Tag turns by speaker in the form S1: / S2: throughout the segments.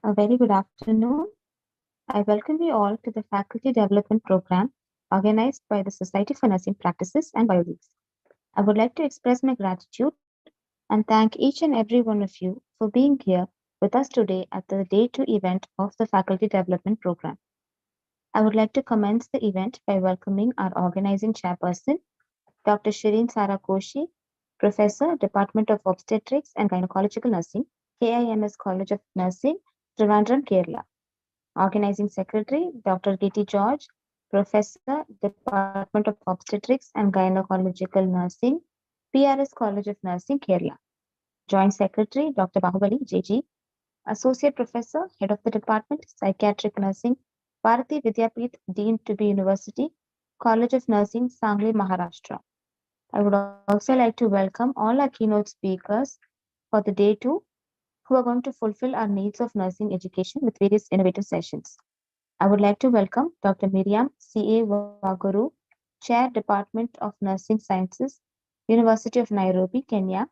S1: A very good afternoon. I welcome you all to the Faculty Development Program organized by the Society for Nursing Practices and Bioleaks. I would like to express my gratitude and thank each and every one of you for being here with us today at the Day 2 event of the Faculty Development Program. I would like to commence the event by welcoming our organizing chairperson, Dr. Shireen Sara Koshi, Professor, Department of Obstetrics and Gynecological Nursing, KIMS College of Nursing, Trivandrum, Kerala. Organizing Secretary, Dr. Giti George, Professor, Department of Obstetrics and Gynecological Nursing, PRS College of Nursing, Kerala. Joint Secretary, Dr. Bahubali, JG, Associate Professor, Head of the Department, Psychiatric Nursing, Bharati Vidyapeeth, Dean to be University, College of Nursing, Sangli, Maharashtra. I would also like to welcome all our keynote speakers for the day 2 who are going to fulfill our needs of nursing education with various innovative sessions. I would like to welcome Dr. Miriam C.A. Waguru, Chair, Department of Nursing Sciences, University of Nairobi, Kenya,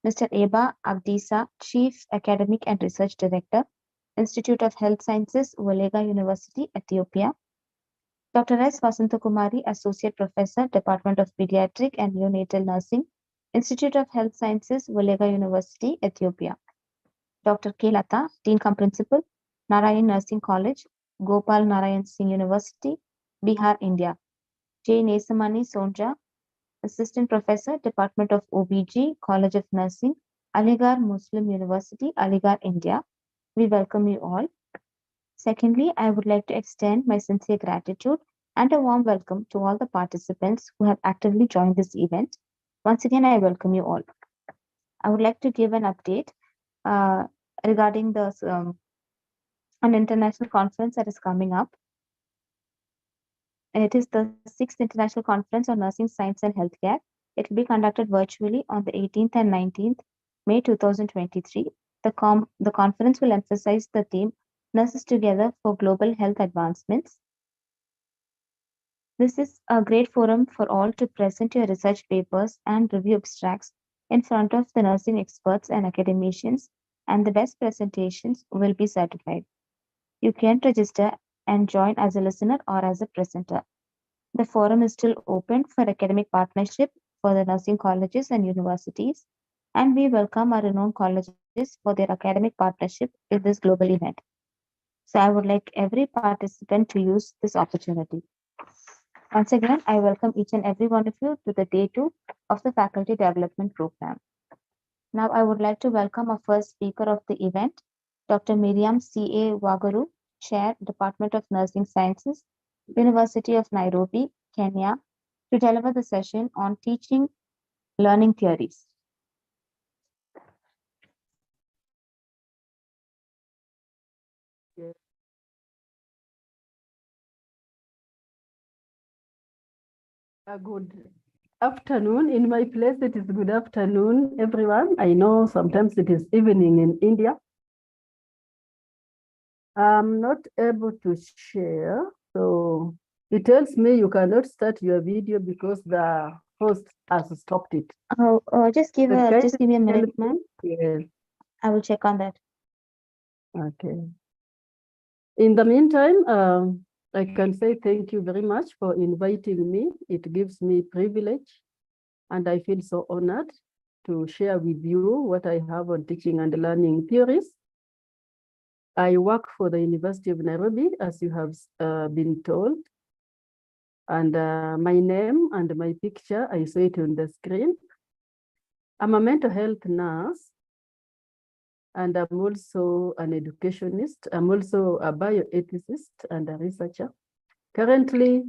S1: Mr. Eba Abdisa, Chief Academic and Research Director, Institute of Health Sciences, Wolega University, Ethiopia, Dr. S. Vasantakumari, Associate Professor, Department of Pediatric and Neonatal Nursing, Institute of Health Sciences, Wolega University, Ethiopia. Dr. K. Lata, Dean Cum Principal, Narayan Nursing College, Gopal Narayan Singh University, Bihar, India. J. Nesamani Sonja, Assistant Professor, Department of OBG, College of Nursing, Aligarh Muslim University, Aligarh, India. We welcome you all. Secondly, I would like to extend my sincere gratitude and a warm welcome to all the participants who have actively joined this event. Once again, I welcome you all. I would like to give an update regarding an international conference that is coming up. It is the 6th International Conference on Nursing Science and Healthcare. It will be conducted virtually on the 18th and 19th May 2023. The conference will emphasize the theme Nurses Together for Global Health Advancements. This is a great forum for all to present your research papers and review abstracts in front of the nursing experts and academicians, and the best presentations will be certified. You can register and join as a listener or as a presenter. The forum is still open for academic partnership for the nursing colleges and universities, and we welcome our renowned colleges for their academic partnership in this global event. So I would like every participant to use this opportunity. Once again, I welcome each and every one of you to the day 2 of the Faculty Development Program. Now I would like to welcome our first speaker of the event, Dr. Miriam C.A. Waguru, Chair, Department of Nursing Sciences, University of Nairobi, Kenya, to deliver the session on teaching learning theories.
S2: Good afternoon. In my place, it is good afternoon, everyone. I know sometimes it is evening in India. I'm not able to share, so it tells me you cannot start your video because the host has stopped it.
S1: Just give me a minute, ma'am.
S2: Yes.
S1: I will check on that.
S2: Okay. In the meantime, I can say thank you very much for inviting me. It gives me privilege, and I feel so honored to share with you what I have on teaching and learning theories. I work for the University of Nairobi, as you have been told. And my name and my picture, I saw it on the screen. I'm a mental health nurse, and I'm also an educationist. I'm also a bioethicist and a researcher. Currently,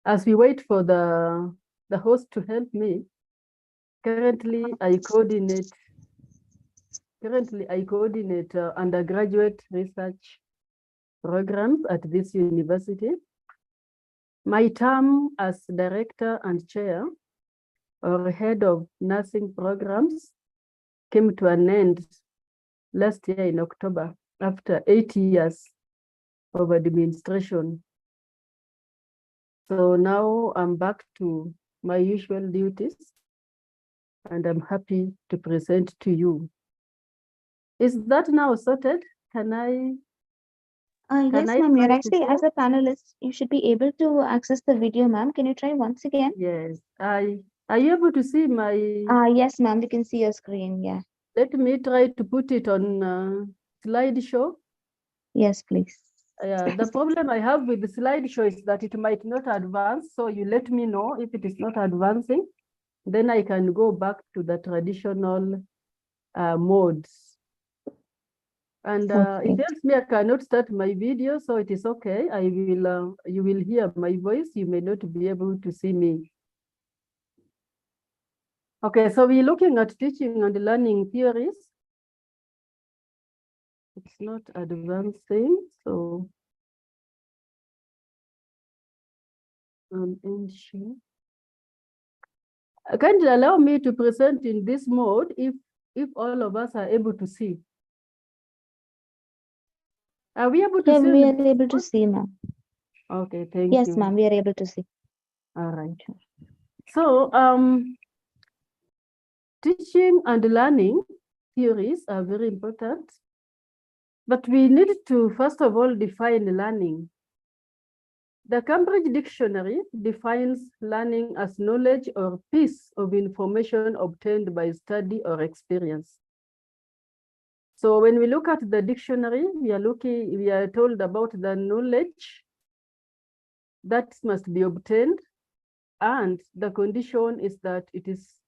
S2: as we wait for the host to help me, currently I coordinate undergraduate research programs at this university. My term as director and chair or head of nursing programs came to an end last year in October after 8 years of administration. So now I'm back to my usual duties, and I'm happy to present to you. Is that now sorted? Can I
S1: Yes,
S2: I
S1: ma'am.
S2: try
S1: You're
S2: to
S1: actually,
S2: share?
S1: as a panelist, you should be able to access the video, ma'am. Can you try once again?
S2: Yes. Are you able to see my?
S1: Yes, ma'am. We can see your screen. Yeah.
S2: Let me try to put it on slideshow.
S1: Yes, please.
S2: The problem I have with the slideshow is that it might not advance. So you let me know if it is not advancing. Then I can go back to the traditional modes. And it
S1: Okay.
S2: tells me I cannot start my video, so it is okay. I will. You will hear my voice. You may not be able to see me. Okay, so we're looking at teaching and learning theories. It's not advancing, so end share. Kindly allow me to present in this mode if all of us are able to see. Are we able to
S1: Yeah,
S2: see?
S1: we are able to see, ma'am.
S2: Okay, thank
S1: Yes,
S2: you.
S1: ma'am. We are able to see.
S2: All right. So teaching and learning theories are very important, but we need to first of all define learning. The Cambridge Dictionary defines learning as knowledge or piece of information obtained by study or experience. So when we look at the dictionary, we are told about the knowledge that must be obtained, and the condition is that it is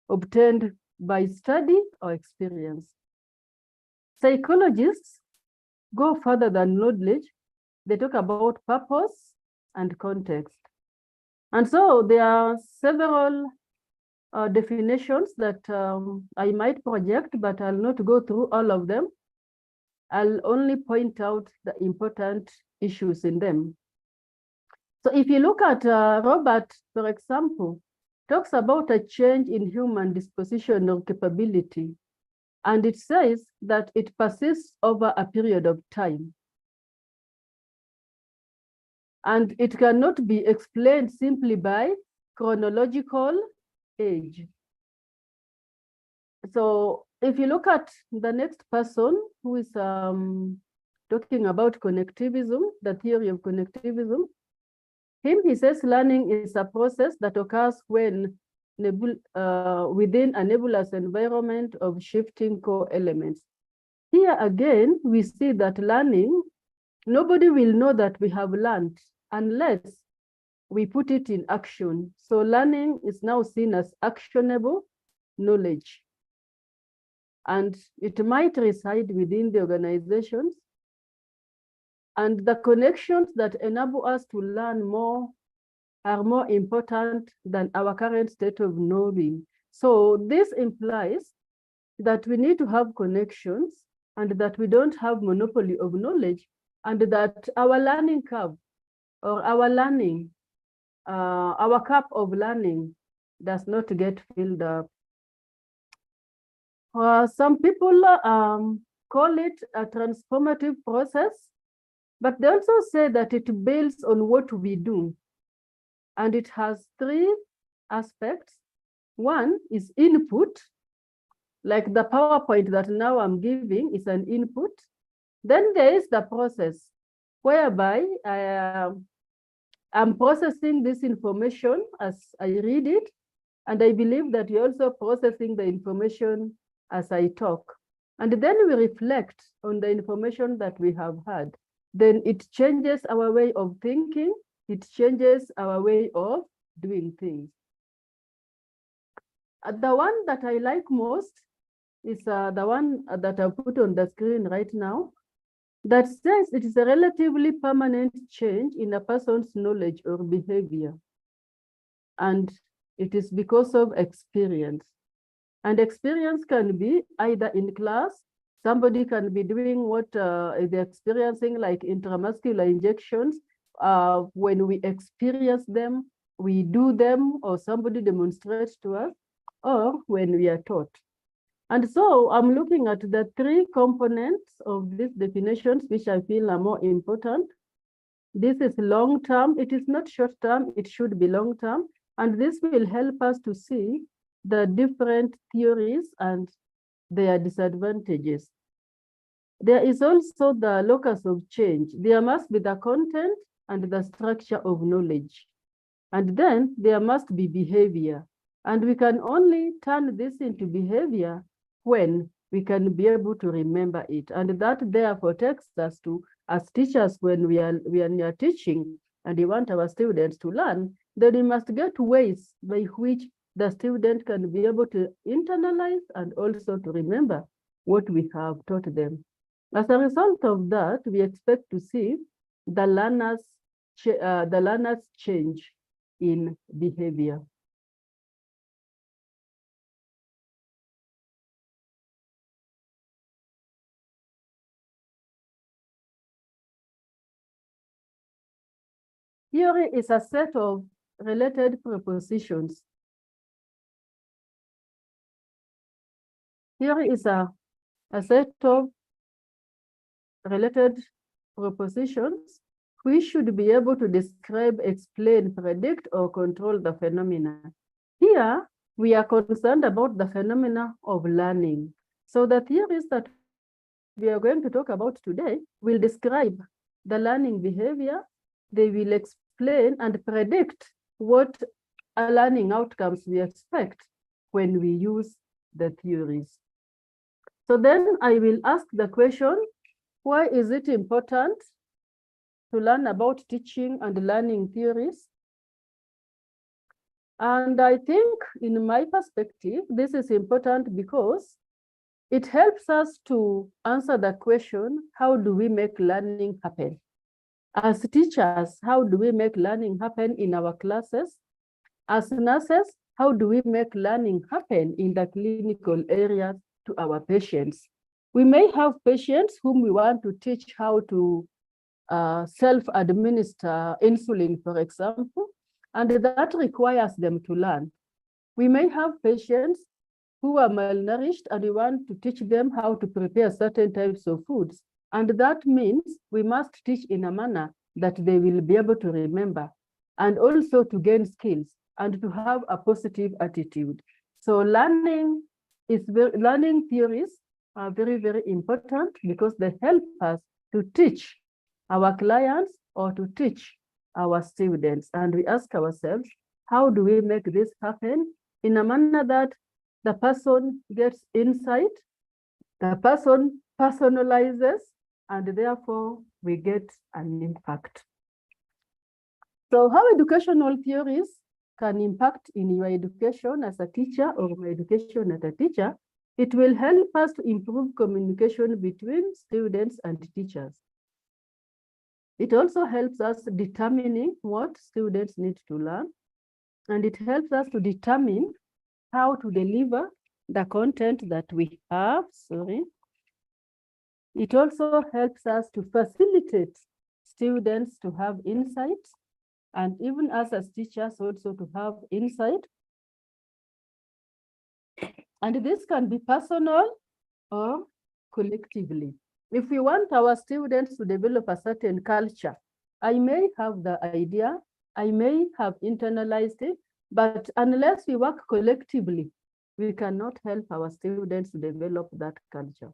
S2: obtained by study or experience. Psychologists go further than knowledge. They talk about purpose and context. And so there are several definitions that I might project, but I'll not go through all of them. I'll only point out the important issues in them. So if you look at Robert, for example, talks about a change in human disposition or capability, and it says that it persists over a period of time. And it cannot be explained simply by chronological age. So if you look at the next person who is talking about connectivism, the theory of connectivism, he says learning is a process that occurs when within a nebulous environment of shifting core elements. Here again, we see that learning, nobody will know that we have learned unless we put it in action. So learning is now seen as actionable knowledge. And it might reside within the organizations. And the connections that enable us to learn more are more important than our current state of knowing. So this implies that we need to have connections and that we don't have monopoly of knowledge, and that our learning curve or our cup of learning does not get filled up. Some people call it a transformative process, but they also say that it builds on what we do. And it has three aspects. One is input, like the PowerPoint that now I'm giving is an input. Then there is the process, whereby I'm processing this information as I read it, and I believe that you're also processing the information as I talk. And then we reflect on the information that we have had. Then it changes our way of thinking, it changes our way of doing things. The one that I like most is the one that I put on the screen right now, that says it is a relatively permanent change in a person's knowledge or behavior. And it is because of experience. And experience can be either in class, somebody can be doing what they're experiencing, like intramuscular injections. When we experience them, we do them, or somebody demonstrates to us, or when we are taught. And so I'm looking at the three components of these definitions, which I feel are more important. This is long-term. It is not short-term. It should be long-term. And this will help us to see the different theories and their disadvantages. There is also the locus of change. There must be the content and the structure of knowledge. And then there must be behavior. And we can only turn this into behavior when we can be able to remember it. And that therefore takes us to, as teachers, when we are teaching and we want our students to learn, then we must get ways by which the student can be able to internalize and also to remember what we have taught them. As a result of that, we expect to see the learners change in behavior. Theory is a set of related propositions. Theory is a set of related propositions which should be able to describe, explain, predict, or control the phenomena. Here, we are concerned about the phenomena of learning. So the theories that we are going to talk about today will describe the learning behavior. They will explain and predict what learning outcomes we expect when we use the theories. So then I will ask the question, why is it important to learn about teaching and learning theories? And I think, in my perspective, this is important because it helps us to answer the question, how do we make learning happen? As teachers, how do we make learning happen in our classes? As nurses, how do we make learning happen in the clinical areas to our patients? We may have patients whom we want to teach how to self-administer insulin, for example, and that requires them to learn. We may have patients who are malnourished and we want to teach them how to prepare certain types of foods. And that means we must teach in a manner that they will be able to remember and also to gain skills and to have a positive attitude. So learning theories are very, very important because they help us to teach our clients or to teach our students. And we ask ourselves, how do we make this happen in a manner that the person gets insight, the person personalizes, and therefore we get an impact. So how educational theories can impact in your education as a teacher or my education as a teacher, it will help us to improve communication between students and teachers. It also helps us determining what students need to learn, and it helps us to determine how to deliver the content that we have, It also helps us to facilitate students to have insight, and even us as teachers also to have insight. And this can be personal or collectively. If we want our students to develop a certain culture, I may have the idea, I may have internalized it, but unless we work collectively, we cannot help our students to develop that culture.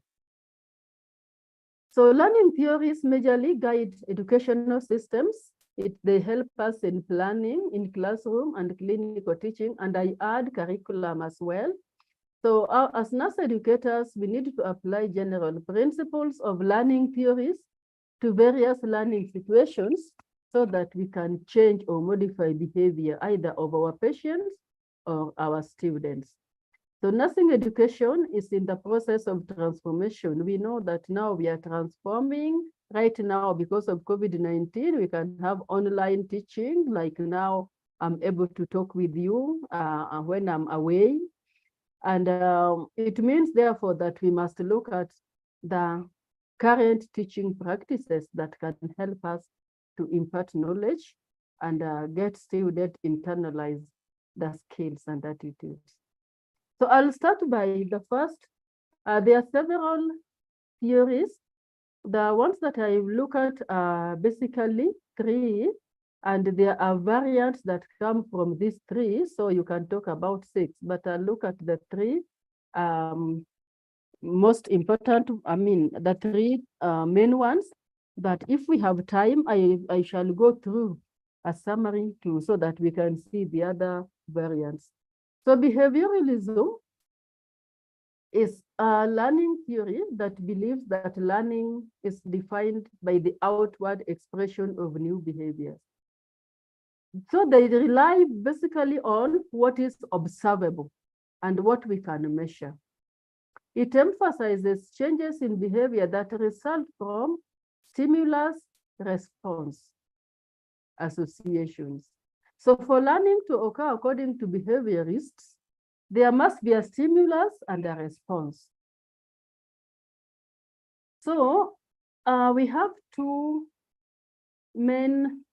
S2: So learning theories majorly guide educational systems. They help us in planning, in classroom and clinical teaching, and I add curriculum as well. So as nurse educators, we need to apply general principles of learning theories to various learning situations so that we can change or modify behavior either of our patients or our students. So nursing education is in the process of transformation. We know that now we are transforming. Right now, because of COVID-19, we can have online teaching. Like now, I'm able to talk with you when I'm away. And it means, therefore, that we must look at the current teaching practices that can help us to impart knowledge and get students internalize the skills and attitudes. So I'll start by the first. There are several theories. The ones that I look at are basically 3, and there are variants that come from these 3. So you can talk about 6, but I'll look at the 3 most important, the three main ones. But if we have time, I shall go through a summary too, so that we can see the other variants. So behavioralism is a learning theory that believes that learning is defined by the outward expression of new behaviors. So they rely basically on what is observable and what we can measure. It emphasizes changes in behavior that result from stimulus response associations. So for learning to occur according to behaviorists, there must be a stimulus and a response. So we have two main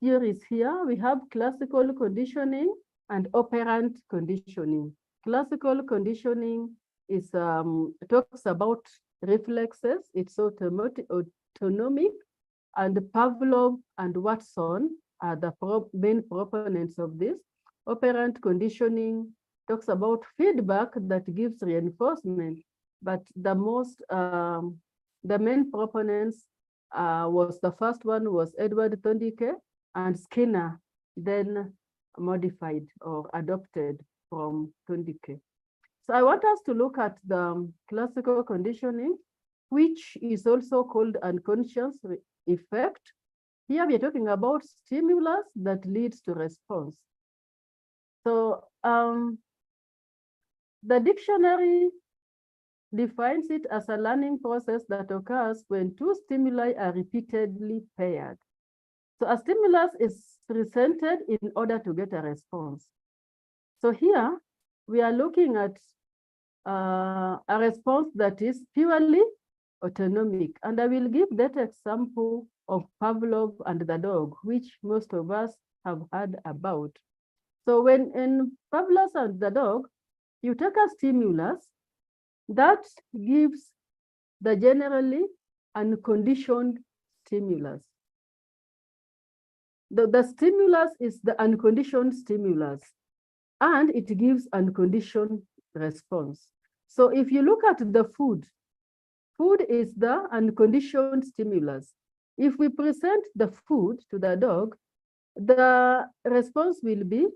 S2: theories here. We have classical conditioning and operant conditioning. Classical conditioning is talks about reflexes. It's autonomic, and Pavlov and Watson are the main proponents of this. Operant conditioning talks about feedback that gives reinforcement, but the main proponents the first one was Edward Thondike and Skinner, then modified or adopted from Thondike. So I want us to look at the classical conditioning, which is also called unconscious effect. Here we are talking about stimulus that leads to response. So the dictionary defines it as a learning process that occurs when two stimuli are repeatedly paired. So a stimulus is presented in order to get a response. So here we are looking at a response that is purely autonomic. And I will give that example of Pavlov and the dog, which most of us have heard about. So when in Pavlov and the dog, you take a stimulus that gives the generally unconditioned stimulus. The stimulus is the unconditioned stimulus, and it gives unconditioned response. So if you look at the food is the unconditioned stimulus. If we present the food to the dog, the response will be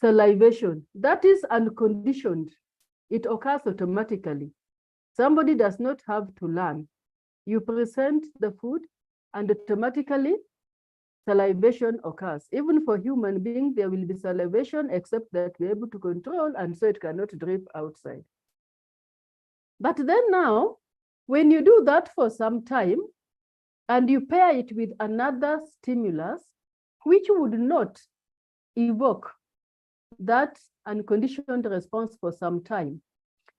S2: salivation. That is unconditioned. It occurs automatically. Somebody does not have to learn. You present the food and automatically salivation occurs. Even for human beings, there will be salivation, except that we're able to control, and so it cannot drip outside. But then now, when you do that for some time, and you pair it with another stimulus, which would not evoke that unconditioned response for some time,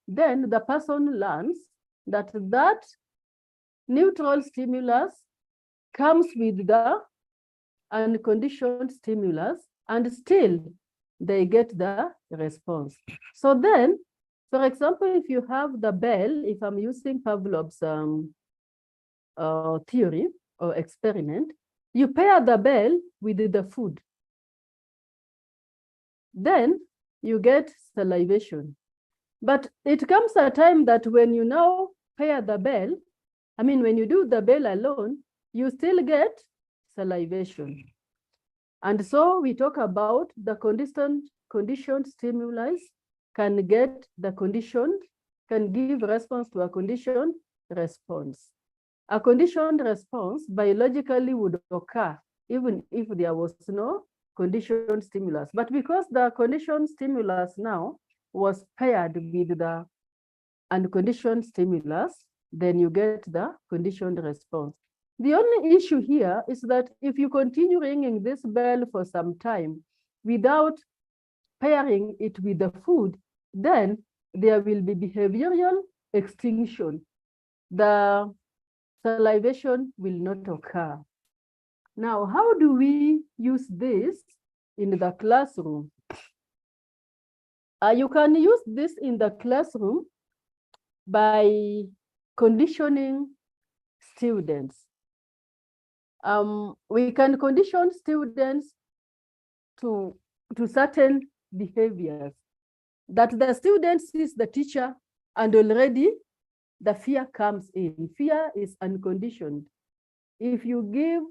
S2: then the person learns that that neutral stimulus comes with the unconditioned stimulus, and still they get the response. So then, for example, if you have the bell, if I'm using Pavlov's theory or experiment, you pair the bell with the food. Then you get salivation. But it comes a time that when you now pair the bell, when you do the bell alone, you still get salivation. And so we talk about the conditioned stimulus can get the conditioned, can give response to a conditioned response. A conditioned response biologically would occur even if there was no conditioned stimulus. But because the conditioned stimulus now was paired with the unconditioned stimulus, then you get the conditioned response. The only issue here is that if you continue ringing this bell for some time without pairing it with the food, then there will be behavioral extinction. The salivation will not occur. Now, how do we use this in the classroom? You can use this in the classroom by conditioning students. We can condition students to certain behaviors that the student sees the teacher and already the fear comes in. Fear is unconditioned. If you give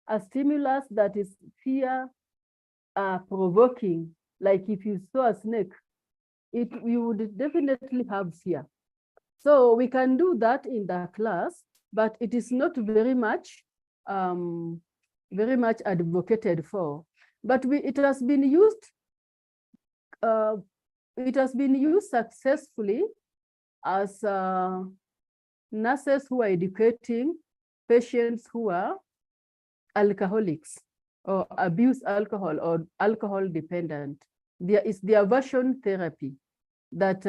S2: a stimulus that is fear provoking, like if you saw a snake, you would definitely have fear. So we can do that in the class, but it is not very much advocated for. But it has been used. It has been used successfully as nurses who are educating patients who are alcoholics or abuse alcohol or alcohol dependent. There is the aversion therapy that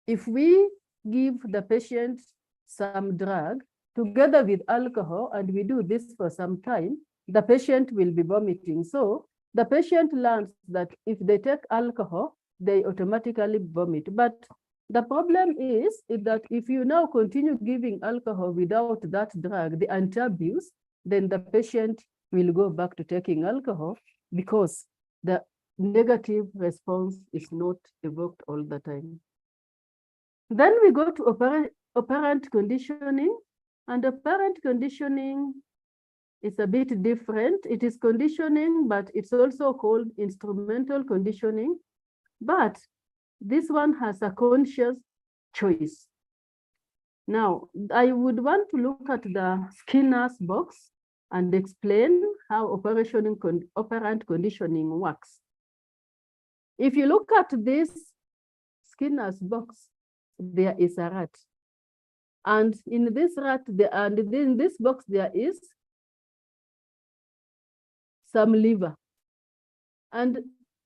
S2: if we give the patient some drug together with alcohol, and we do this for some time, the patient will be vomiting. So the patient learns that if they take alcohol, they automatically vomit. But the problem is that if you now continue giving alcohol without that drug, the anti-abuse, then the patient will go back to taking alcohol because the negative response is not evoked all the time. Then we go to operant conditioning, and operant conditioning is a bit different. It is conditioning, but it's also called instrumental conditioning. But this one has a conscious choice. Now, I would want to look at the Skinner's box and explain how operant conditioning works. If you look at this Skinner's box, there is a rat. And in this rat, in this box, there is some liver. And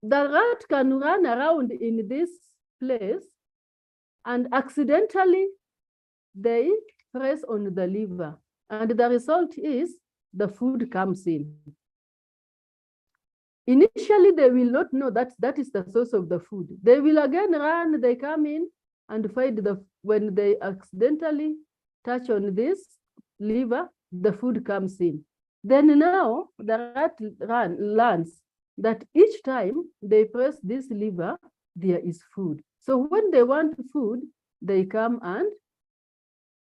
S2: the rat can run around in this place, and accidentally they press on the liver. And the result is the food comes in. Initially, they will not know that that is the source of the food. They will again run, they come in and find when they accidentally touch on this liver, the food comes in. Then now the rat learns that each time they press this lever, there is food. So when they want food, they come and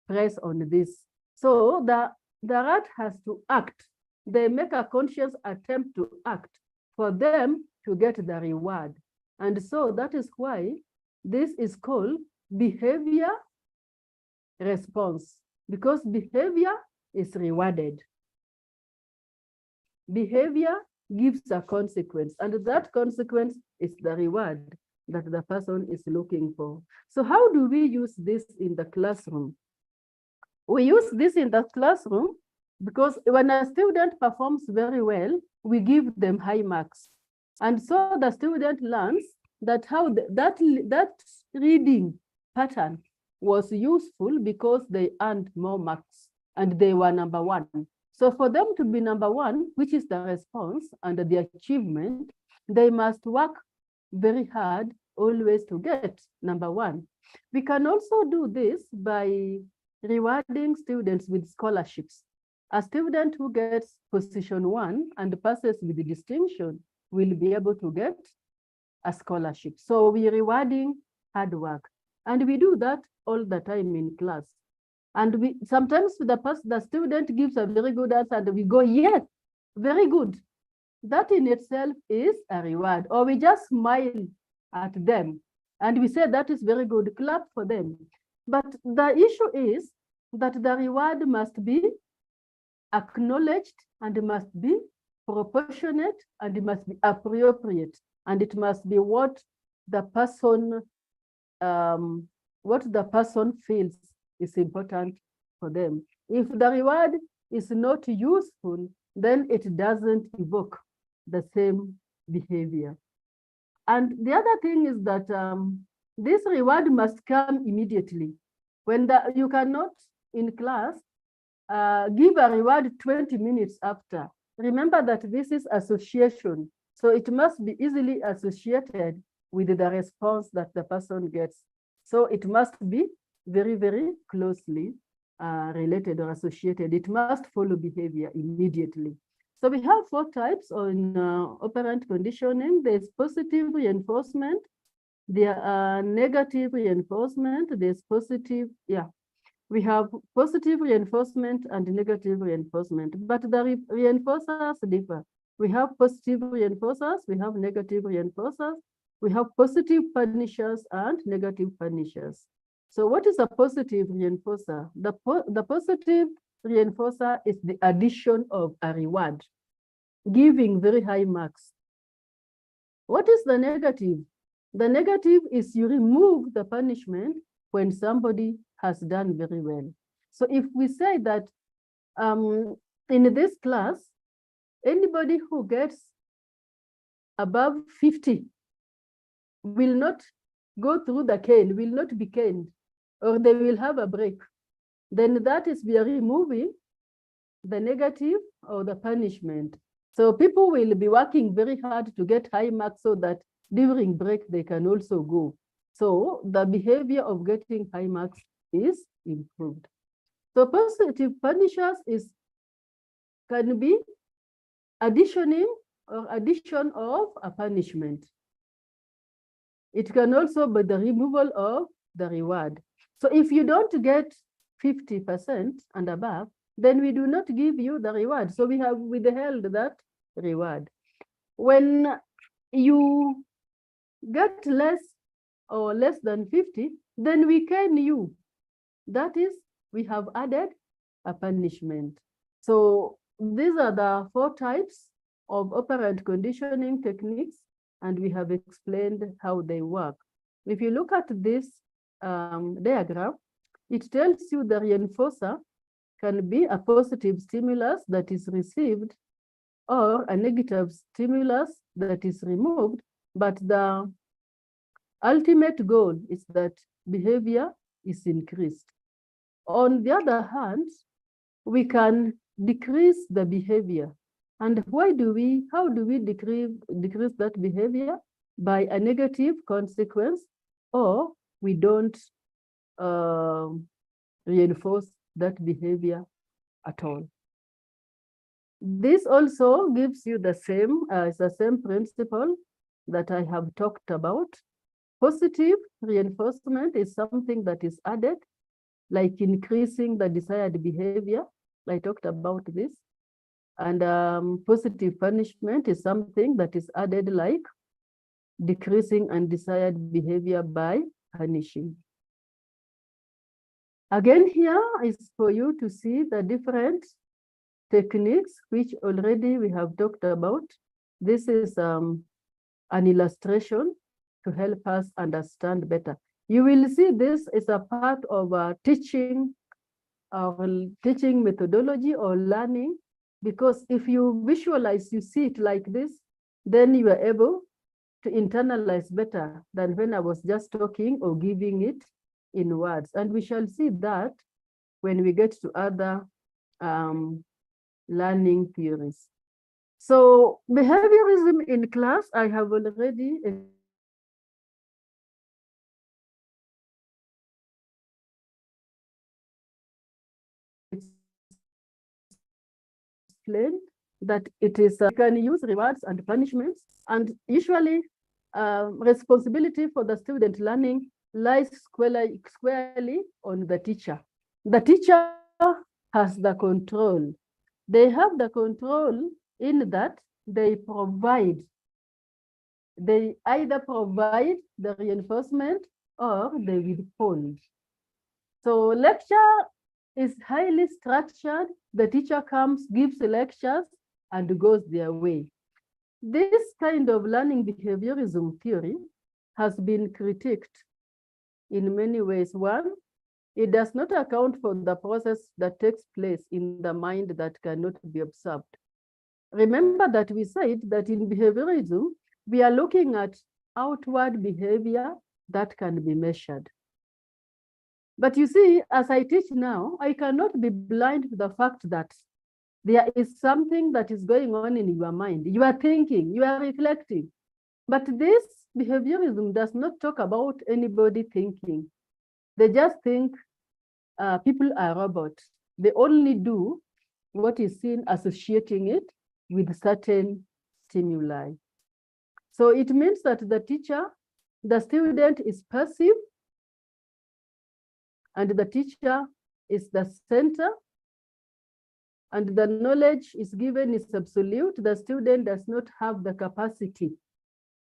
S2: press on this. So the rat has to act. They make a conscious attempt to act for them to get the reward. And so that is why this is called behavior response, because behavior is rewarded. Behavior gives a consequence, and that consequence is the reward that the person is looking for. So how do we use this in the classroom? We use this in the classroom because when a student performs very well, we give them high marks. And so the student learns that that reading pattern was useful because they earned more marks and they were number one. So for them to be number one, which is the response and the achievement, they must work very hard always to get number one. We can also do this by rewarding students with scholarships. A student who gets position 1 and passes with the distinction will be able to get a scholarship. So we're rewarding hard work. And we do that all the time in class. And we sometimes the student gives a very good answer and we go, yes, very good. That in itself is a reward. Or we just smile at them and we say that is very good, clap for them. But the issue is that the reward must be acknowledged and it must be proportionate and it must be appropriate, and it must be what the person feels is important for them. If the reward is not useful, then it doesn't evoke the same behavior. And the other thing is that this reward must come immediately. When you cannot in class give a reward 20 minutes after. Remember that this is association. So it must be easily associated with the response that the person gets. So it must be very, very closely related or associated. It must follow behavior immediately. So we have 4 types on operant conditioning. There's positive reinforcement, There are negative reinforcement, there's positive, we have positive reinforcement and negative reinforcement, but the reinforcers differ. We have positive reinforcers, we have negative reinforcers, we have positive punishers and negative punishers. So what is a positive reinforcer? The positive reinforcer is the addition of a reward, giving very high marks. What is the negative? The negative is you remove the punishment when somebody has done very well. So if we say that in this class, anybody who gets above 50 will not go through the cane, will not be caned, or they will have a break. Then that is we are removing the negative or the punishment. So people will be working very hard to get high marks so that during break they can also go. So the behavior of getting high marks is improved. So positive punishers can be addition of a punishment. It can also be the removal of the reward. So if you don't get 50% and above, then we do not give you the reward. So we have withheld that reward. When you get less or less than 50, then we cane you. That is, we have added a punishment. So these are the 4 types of operant conditioning techniques, and we have explained how they work. If you look at this diagram, it tells you the reinforcer can be a positive stimulus that is received or a negative stimulus that is removed, but the ultimate goal is that behavior is increased. On the other hand, we can decrease the behavior. And how do we decrease that behavior? By a negative consequence, or we don't reinforce that behavior at all. This also gives you the same principle that I have talked about. Positive reinforcement is something that is added, like increasing the desired behavior. I talked about this. And positive punishment is something that is added, like decreasing undesired behavior by punishing. Again, here is for you to see the different techniques which already we have talked about. This is an illustration to help us understand better. You will see this is a part of teaching methodology or learning, because if you visualize, you see it like this, then you are able to internalize better than when I was just talking or giving it in words. And we shall see that when we get to other learning theories. So behaviorism in class, I have already explained that it is you can use rewards and punishments, and usually responsibility for the student learning lies squarely on the teacher. The teacher has the control. They have the control in that they either provide the reinforcement or they withhold. So lecture is highly structured. The teacher comes, gives lectures, and goes their way. This kind of learning behaviorism theory has been critiqued in many ways. One, it does not account for the process that takes place in the mind that cannot be observed. Remember that we said that in behaviorism, we are looking at outward behavior that can be measured. But you see, as I teach now, I cannot be blind to the fact that there is something that is going on in your mind. You are thinking, you are reflecting. But this behaviorism does not talk about anybody thinking. They just think people are robots. They only do what is seen, associating it with certain stimuli. So it means that the teacher the student is passive and the teacher is the center, and the knowledge is given is absolute, the student does not have the capacity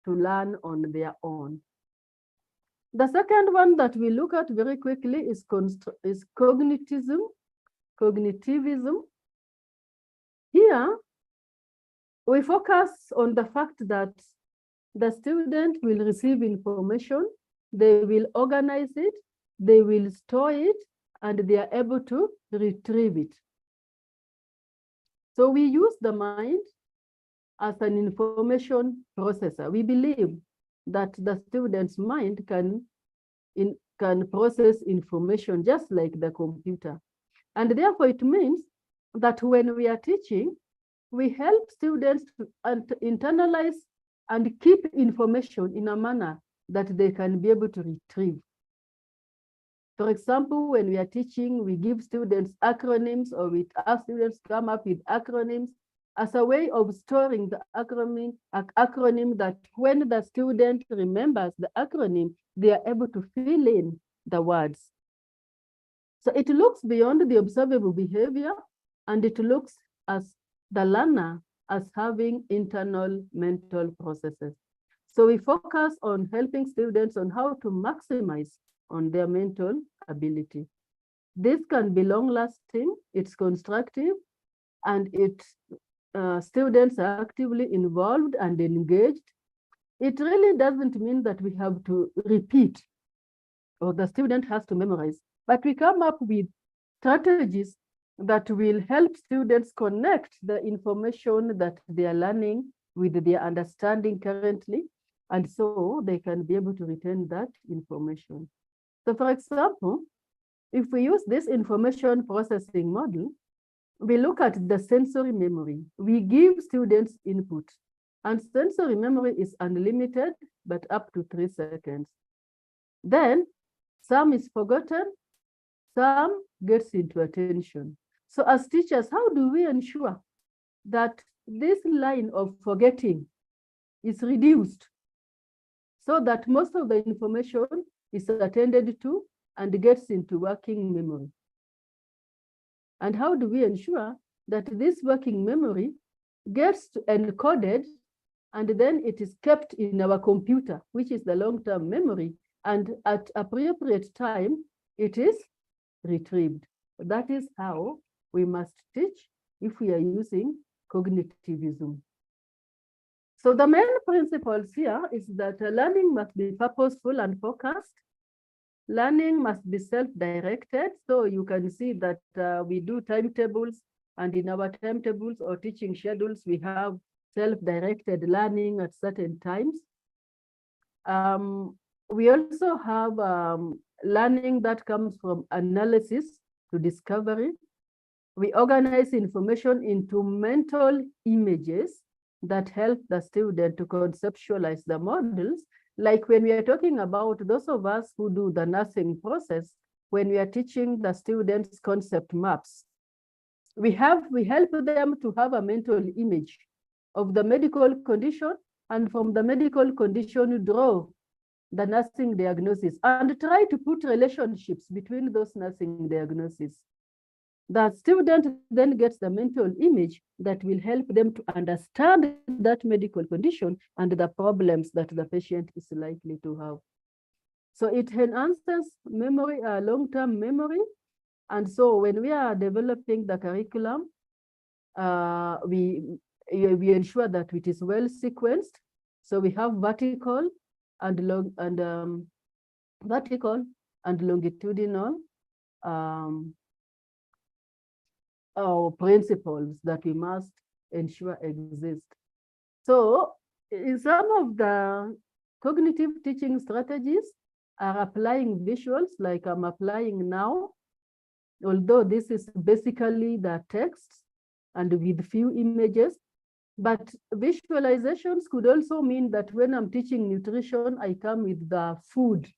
S2: to learn on their own. The second one that we look at very quickly is cognitivism. Here, we focus on the fact that the student will receive information, they will organize it, they will store it, and they are able to retrieve it. So we use the mind as an information processor. We believe that the student's mind can process information just like the computer. And therefore it means that when we are teaching, we help students to internalize and keep information in a manner that they can be able to retrieve. For example, when we are teaching, we give students acronyms, or we ask students to come up with acronyms as a way of storing the acronym that when the student remembers the acronym, they are able to fill in the words. So it looks beyond the observable behavior, and it looks as the learner as having internal mental processes. So we focus on helping students on how to maximize on their mental ability. This can be long-lasting, it's constructive, and students are actively involved and engaged. It really doesn't mean that we have to repeat or the student has to memorize, but we come up with strategies that will help students connect the information that they are learning with their understanding currently, and so they can be able to retain that information. So for example, if we use this information processing model, we look at the sensory memory. We give students input, and sensory memory is unlimited, but up to 3 seconds. Then some is forgotten, some gets into attention. So as teachers, how do we ensure that this line of forgetting is reduced so that most of the information is attended to and gets into working memory? And how do we ensure that this working memory gets encoded and then it is kept in our computer, which is the long-term memory, and at appropriate time, it is retrieved? That is how we must teach if we are using cognitivism. So the main principles here is that learning must be purposeful and focused. Learning must be self-directed. So you can see that we do timetables, and in our timetables or teaching schedules, we have self-directed learning at certain times. We also have learning that comes from analysis to discovery. We organize information into mental images that help the student to conceptualize the models. Like when we are talking about those of us who do the nursing process, when we are teaching the students concept maps, we help them to have a mental image of the medical condition, and from the medical condition draw the nursing diagnosis and try to put relationships between those nursing diagnoses. The student then gets the mental image that will help them to understand that medical condition and the problems that the patient is likely to have. So it enhances memory, long-term memory. And so when we are developing the curriculum, we ensure that it is well sequenced. So we have vertical and longitudinal principles that we must ensure exist. So in some of the cognitive teaching strategies are applying visuals like I'm applying now, although this is basically the text and with few images. But visualizations could also mean that when I'm teaching nutrition, I come with the food,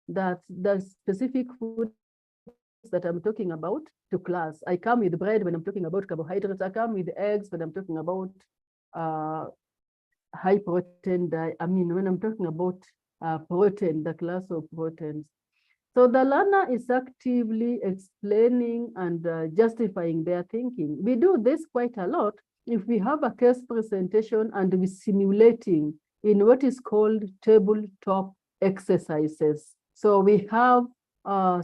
S2: that the specific foods that I'm talking about to class. I come with bread when I'm talking about carbohydrates. I come with eggs when I'm talking about high protein diet. I mean, when I'm talking about protein, the class of proteins. So the learner is actively explaining and justifying their thinking. We do this quite a lot if we have a case presentation and we simulating in what is called tabletop exercises. So we have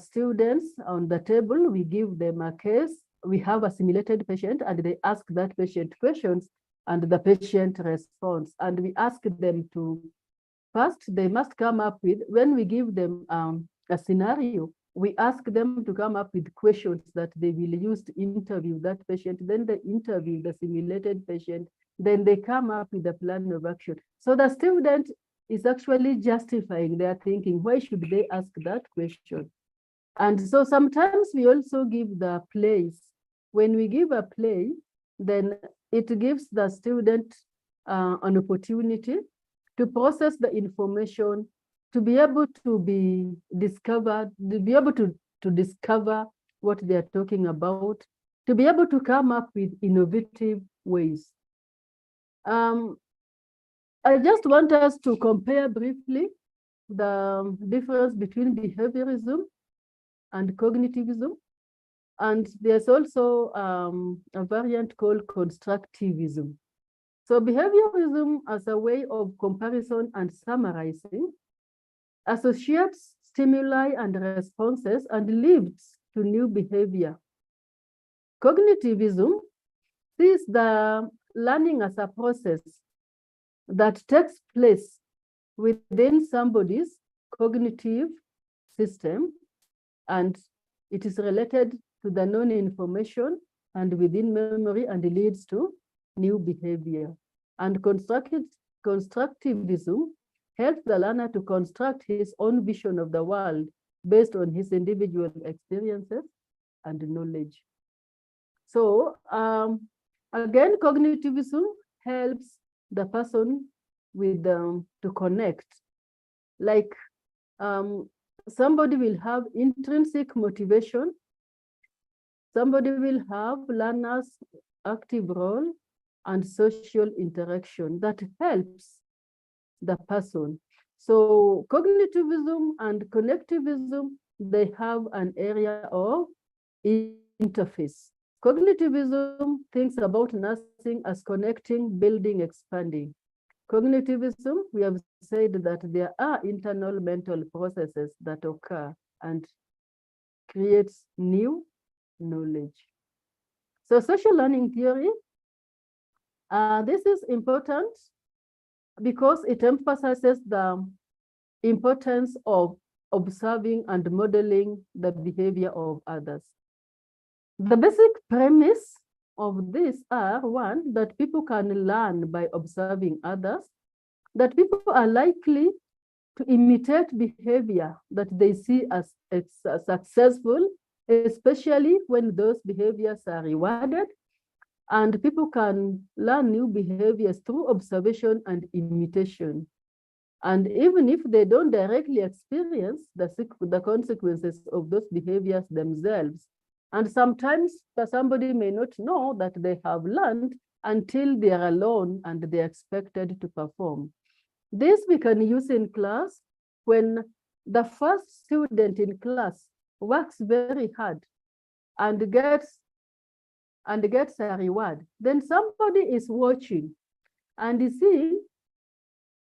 S2: students on the table, we give them a case, we have a simulated patient and they ask that patient questions and the patient responds. And we ask them to, first, they must come up with, when we give them a scenario, we ask them to come up with questions that they will use to interview that patient, then they interview the simulated patient, then they come up with a plan of action. So the student is actually justifying their thinking. Why should they ask that question? And so sometimes we also give the plays. When we give a play, then it gives the student an opportunity to process the information, to be able to be discovered, to be able to discover what they are talking about, to be able to come up with innovative ways. I just want us to compare briefly the difference between behaviorism and cognitivism. And there's also a variant called constructivism. So behaviorism as a way of comparison and summarizing associates stimuli and responses and leads to new behavior. Cognitivism sees the learning as a process that takes place within somebody's cognitive system, and it is related to the known information and within memory and leads to new behavior. And constructivism helps the learner to construct his own vision of the world based on his individual experiences and knowledge. So again, cognitivism helps the person with to connect. Like somebody will have intrinsic motivation, somebody will have learner's active role and social interaction that helps the person. So cognitivism and connectivism, they have an area of interface. Cognitivism thinks about nursing as connecting, building, expanding. Cognitivism, we have said that there are internal mental processes that occur and creates new knowledge. So social learning theory, this is important because it emphasizes the importance of observing and modeling the behavior of others. The basic premise of this are, one, that people can learn by observing others, that people are likely to imitate behavior that they see as successful, especially when those behaviors are rewarded, and people can learn new behaviors through observation and imitation. And even if they don't directly experience the consequences of those behaviors themselves, and sometimes somebody may not know that they have learned until they are alone and they are expected to perform. This we can use in class when the first student in class works very hard and gets a reward. Then somebody is watching and is seeing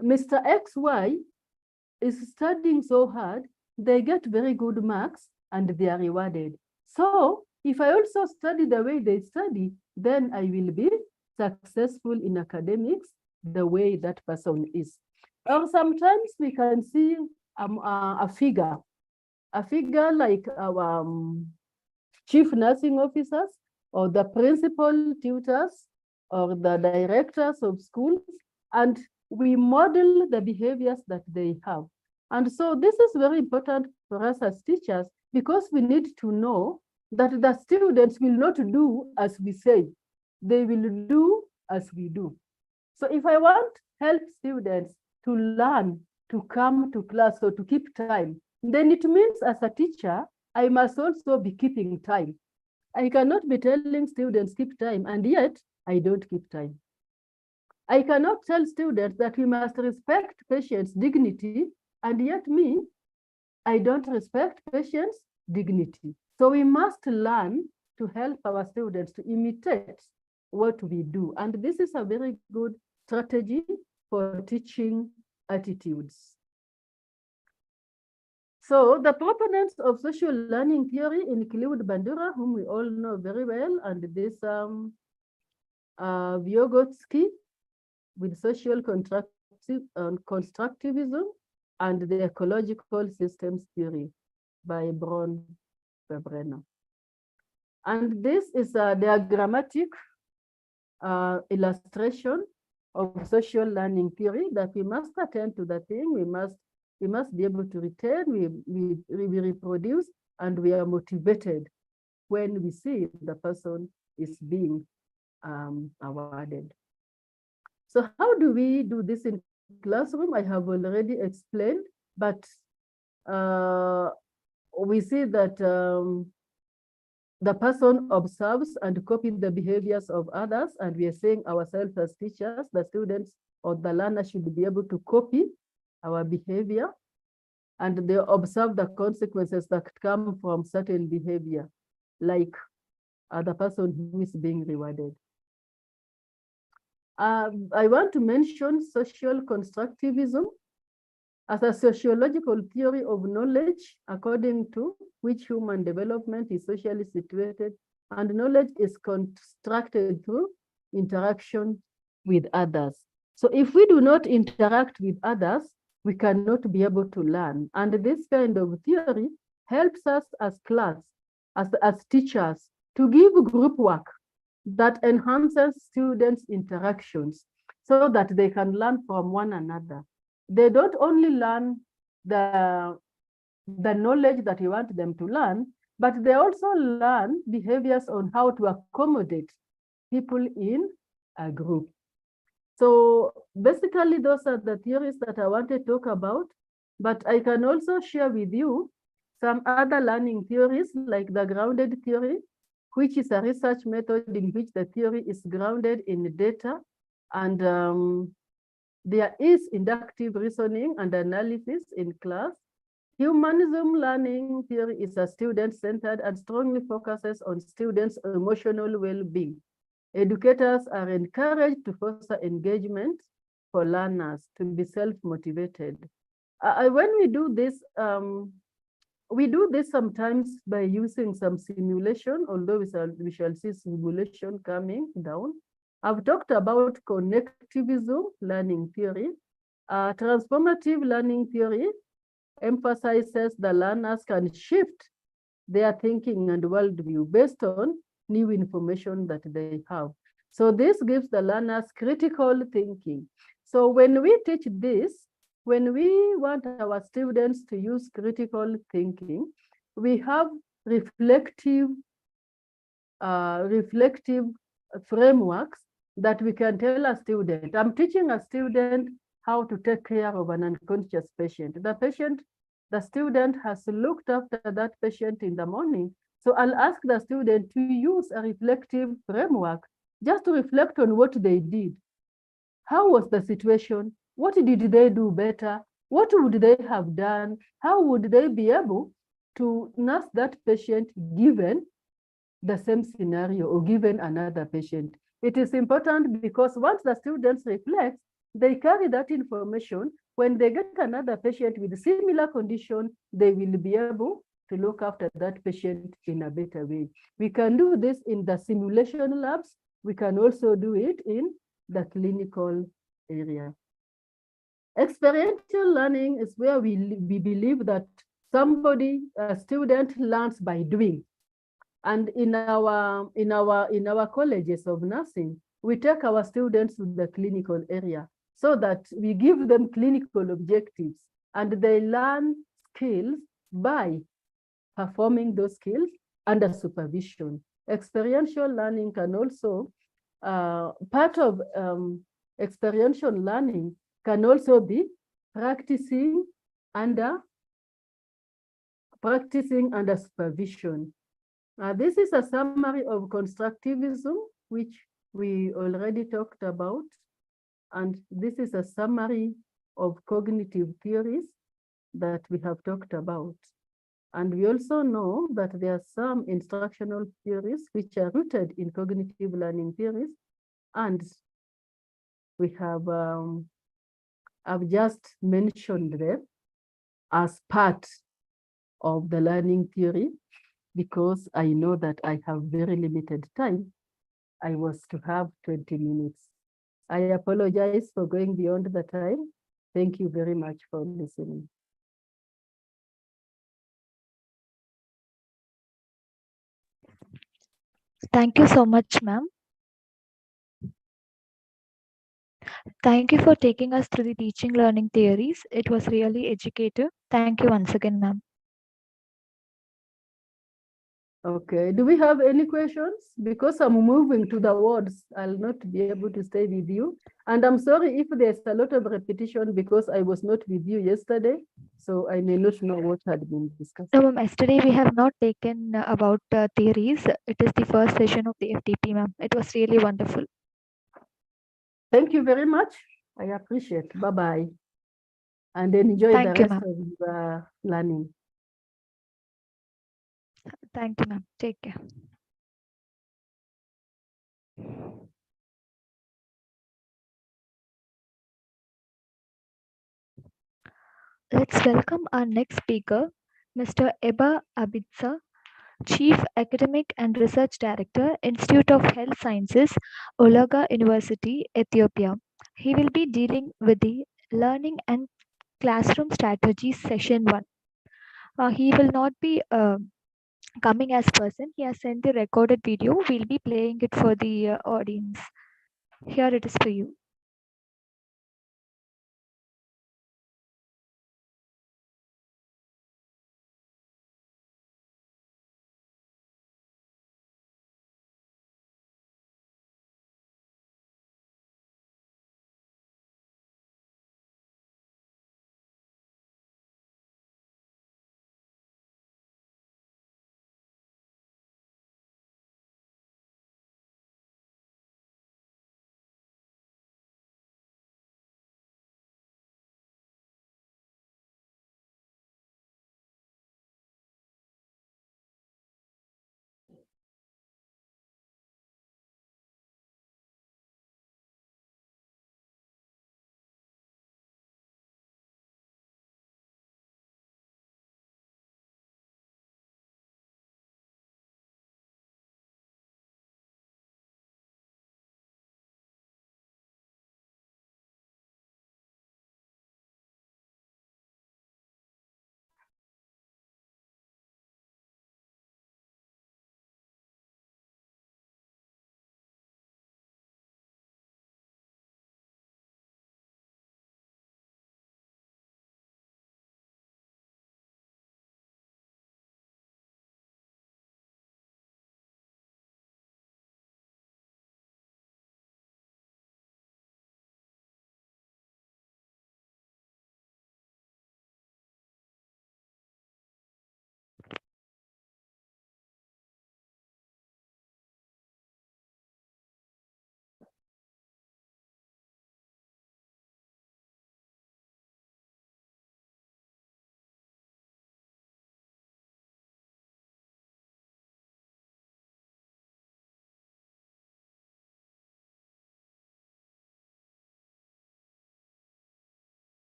S2: Mr. XY is studying so hard, they get very good marks and they are rewarded. So if I also study the way they study, then I will be successful in academics the way that person is. Or sometimes we can see a figure like our chief nursing officers or the principal tutors or the directors of schools, and we model the behaviors that they have. And so this is very important for us as teachers because we need to know that the students will not do as we say, they will do as we do. So if I want help students to learn, to come to class or to keep time, then it means as a teacher, I must also be keeping time. I cannot be telling students keep time and yet I don't keep time. I cannot tell students that we must respect patients' dignity And yet I don't respect patients' dignity. So we must learn to help our students to imitate what we do. And this is a very good strategy for teaching attitudes. So the proponents of social learning theory include Bandura, whom we all know very well, and this Vygotsky with social constructivism and the ecological systems theory by Braun Verbrenner. And this is a diagrammatic illustration of social learning theory that we must attend to the thing. We must be able to retain, we reproduce, and we are motivated when we see the person is being awarded. So how do we do this in classroom? I have already explained, but we see that the person observes and copies the behaviors of others, and we are saying ourselves as teachers, the students or the learner should be able to copy our behavior, and they observe the consequences that come from certain behavior, like the person who is being rewarded. I want to mention social constructivism as a sociological theory of knowledge, according to which human development is socially situated and knowledge is constructed through interaction with others. So if we do not interact with others, we cannot be able to learn. And this kind of theory helps us as class, as teachers, to give group work that enhances students' interactions so that they can learn from one another. They don't only learn the knowledge that you want them to learn, but they also learn behaviors on how to accommodate people in a group. So basically, those are the theories that I want to talk about, but I can also share with you some other learning theories like the grounded theory, which is a research method in which the theory is grounded in data, and there is inductive reasoning and analysis in class. Humanism learning theory is a student-centered and strongly focuses on students' emotional well-being. Educators are encouraged to foster engagement for learners to be self-motivated. When we do this sometimes by using some simulation, although we shall see simulation coming down. I've talked about connectivism learning theory. Transformative learning theory emphasizes the learners can shift their thinking and worldview based on new information that they have. So this gives the learners critical thinking. So when we teach this, when we want our students to use critical thinking, we have reflective frameworks that we can tell a student. I'm teaching a student how to take care of an unconscious patient. The student has looked after that patient in the morning. So I'll ask the student to use a reflective framework just to reflect on what they did. How was the situation? What did they do better? What would they have done? How would they be able to nurse that patient given the same scenario or given another patient? It is important because once the students reflect, they carry that information. When they get another patient with similar condition, they will be able to look after that patient in a better way. We can do this in the simulation labs. We can also do it in the clinical area. Experiential learning is where we believe that a student learns by doing. And in our colleges of nursing, we take our students to the clinical area so that we give them clinical objectives and they learn skills by performing those skills under supervision. Experiential learning can also, part of experiential learning can also be practicing under supervision. This is a summary of constructivism, which we already talked about. And this is a summary of cognitive theories. that we have talked about. And we also know that there are some instructional theories which are rooted in cognitive learning theories. And we have, I've just mentioned them as part of the learning theory because I know that I have very limited time. I was to have 20 minutes. I apologize for going beyond the time. Thank you very much for listening.
S3: Thank you so much, ma'am. Thank you for taking us through the teaching learning theories. It was really educative. Thank you once again, ma'am.
S2: Okay, do we have any questions? Because I'm moving to the wards, I'll not be able to stay with you. And I'm sorry if there's a lot of repetition because I was not with you yesterday, so I may not know what had been discussed.
S3: No, ma'am, yesterday we have not taken about theories. It is the first session of the FTP, ma'am. It was really wonderful.
S2: Thank you very much. I appreciate. Bye-bye. And enjoy the
S3: Thank you,
S2: rest
S3: ma'am.
S2: of the learning.
S3: Thank you, ma'am. Take care. Let's welcome our next speaker, Mr. Eba Abitsa, Chief Academic and Research Director, Institute of Health Sciences, Olaga University, Ethiopia. He will be dealing with the Learning and Classroom Strategies Session 1. He will not be coming as person. He has sent the recorded video. We'll be playing it for the audience. Here it is for you.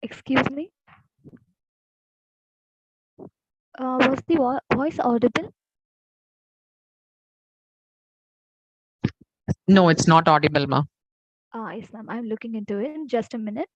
S3: Excuse me. Was the voice audible?
S4: No, it's not audible, ma.
S3: Yes, ma'am. I'm looking into it. Just a minute.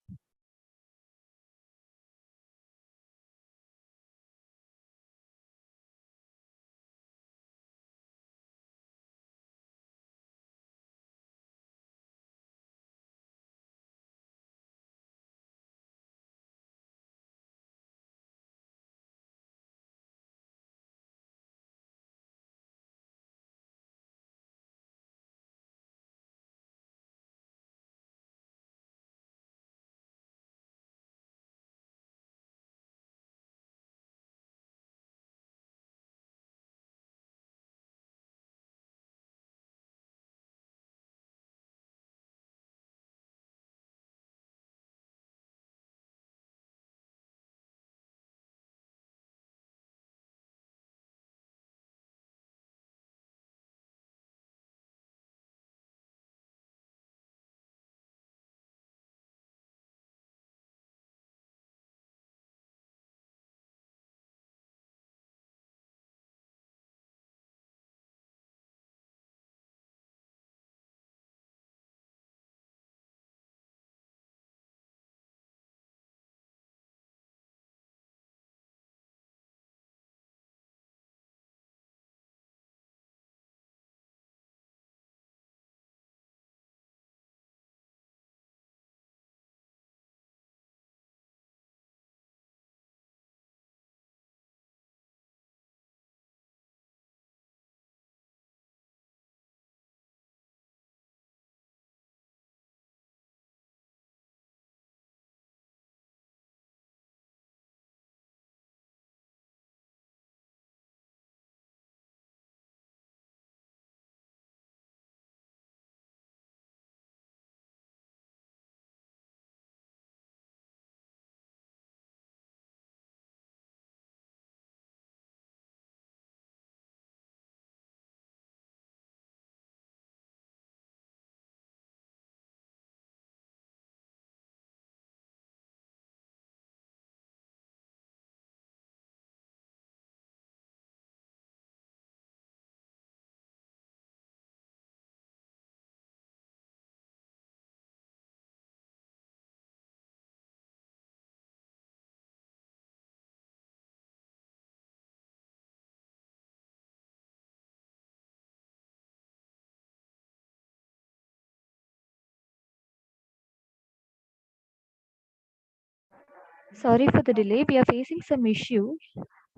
S3: Sorry for the delay. We are facing some issues.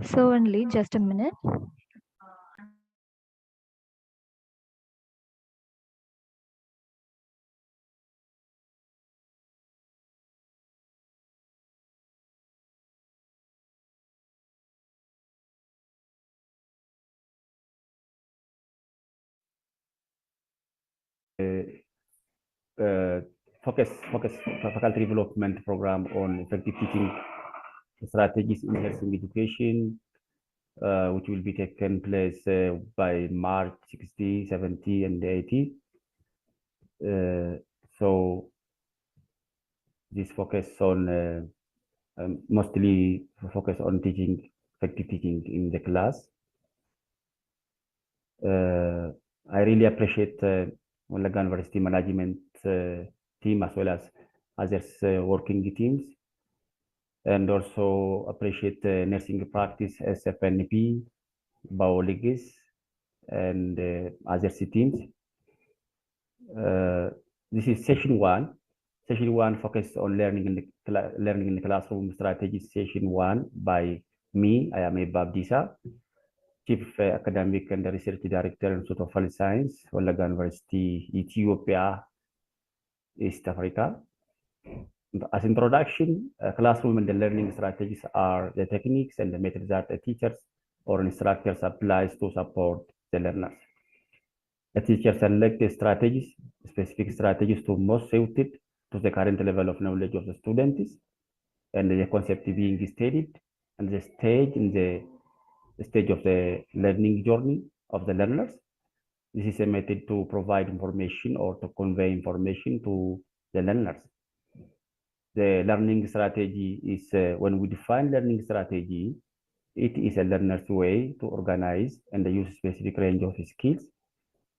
S3: So only just a minute.
S4: Focus faculty development program on effective teaching strategies in nursing education, which will be taken place by March 60, 70, and 80. So this focus on mostly focus on teaching, effective teaching in the class. I really appreciate Walaga University management team as well as others working teams, and also appreciate nursing practice SFNP, Biolegis, and other teams. This is session one. Session one focused on learning in the classroom strategies. Session one by me. I am Eba Abdisa, Chief Academic and Research Director Institute of Health Science, Walaga University, Ethiopia, East Africa. As introduction, classroom and the learning strategies are the techniques and the methods that the teachers or instructors applies to support the learners. The teacher select the strategies, specific strategies to most suited to the current level of knowledge of the students and the concept being studied and the stage of the learning journey of the learners. This is a method to provide information or to convey information to the learners. The learning strategy is when we define learning strategy, it is a learner's way to organize and use specific range of skills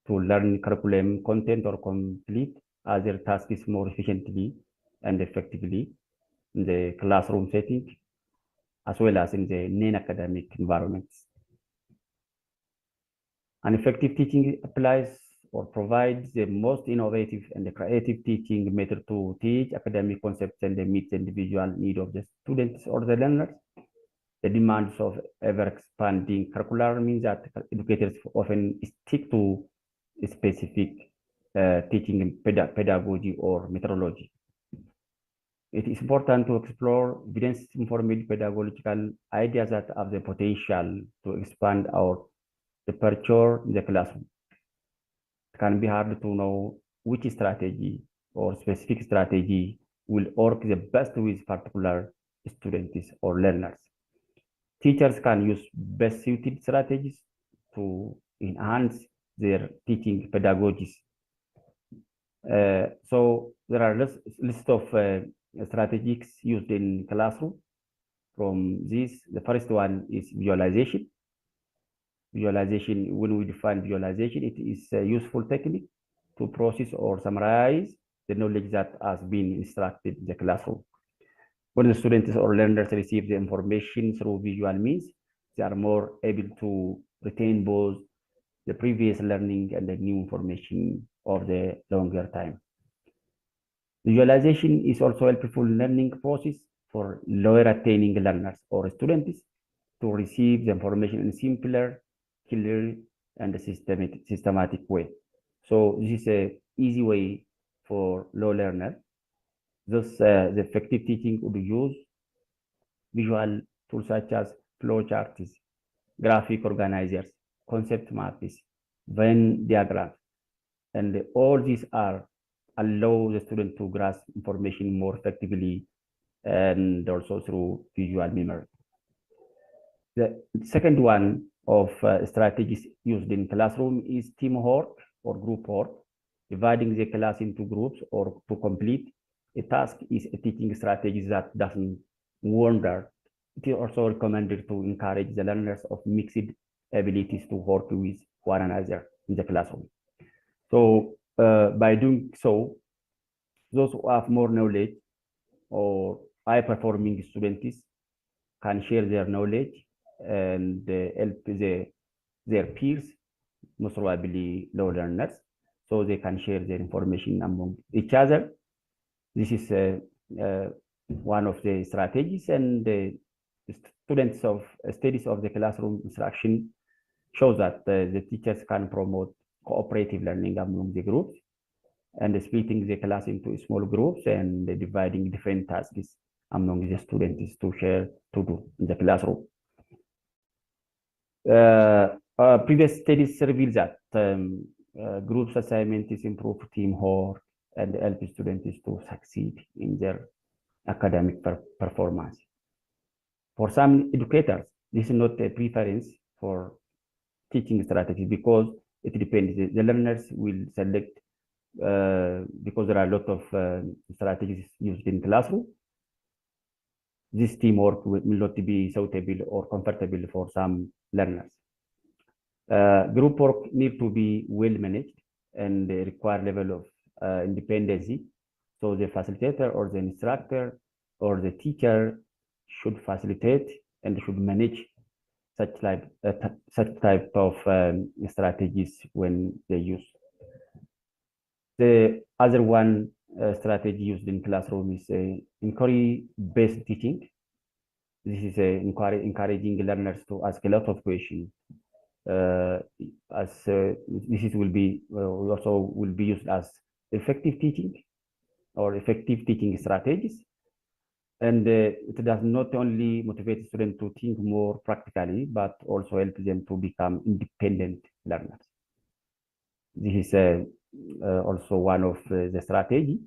S4: to learn curriculum content or complete other tasks more efficiently and effectively in the classroom setting, as well as in the non-academic environments. An effective teaching applies or provides the most innovative and the creative teaching method to teach academic concepts and meet the individual need of the students or the learners. The demands of ever-expanding curricular means that educators often stick to specific teaching pedagogy or methodology. It is important to explore evidence-informed pedagogical ideas that have the potential to expand our departure in the classroom. It can be hard to know which strategy or specific strategy will work the best with particular students or learners. Teachers can use best suited strategies to enhance their teaching pedagogies. So there are list of strategies used in classroom. From this, the first one is visualization. Visualization, when we define visualization, it is a useful technique to process or summarize the knowledge that has been instructed in the classroom. When the students or learners receive the information through visual means, they are more able to retain both the previous learning and the new information of the longer time. Visualization is also a helpful learning process for lower attaining learners or students to receive the information in simpler, clear, and systematic way. So this is an easy way for low learner. Thus, the effective teaching would use visual tools such as flowcharts, graphic organizers, concept maps, Venn diagrams, and all these are allow the student to grasp information more effectively and also through visual memory. The second one of strategies used in classroom is teamwork or group work. Dividing the class into groups or to complete a task is a teaching strategy that doesn't wonder. It is also recommended to encourage the learners of mixed abilities to work with one another in the classroom. So by doing so, those who have more knowledge or high-performing students can share their knowledge and help their peers, most probably low learners, so they can share their information among each other. This is one of the strategies, and the studies of the classroom instruction shows that the teachers can promote cooperative learning among the groups and splitting the class into small groups and dividing different tasks among the students to share to do in the classroom. Previous studies reveal that groups assignments improve teamwork and help students to succeed in their academic performance. For some educators, this is not a preference for teaching strategy because it depends. The learners will select because there are a lot of strategies used in classroom. This teamwork will not be suitable or comfortable for some learners. Group work need to be well managed and require level of independency. So the facilitator or the instructor or the teacher should facilitate and should manage such type of strategies when they use. The other one strategy used in classroom is inquiry-based teaching. This is encouraging learners to ask a lot of questions. This will be also will be used as effective teaching or effective teaching strategies. And it does not only motivate students to think more practically, but also help them to become independent learners. This is also one of the strategy.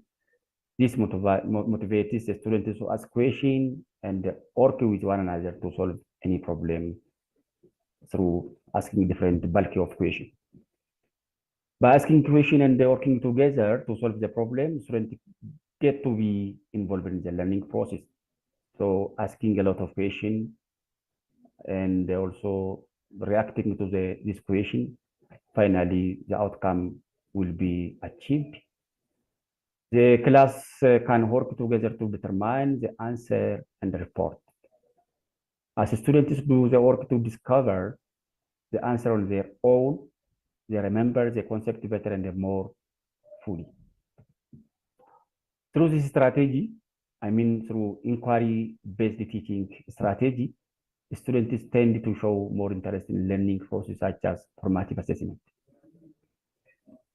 S4: This motivates the students to ask questions and work with one another to solve any problem through asking different bulky of questions. By asking questions and working together to solve the problem, students get to be involved in the learning process. So asking a lot of questions and also reacting to this question, finally the outcome will be achieved. The class can work together to determine the answer and the report. As students do the work to discover the answer on their own, they remember the concept better and more fully. Through this strategy, I mean through inquiry-based teaching strategy, students tend to show more interest in learning processes such as formative assessment.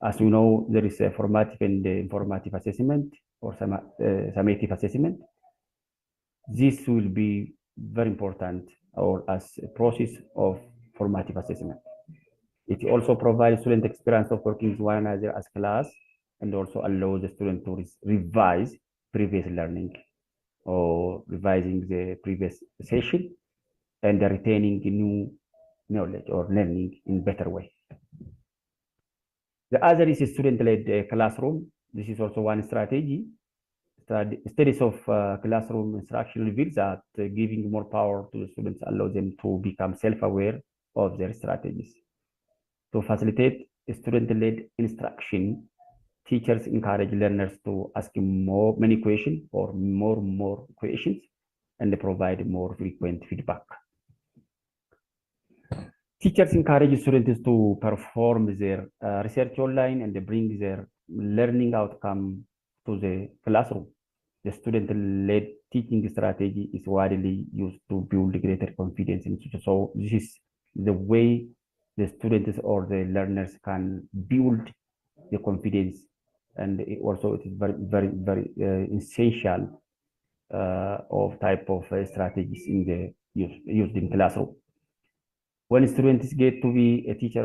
S4: As we know, there is a formative and informative assessment or summative assessment. This will be very important or as a process of formative assessment. It also provides student experience of working with one another as class and also allows the student to revise previous learning or revising the previous session and retaining new knowledge or learning in better way. The other is student-led classroom. This is also one strategy. Studies of classroom instruction reveal that giving more power to the students allows them to become self-aware of their strategies. To facilitate student-led instruction, teachers encourage learners to ask many questions or more questions and provide more frequent feedback. Teachers encourage students to perform their research online and bring their learning outcome to the classroom. The student-led teaching strategy is widely used to build greater confidence in teachers. So this is the way the students or the learners can build the confidence, and it is very essential of type of strategies in the used in classroom. When students get to be a teacher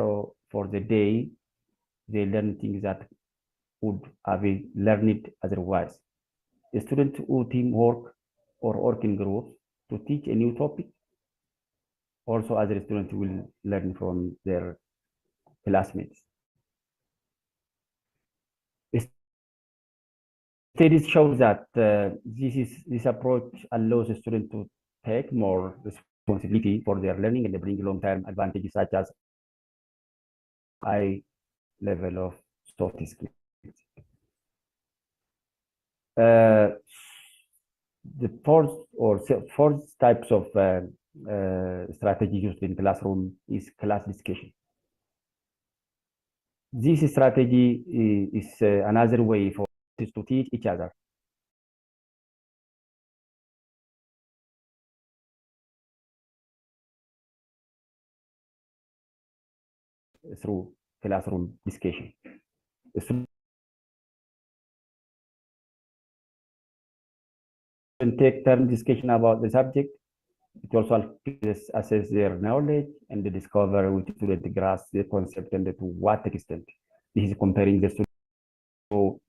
S4: for the day, they learn things that would have been learned otherwise. The students who teamwork or work in groups to teach a new topic, also other students will learn from their classmates. Studies show that this approach allows the student to take more responsibility for their learning and bring long-term advantages such as high level of soft skills. The fourth types of strategy used in classroom is class discussion. This strategy is another way for students to teach each other through classroom discussion. Students take turn discussion about the subject. It also helps assess their knowledge and discover which student grasp the concept and to what extent. This is comparing the students. So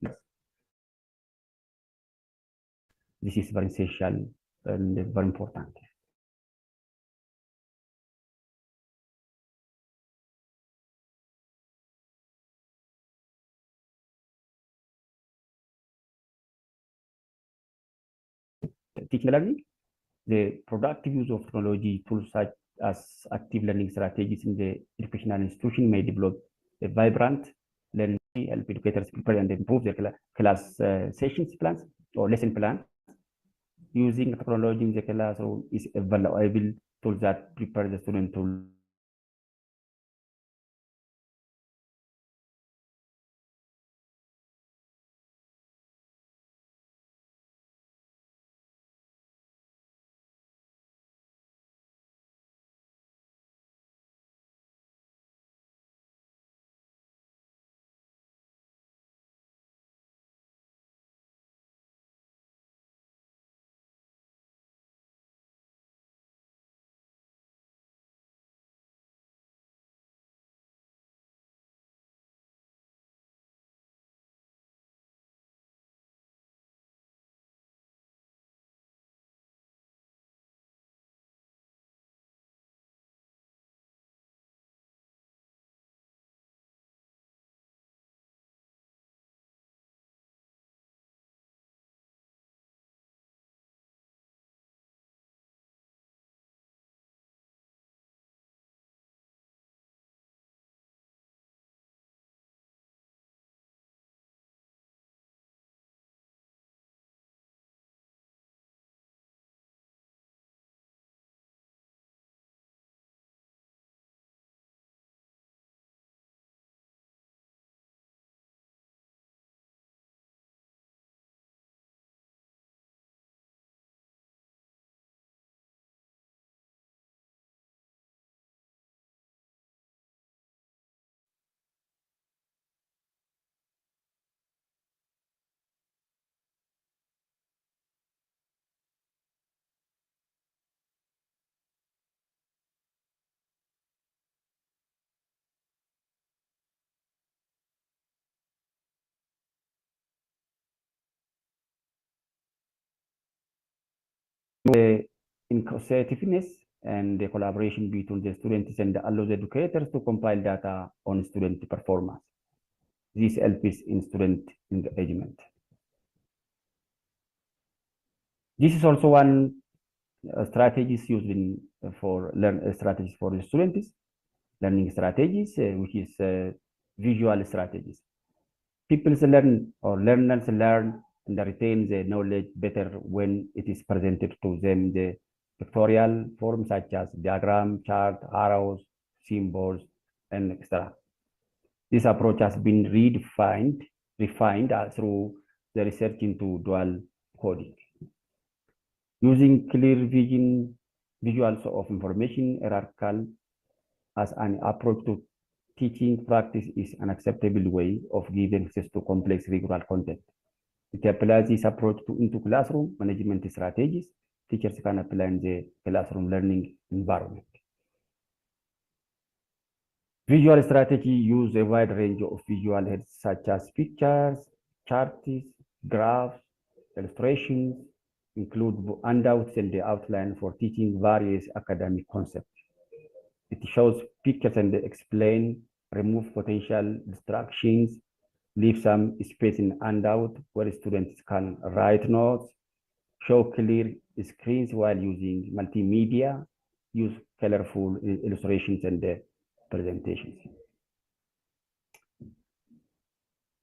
S4: this is very essential and very important. Teaching learning, the productive use of technology tools such as active learning strategies in the educational institution may develop a vibrant learning, help educators prepare and improve their class sessions plans or lesson plans. Using technology in the classroom is a valuable tool that prepares the student to the inclusiveness and the collaboration between the students and allows educators to compile data on student performance. This helps in student engagement. This is also one strategies used in for strategies for the students, learning strategies, which is visual strategies. People learn or learners learn and retain the knowledge better when it is presented to them in the pictorial form such as diagram, chart, arrows, symbols, and etc. This approach has been refined through the research into dual coding. Using clear visuals of information hierarchical as an approach to teaching practice is an acceptable way of giving access to complex visual content. It applies this approach into classroom management strategies. Teachers can apply in the classroom learning environment. Visual strategy use a wide range of visual aids such as pictures, charts, graphs, illustrations, include handouts and the outline for teaching various academic concepts. It shows pictures and explain, remove potential distractions, leave some space in handout where students can write notes, show clear screens while using multimedia, use colorful illustrations and presentations.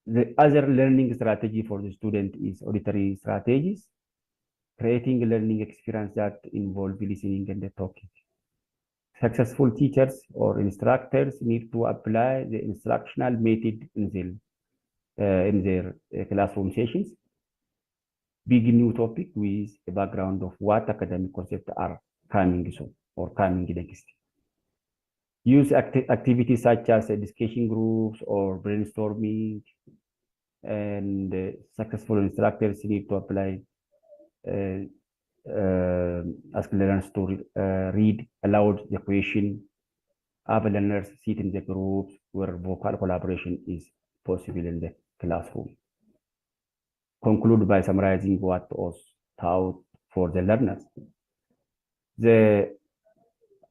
S4: The other learning strategy for the student is auditory strategies, creating a learning experience that involve listening and talking. Successful teachers or instructors need to apply the instructional method in their classroom sessions. Big new topic with a background of what academic concepts are coming soon or coming next. Use activities such as discussion groups or brainstorming, and successful instructors need to apply ask learners to read aloud the question. Have learners sit in the groups where vocal collaboration is possible in the classroom. Conclude by summarizing what was taught for the learners. The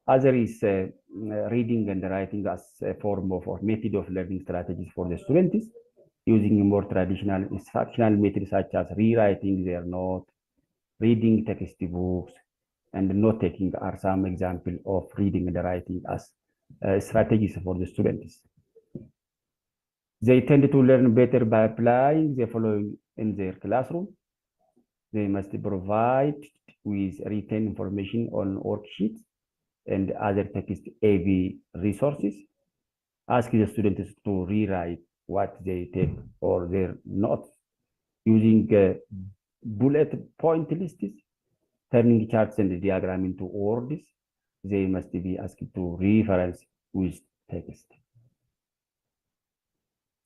S4: other is reading and writing as a form of or method of learning strategies for the students, using more traditional instructional methods such as rewriting their notes, reading textbooks, and note taking are some examples of reading and writing as strategies for the students. They tend to learn better by applying the following in their classroom. They must provide with written information on worksheets and other text-heavy resources. Ask the students to rewrite what they take or their notes using bullet point lists, turning charts and diagram into words. They must be asked to reference with text.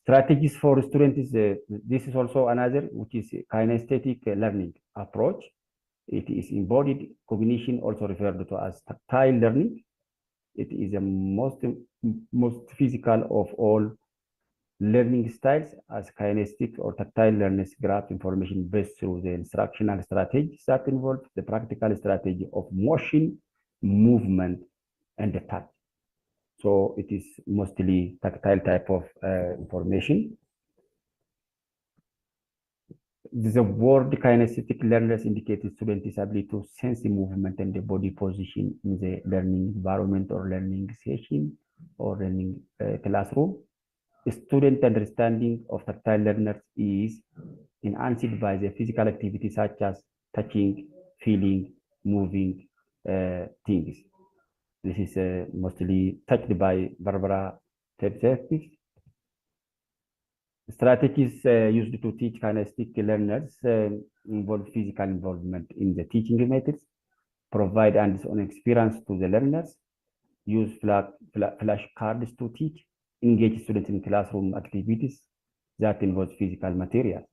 S4: Strategies for students, this is also another, which is kinesthetic learning approach. It is embodied cognition, also referred to as tactile learning. It is the most physical of all learning styles, as kinesthetic or tactile learners grasp information best through the instructional strategies that involve the practical strategy of motion, movement, and the touch. So it is mostly tactile type of information. The word kinesthetic learners indicate the student's ability to sense the movement and the body position in the learning environment or learning session or learning classroom. The student understanding of tactile learners is enhanced by the physical activities such as touching, feeling, moving things. This is mostly touched by Barbara Terzetti. Strategies used to teach kinesthetic learners involve physical involvement in the teaching methods, provide hands-on experience to the learners, use flashcards to teach, engage students in classroom activities that involve physical material,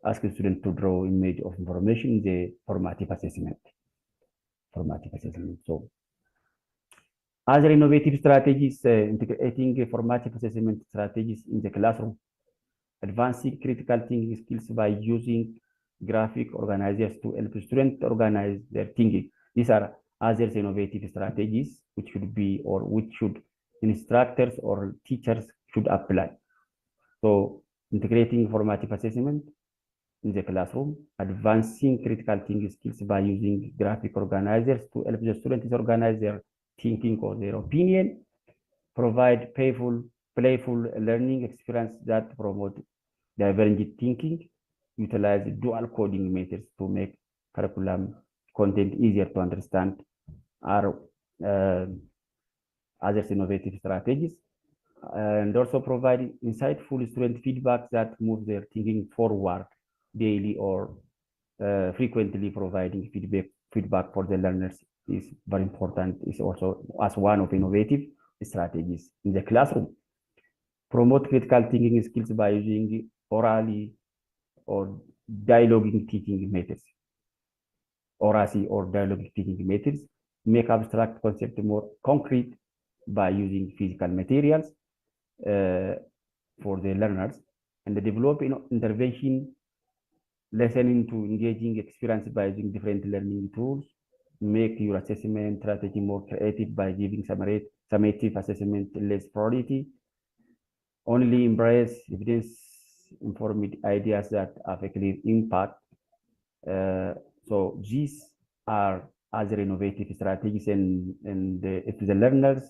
S4: ask students to draw image of information in the formative assessment. So, other innovative strategies, integrating formative assessment strategies in the classroom, advancing critical thinking skills by using graphic organizers to help students organize their thinking. These are other innovative strategies which should be or which should instructors or teachers should apply. So integrating formative assessment in the classroom, advancing critical thinking skills by using graphic organizers to help the students organize their thinking or their opinion, provide playful learning experience that promote divergent thinking, utilize dual coding methods to make curriculum content easier to understand, are other innovative strategies, and also provide insightful student feedback that moves their thinking forward daily or frequently. Providing feedback for the learners is very important, is also as one of innovative strategies in the classroom. Promote critical thinking skills by using orally or dialoguing teaching methods. Oracy or dialogue teaching methods make abstract concepts more concrete by using physical materials for the learners, and develop intervention listening to engaging experience by using different learning tools. Make your assessment strategy more creative by giving summative assessment less priority. Only embrace evidence-informed ideas that have a clear impact. So these are other innovative strategies, and if the learners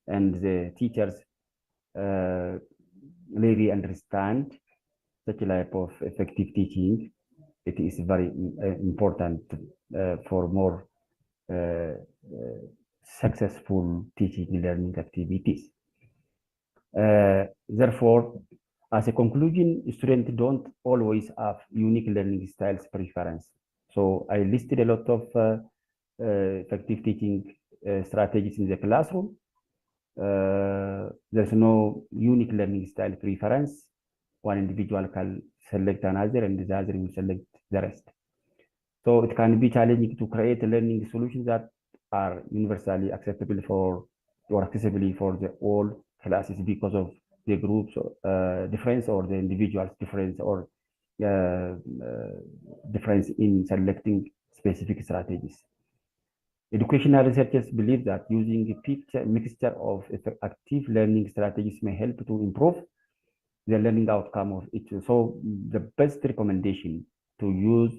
S4: and the teachers really understand such a type of effective teaching, it is very important for more successful teaching learning activities. Therefore, as a conclusion, students don't always have unique learning styles preference. So I listed a lot of effective teaching strategies in the classroom. there's no unique learning style preference. One individual can select another and the other will select the rest. So it can be challenging to create learning solutions that are universally acceptable for or accessible for the all classes because of the groups difference or the individuals difference or difference in selecting specific strategies. Educational researchers believe that using a mixture of active learning strategies may help to improve the learning outcome of each. So the best recommendation to use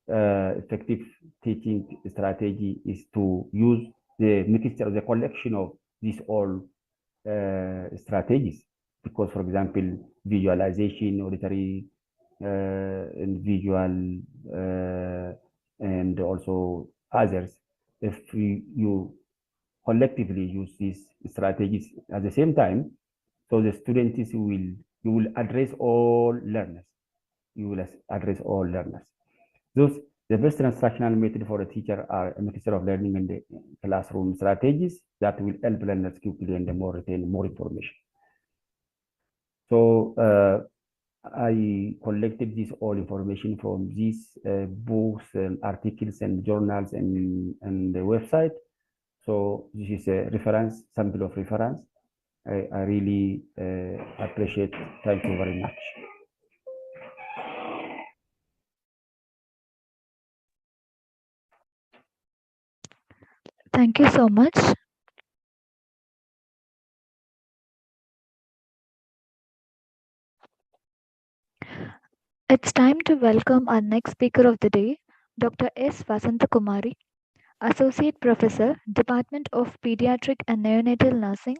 S4: effective teaching strategy is to use the mixture, the collection of these all strategies. Because, for example, visualization, auditory, and visual, and also others, if you collectively use these strategies at the same time, so the students you will address all learners. You will address all learners. Thus, the best instructional method for a teacher are a mixture of learning and classroom strategies that will help learners quickly and more retain more information. So I collected this all information from these books and articles and journals and the website. So this is a reference, sample of reference. I really appreciate. Thank you very much.
S3: Thank you so much. It's time to welcome our next speaker of the day, Dr. S. Vasantakumari, Associate Professor, Department of Pediatric and Neonatal Nursing,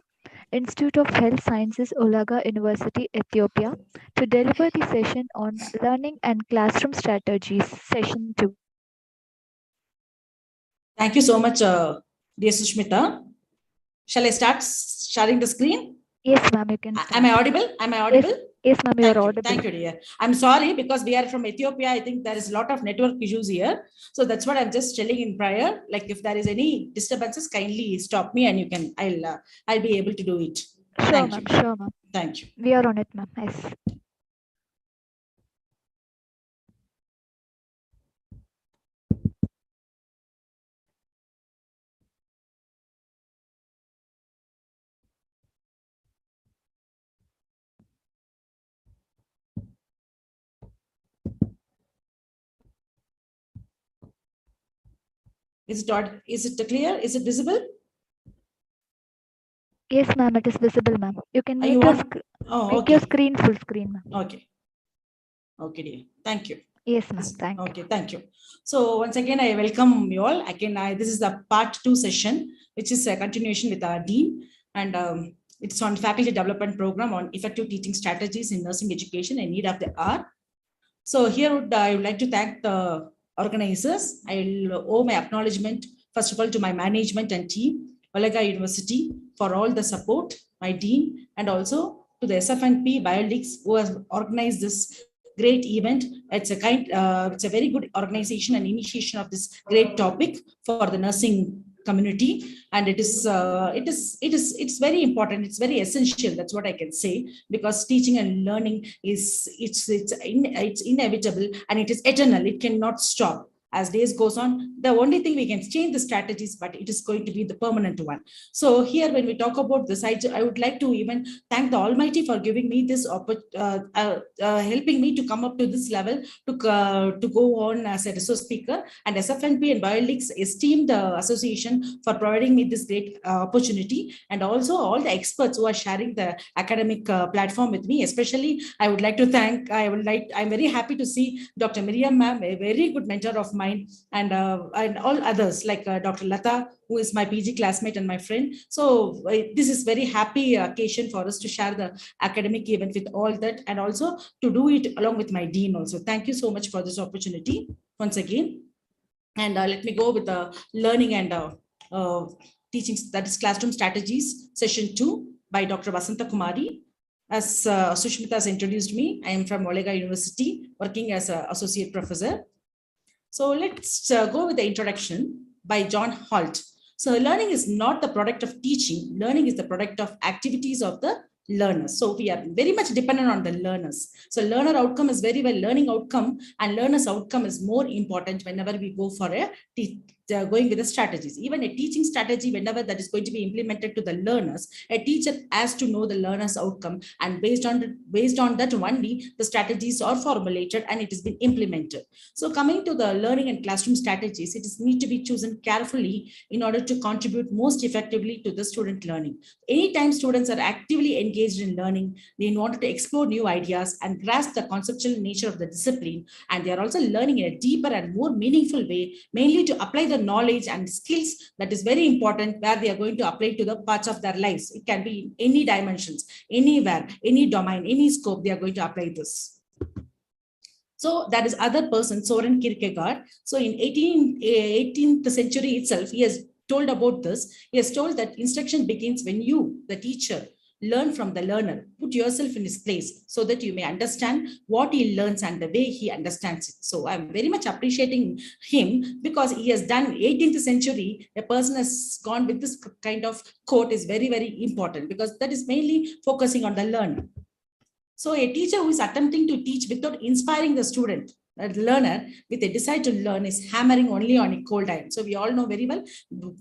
S3: Institute of Health Sciences, Olaga University, Ethiopia, to deliver the session on Learning and Classroom Strategies, Session 2.
S5: Thank you so much, dear Sushmita. Shall I start sharing the screen?
S3: Yes, ma'am, you can.
S5: Am I audible? Am I audible?
S3: Yes, ma'am, you are audible.
S5: Thank you, dear. I'm sorry because we are from Ethiopia. I think there is a lot of network issues here. So that's what I'm just telling in prior. Like if there is any disturbances, kindly stop me and you can, I'll be able to do it.
S3: Sure, ma'am. Sure, ma'am.
S5: Thank you.
S3: We are on it, ma'am. Yes.
S5: Is it clear? Is it visible?
S3: Yes, ma'am, it is visible, ma'am. You can make your screen full screen, ma'am.
S5: Okay. Okay, dear. Thank you.
S3: Yes, ma'am. Thank you.
S5: Okay, thank you. So once again, I welcome you all. This is the part 2 session, which is a continuation with our dean, and it's on faculty development program on effective teaching strategies in nursing education in need of the hour. So here I would like to thank the organizers. I'll owe my acknowledgement, first of all, to my management and team, Olaga University, for all the support, my dean, and also to the SFNP BioLeaks, who has organized this great event. It's a very good organization and initiation of this great topic for the nursing community, and it's very important. It's very essential. That's what I can say, because teaching and learning is it's inevitable and it is eternal. It cannot stop. As days goes on, the only thing we can change the strategies, but it is going to be the permanent one. So here, when we talk about this, I would like to even thank the Almighty for giving me this helping me to come up to this level to go on as a resource speaker, and SFNP and BioLeaks esteemed association for providing me this great opportunity, and also all the experts who are sharing the academic platform with me. Especially, I would like to thank. I'm very happy to see Dr. Miriam ma'am, a very good mentor of mine, and all others like Dr. Lata, who is my PG classmate and my friend. So this is very happy occasion for us to share the academic event with all that, and also to do it along with my dean also. Thank you so much for this opportunity once again. And let me go with the learning and teaching, that is classroom strategies, session 2 by Dr. Vasantakumari. As Sushmita has introduced me, I am from Olaga University, working as an associate professor. So let's go with the introduction by John Holt. So learning is not the product of teaching. Learning is the product of activities of the learners. So we are very much dependent on the learners. So learner outcome is very well learning outcome, and learner's outcome is more important whenever we go for a going with the strategies. Even a teaching strategy, whenever that is going to be implemented to the learners, a teacher has to know the learner's outcome, and based on that only the strategies are formulated and it has been implemented. So coming to the learning and classroom strategies, it is need to be chosen carefully in order to contribute most effectively to the student learning. Anytime students are actively engaged in learning, they want to explore new ideas and grasp the conceptual nature of the discipline, and they are also learning in a deeper and more meaningful way, mainly to apply the knowledge and skills that is very important, where they are going to apply to the parts of their lives. It can be in any dimensions, anywhere, any domain, any scope, they are going to apply this. So that is other person, Soren Kierkegaard. So in 18th century itself, he has told about this. He has told that instruction begins when you, the teacher, learn from the learner. Put yourself in his place so that you may understand what he learns and the way he understands it. So I'm very much appreciating him, because he has done 18th century. A person has gone with this kind of quote is very, very important, because that is mainly focusing on the learner. So a teacher who is attempting to teach without inspiring the student, the learner, with a desire to learn, is hammering only on a cold iron. So we all know very well,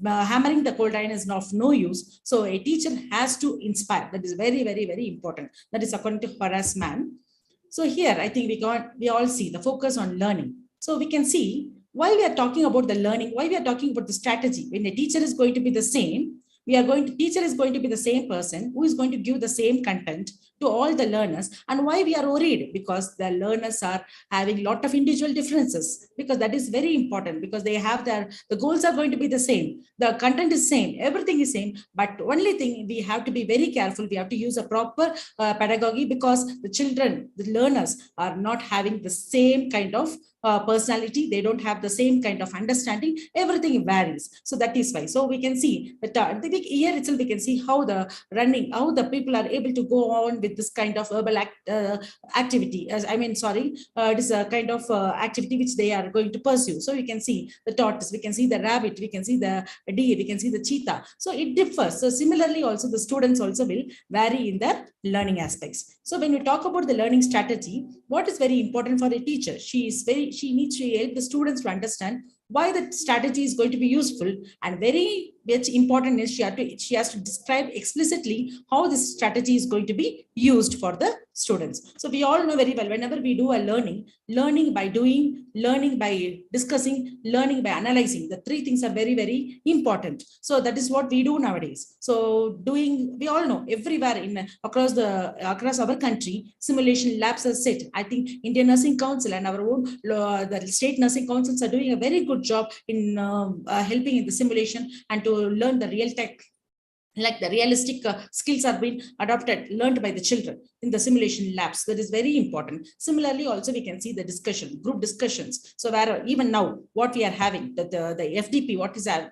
S5: hammering the cold iron is of no use. So a teacher has to inspire. That is very, very, very important. That is according to Horace Mann. So here, I think we all see the focus on learning. So we can see why we are talking about the learning, why we are talking about the strategy. When the teacher is going to be the same, teacher is going to be the same person who is going to give the same content to all the learners. And why we are worried? Because the learners are having a lot of individual differences, because that is very important, because they have the goals are going to be the same, the content is same, everything is same. But only thing, we have to be very careful. We have to use a proper pedagogy, because the children, the learners, are not having the same kind of personality. They don't have the same kind of understanding. Everything varies. So that is why. So we can see that here itself, we can see how the people are able to go on with this kind of verbal activity. It is a kind of activity which they are going to pursue. So we can see the tortoise, we can see the rabbit, we can see the deer, we can see the cheetah. So it differs. So similarly, also the students also will vary in their learning aspects. So when we talk about the learning strategy, what is very important for a teacher? She needs to help the students to understand why the strategy is going to be useful, and very important is she has to describe explicitly how this strategy is going to be used for the students. So we all know very well, whenever we do a learning by doing, learning by discussing, learning by analyzing, the three things are very, very important. So that is what we do nowadays. So we all know everywhere across our country, simulation labs are set. I think Indian Nursing Council and our own the state nursing councils are doing a very good job in helping in the simulation, and to learn the real tech, like the realistic skills are being learned by the children in the simulation labs. That is very important. Similarly, also we can see the group discussions. So where even now, what we are having, the FDP,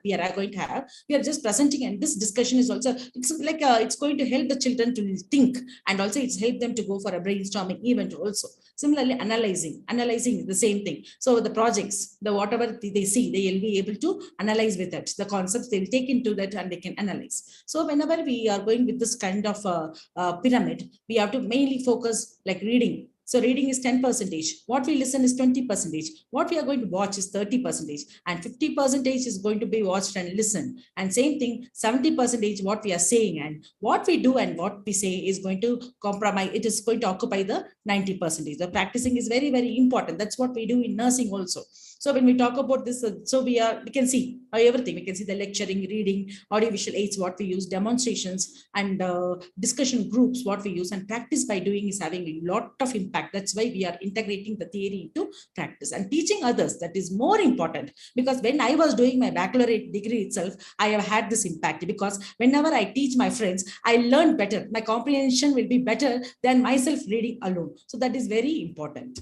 S5: we are going to have, we are just presenting, and this discussion is also, it's going to help the children to think, and also it's help them to go for a brainstorming event also. Similarly, analyzing the same thing. So the projects, whatever they see, they will be able to analyze with it. The concepts they will take into that and they can analyze. So whenever we are going with this kind of pyramid, we have to mainly focus like reading. So reading is 10%. What we listen is 20%. What we are going to watch is 30%. And 50% is going to be watched and listened. And same thing, 70% what we are saying, and what we do and what we say is going to compromise. It is going to occupy the 90%. The practicing is very, very important. That's what we do in nursing also. So when we talk about this, we can see everything. We can see the lecturing, reading, audiovisual aids, what we use, demonstrations, and discussion groups, what we use, and practice by doing is having a lot of impact. That's why we are integrating the theory into practice and teaching others. That is more important, because when I was doing my baccalaureate degree itself, I have had this impact, because whenever I teach my friends, I learn better. My comprehension will be better than myself reading alone. So that is very important.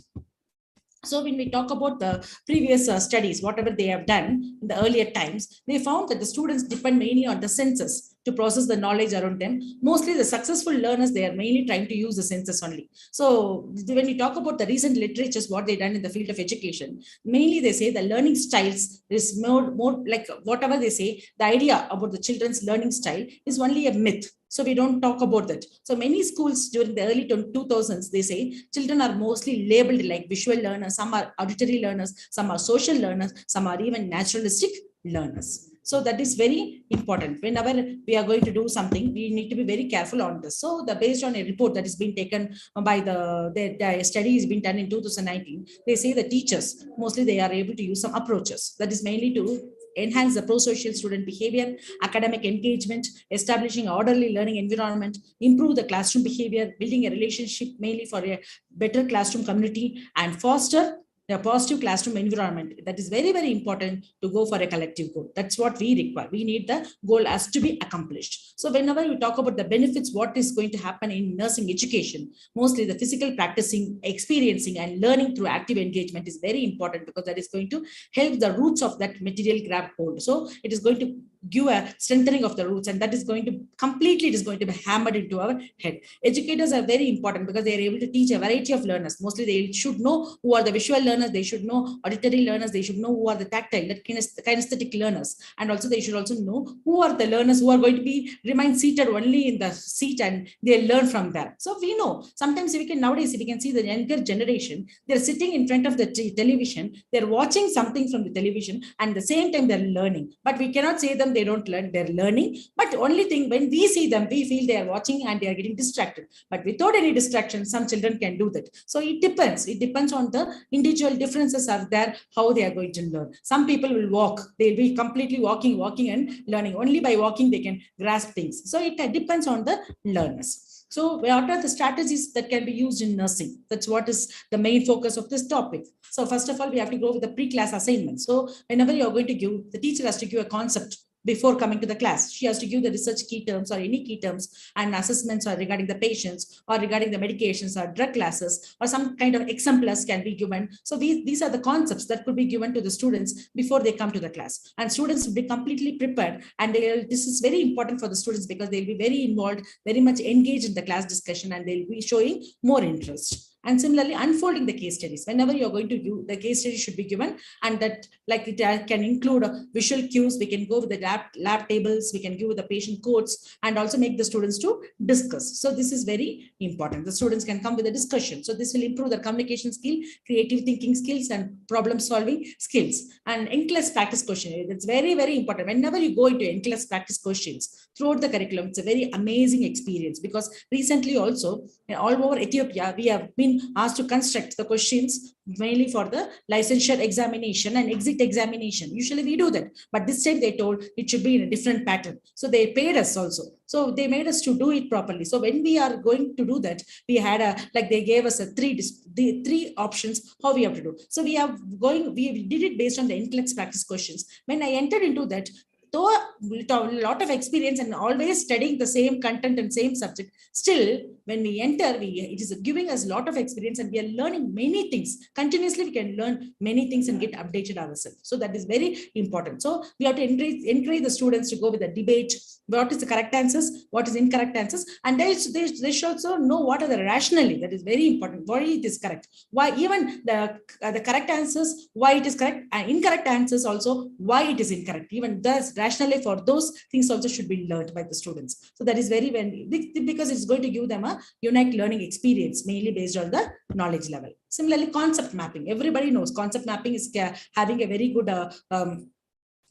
S5: So when we talk about the previous studies, whatever they have done in the earlier times, they found that the students depend mainly on the senses to process the knowledge around them. Mostly the successful learners, they are mainly trying to use the senses only. So when you talk about the recent literatures, what they done in the field of education, mainly they say the learning styles is more like whatever they say, the idea about the children's learning style is only a myth. So we don't talk about that. So many schools during the early 2000s, they say children are mostly labeled like visual learners, some are auditory learners, some are social learners, some are even naturalistic learners. So that is very important. Whenever we are going to do something, we need to be very careful on this. So based on a report that has been taken by the study has been done in 2019, they say the teachers, mostly they are able to use some approaches. That is mainly to enhance the pro-social student behavior, academic engagement, establishing orderly learning environment, improve the classroom behavior, building a relationship mainly for a better classroom community, and foster a positive classroom environment. That is very, very important to go for a collective goal. That's what we require. We need the goal as to be accomplished. So whenever you talk about the benefits, what is going to happen in nursing education, mostly the physical practicing, experiencing, and learning through active engagement is very important, because that is going to help the roots of that material grab hold. So it is going to give a strengthening of the roots, and that is going to completely, it is going to be hammered into our head. Educators are very important because they are able to teach a variety of learners. Mostly they should know who are the visual learners, they should know auditory learners, they should know who are the tactile, that kinesthetic learners, and also they should also know who are the learners who are going to be remain seated only in the seat and they learn from there. So we know sometimes we can nowadays we can see the younger generation, they're sitting in front of the television, they're watching something from the television, and at the same time they're learning. But we cannot say them they don't learn, they're learning. But only thing, when we see them, we feel they are watching and they are getting distracted. But without any distraction, some children can do that. So it depends on the individual differences are there, how they are going to learn. Some people will walk, they'll be completely walking and learning. Only by walking they can grasp things. So it depends on the learners. So what are the strategies that can be used in nursing? That's what is the main focus of this topic. So first of all, we have to go with the pre-class assignment. So whenever you're going to give, the teacher has to give a concept before coming to the class. She has to give the research key terms or any key terms and assessments or regarding the patients or regarding the medications or drug classes or some kind of exemplars can be given. So these are the concepts that could be given to the students before they come to the class. And students will be completely prepared. And this is very important for the students because they'll be very involved, very much engaged in the class discussion, and they'll be showing more interest. And similarly, unfolding the case studies. Whenever you're going to do, the case study should be given, and that like it can include visual cues. We can go with the lab tables, we can give the patient codes, and also make the students to discuss. So this is very important. The students can come with a discussion. So this will improve their communication skill, creative thinking skills, and problem solving skills. And in-class practice question, it's very, very important. Whenever you go into in-class practice questions throughout the curriculum, it's a very amazing experience, because recently also all over Ethiopia, we have been asked to construct the questions mainly for the licensure examination and exit examination. Usually we do that, but this time they told it should be in a different pattern. So they paid us also. So they made us to do it properly. So when we are going to do that, we had they gave us three options how we have to do. So we did it based on the in-class practice questions. When I entered into that, though a lot of experience and always studying the same content and same subject, still when we enter, it is giving us a lot of experience and we are learning many things. Continuously we can learn many things and get updated ourselves. So that is very important. So we have to encourage the students to go with the debate. What is the correct answers? What is incorrect answers? And they should also know what are the rationally. That is very important. Why it is correct? Why even the correct answers, why it is correct, and incorrect answers also, why it is incorrect. Even thus rationally for those things also should be learned by the students. So that is very, because it's going to give them a unique learning experience, mainly based on the knowledge level. Similarly, concept mapping. Everybody knows concept mapping is having a very good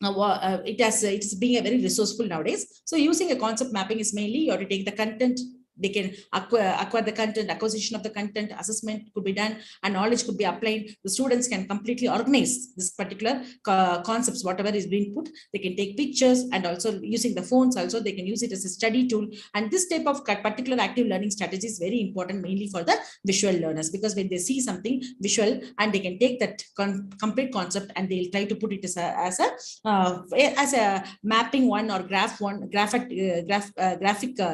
S5: it is being a very resourceful nowadays. So using a concept mapping is mainly you have to take the content, they can acquire the content, acquisition of the content, assessment could be done, and knowledge could be applied. The students can completely organize this particular concepts, whatever is being put. They can take pictures, and also using the phones also, they can use it as a study tool. And this type of particular active learning strategy is very important, mainly for the visual learners, because when they see something visual and they can take that complete concept and they'll try to put it as a mapping one or graphic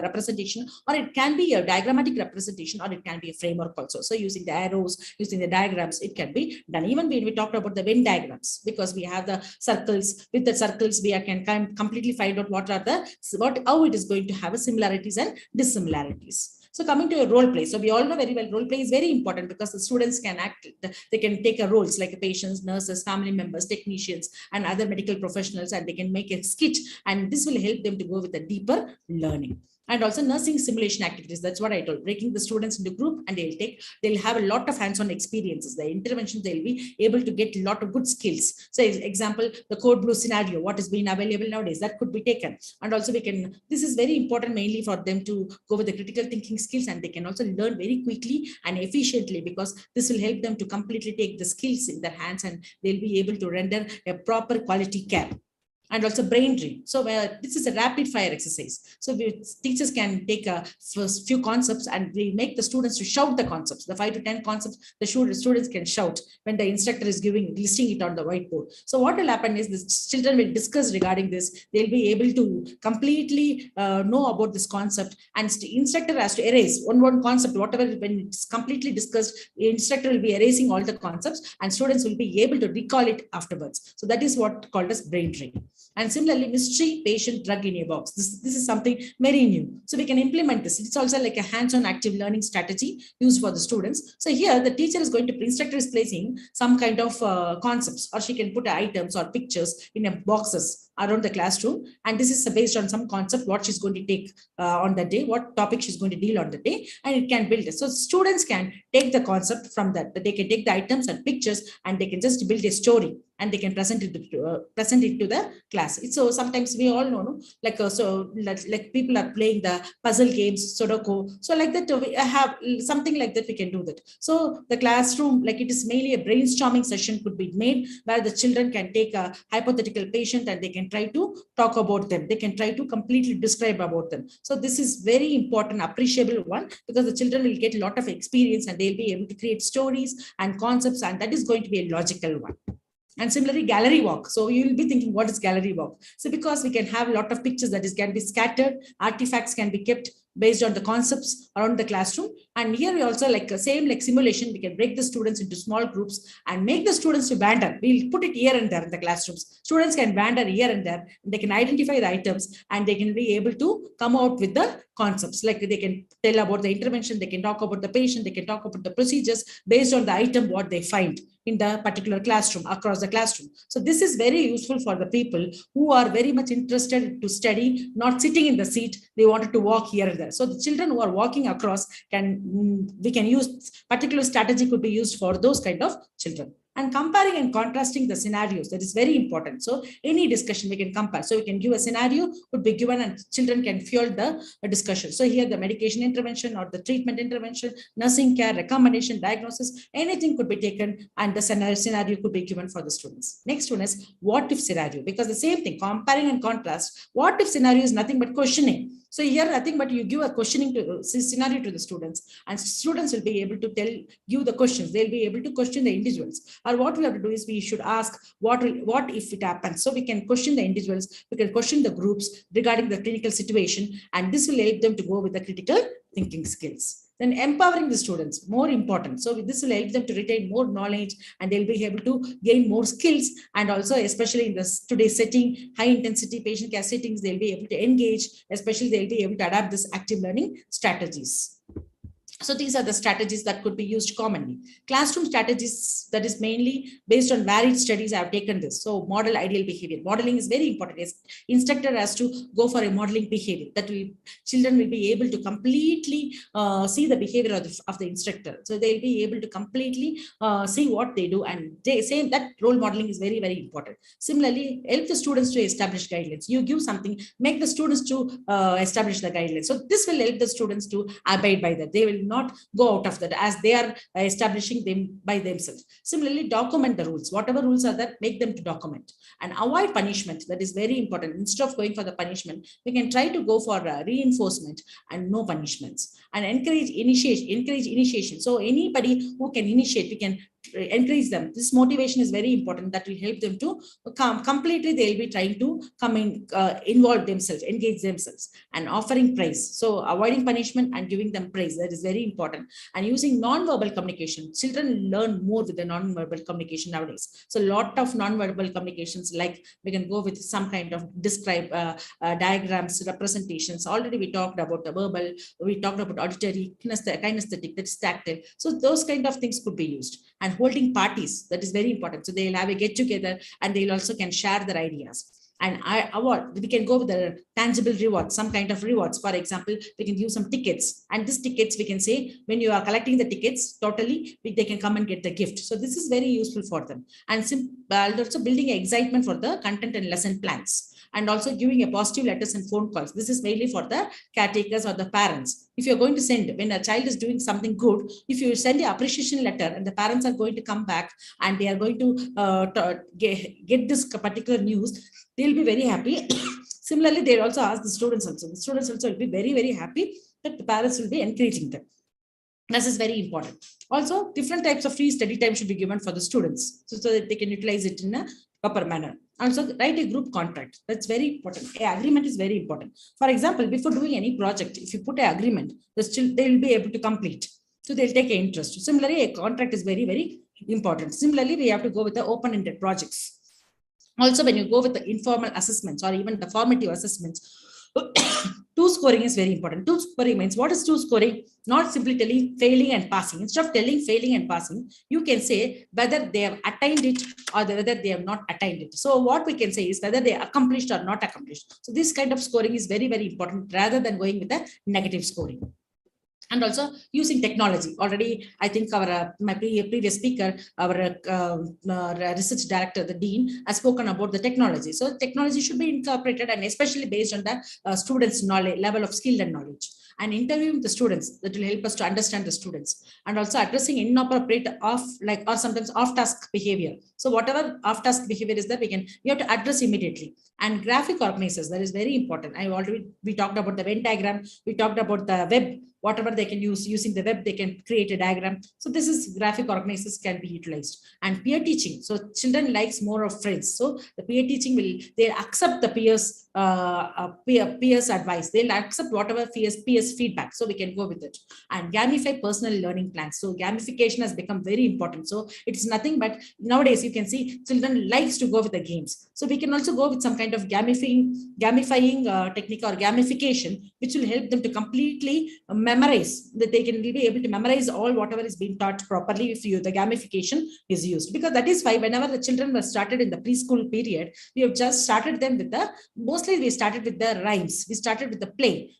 S5: representation, or it can be a diagrammatic representation or it can be a framework also. So using the arrows, using the diagrams, it can be done. Even when we talked about the Venn diagrams, because we have the circles, with the circles we can completely find out how it is going to have a similarities and dissimilarities. So coming to a role play, so we all know very well role play is very important because the students can act, they can take a roles like patients, nurses, family members, technicians, and other medical professionals, and they can make a sketch, and this will help them to go with a deeper learning. And also nursing simulation activities. That's what I told, breaking the students into group, and they'll have a lot of hands-on experiences. The interventions, they'll be able to get a lot of good skills. So example, the code blue scenario, what is being available nowadays, that could be taken. And also this is very important mainly for them to go with the critical thinking skills, and they can also learn very quickly and efficiently, because this will help them to completely take the skills in their hands, and they'll be able to render a proper quality care. And also brain drain. So this is a rapid fire exercise. So teachers can take a few concepts and we make the students to shout the concepts, the 5 to 10 concepts, the students can shout when the instructor is listing it on the whiteboard. So what will happen is the children will discuss regarding this. They'll be able to completely know about this concept, and the instructor has to erase one concept, whatever, when it's completely discussed, the instructor will be erasing all the concepts and students will be able to recall it afterwards. So that is what called as brain drain. And similarly, mystery patient drug in a box. This is something very new. So we can implement this. It's also like a hands-on active learning strategy used for the students. So here the teacher is going to, instructor is placing some kind of concepts, or she can put items or pictures in a boxes around the classroom. And this is based on some concept, what she's going to take on the day, what topic she's going to deal on the day, and it can build it. So students can take the concept from that, they can take the items and pictures and they can just build a story, and they can present it to the class. So sometimes we all know, like people are playing the puzzle games, Sudoku. So like that, we have something like that, we can do that. So the classroom, like it is mainly a brainstorming session could be made, where the children can take a hypothetical patient and they can try to talk about them. They can try to completely describe about them. So this is very important, appreciable one, because the children will get a lot of experience and they'll be able to create stories and concepts, and that is going to be a logical one. And similarly, gallery walk. So you'll be thinking, what is gallery walk? So because we can have a lot of pictures that can be scattered, artifacts can be kept based on the concepts around the classroom. And here we also like simulation, we can break the students into small groups and make the students to wander. We'll put it here and there in the classrooms. Students can wander here and there, and they can identify the items, and they can be able to come out with the concepts. Like they can tell about the intervention, they can talk about the patient, they can talk about the procedures based on the item, what they find in the particular classroom, across the classroom. So this is very useful for the people who are very much interested to study, not sitting in the seat, they wanted to walk here and there. So the children who are walking across we can use particular strategy, could be used for those kind of children. And comparing and contrasting the scenarios, that is very important. So any discussion we can compare. So we can give a scenario, would be given, and children can fuel the discussion. So here the medication intervention or the treatment intervention, nursing care, recommendation, diagnosis, anything could be taken, and the scenario could be given for the students. Next one is what if scenario, because the same thing, comparing and contrast. What if scenario is nothing but questioning. So here, nothing but you give a questioning scenario to the students, and students will be able to give the questions. They'll be able to question the individuals. Or what we have to do is we should ask, what if it happens? So we can question the individuals, we can question the groups regarding the clinical situation, and this will help them to go with the critical thinking skills. Then empowering the students, more important. So this will help them to retain more knowledge, and they'll be able to gain more skills. And also, especially in this today's setting, high intensity patient care settings, they'll be able to engage, especially they'll be able to adapt this active learning strategies. So these are the strategies that could be used commonly. Classroom strategies, that is mainly based on varied studies. I have taken this. So model ideal behavior. Modeling is very important. Yes, instructor has to go for a modeling behavior that children will be able to completely see the behavior of the instructor. So they'll be able to completely see what they do, and they say that role modeling is very, very important. Similarly, help the students to establish guidelines. You give something, make the students to establish the guidelines. So this will help the students to abide by that. They will not go out of that, as they are establishing them by themselves. Similarly, document the rules. Whatever rules are there, make them to document, and avoid punishment. That is very important. Instead of going for the punishment, we can try to go for reinforcement and no punishments, and encourage initiation. So anybody who can initiate, we can encourage them. This motivation is very important. That will help them to come completely. They'll be trying to come in, involve themselves, engage themselves, and offering praise. So avoiding punishment and giving them praise, that is very important. And using non-verbal communication. Children learn more with the non-verbal communication nowadays. So a lot of non-verbal communications, like we can go with some kind of describe diagrams, representations. Already we talked about the verbal, we talked about auditory, kinesthetic, that's tactile. So those kind of things could be used. And holding parties, that is very important. So they'll have a get together and they'll also can share their ideas. And award, we can go with the tangible rewards, some kind of rewards. For example, we can use some tickets, and these tickets we can say when you are collecting the tickets totally, they can come and get the gift. So this is very useful for them. And also building excitement for the content and lesson plans, and also giving a positive letters and phone calls. This is mainly for the caretakers or the parents. If you're going to send, when a child is doing something good, if you send an appreciation letter and the parents are going to come back and they are going to get this particular news, they'll be very happy. Similarly, they'll also ask the students also. The students also will be very, very happy that the parents will be encouraging them. This is very important. Also, different types of free study time should be given for the students so that they can utilize it in a proper manner. Also, write a group contract. That's very important. An agreement is very important. For example, before doing any project, if you put an agreement, they will be able to complete. So they'll take an interest. Similarly, a contract is very, very important. Similarly, we have to go with the open-ended projects. Also, when you go with the informal assessments or even the formative assessments, two scoring is very important. Two scoring means, what is two scoring? Not simply telling failing and passing. Instead of telling failing and passing, you can say whether they have attained it or whether they have not attained it. So what we can say is whether they accomplished or not accomplished. So this kind of scoring is very, very important rather than going with a negative scoring. And also using technology. Already, I think our my previous speaker, our research director, the dean, has spoken about the technology. So technology should be incorporated, and especially based on the students' knowledge, level of skill and knowledge. And interviewing the students, that will help us to understand the students. And also addressing inappropriate or sometimes off-task behavior. So whatever off-task behavior is that we have to address immediately. And graphic organizers, that is very important. We talked about the Venn diagram, we talked about the web, whatever they can use using the web, they can create a diagram. So this is graphic organizers can be utilized. And peer teaching. So children likes more of friends. So the peer teaching they'll accept the peers advice. They'll accept whatever peers feedback. So we can go with it. And gamify personal learning plans. So gamification has become very important. So it's nothing but nowadays you can see children likes to go with the games. So we can also go with some kind of gamifying technique or gamification, which will help them to completely memorize, that they can be able to memorize all whatever is being taught properly if the gamification is used. Because that is why whenever the children were started in the preschool period, we have just started them with mostly we started with the rhymes. We started with the play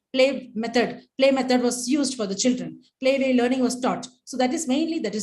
S5: method. Play method was used for the children. Play learning was taught. So that is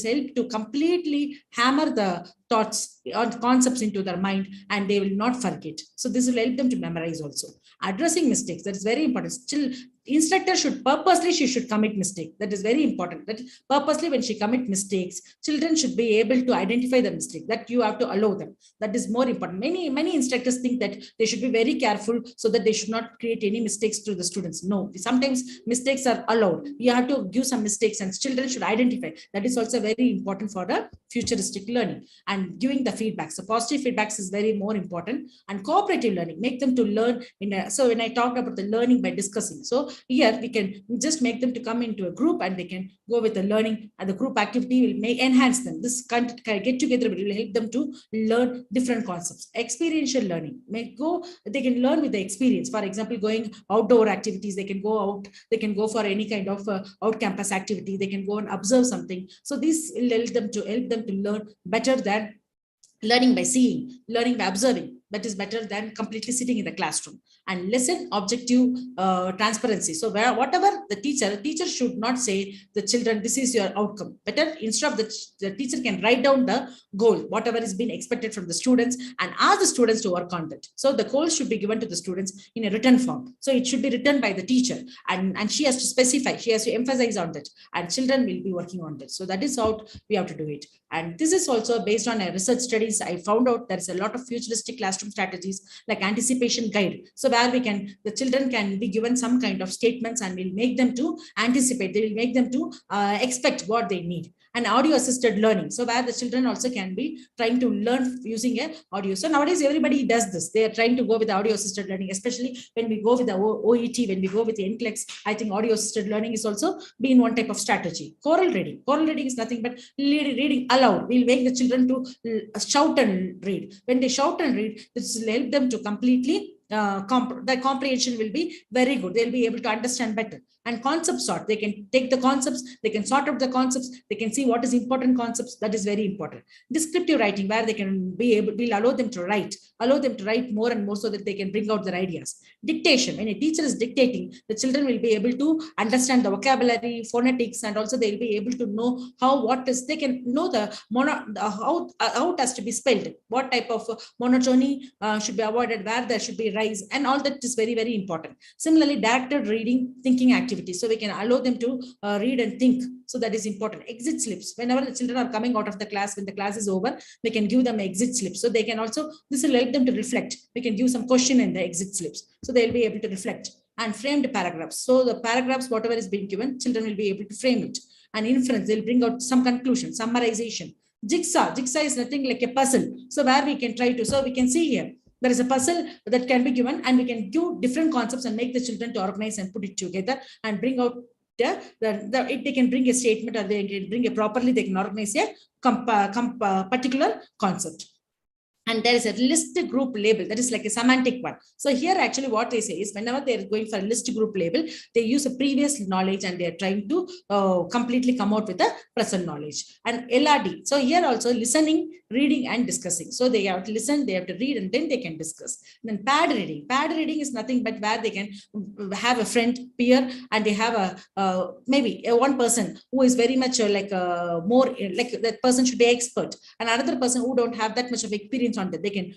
S5: helped to completely hammer the thoughts or concepts into their mind, and they will not forget. So this will help them to memorize also. Addressing mistakes, that is very important. Still, instructor should commit mistake. That is very important. That purposely when she commit mistakes, children should be able to identify the mistake, that you have to allow them. That is more important. Many instructors think that they should be very careful so that they should not create any mistakes to the students. No, sometimes mistakes are allowed. You have to give some mistakes and children should identify. That is also very important for the futuristic learning. And giving the feedback. So positive feedbacks is very more important. And cooperative learning, make them to learn so when I talked about the learning by discussing, so here we can just make them to come into a group and they can go with the learning, and the group activity will enhance them. This get together will help them to learn different concepts. Experiential learning, they can learn with the experience. For example, going outdoor activities, they can go out, they can go for any kind of out campus activity, they can go and observe something. So this will help them to learn better than learning by seeing, learning by observing. That is better than completely sitting in the classroom. And lesson objective transparency. So whatever the teacher should not say the children, this is your outcome. Better instead of the teacher can write down the goal, whatever is being expected from the students, and ask the students to work on that. So the goal should be given to the students in a written form. So it should be written by the teacher, and she has to specify, she has to emphasize on that, and children will be working on that. So that is how we have to do it. And this is also based on a research studies. I found out there is a lot of futuristic classroom strategies like anticipation guide. So where the children can be given some kind of statements and will make them to anticipate. They will make them to expect what they need. and audio assisted learning. So where the children also can be trying to learn using a audio. So nowadays everybody does this. They are trying to go with audio assisted learning, especially when we go with the OET, when we go with the NCLEX. I think audio assisted learning is also been one type of strategy. Choral reading. Choral reading is nothing but reading aloud. We'll make the children to shout and read. When they shout and read, this will help them to completely the comprehension will be very good. They'll be able to understand better. And concept sort, they can take the concepts, they can sort out the concepts, they can see what is important concepts. That is very important. Descriptive writing, where they can be able, we'll allow them to write more and more so that they can bring out their ideas. Dictation, when a teacher is dictating, the children will be able to understand the vocabulary, phonetics, and also they'll be able to know they can know how it has to be spelled, what type of monotony should be avoided, where there should be rise, and all that is very, very important. Similarly, directed reading, thinking activities. So we can allow them to read and think. So that is important. Exit slips. Whenever the children are coming out of the class, when the class is over, we can give them exit slips. So they can also, this will help them to reflect. We can give some question in the exit slips. So they'll be able to reflect. And framed paragraphs. So the paragraphs, whatever is being given, children will be able to frame it. And inference, they'll bring out some conclusion, summarization. Jigsaw is nothing like a puzzle. So where we can try to, so we can see here, there is a puzzle that can be given, and we can give different concepts and make the children to organize and put it together and bring out if they can bring a statement, or they can bring it properly, they can organize a particular concept. And there is a list group label, that is like a semantic one. So here actually what they say is, whenever they are going for a list group label, they use a previous knowledge and they are trying to completely come out with a present knowledge. And LRD, so here also listening, reading and discussing. So they have to listen, they have to read, and then they can discuss. And then pad reading is nothing but where they can have a friend, peer, and they have maybe one person who is very much more like that person should be expert, and another person who don't have that much of experience on that. They can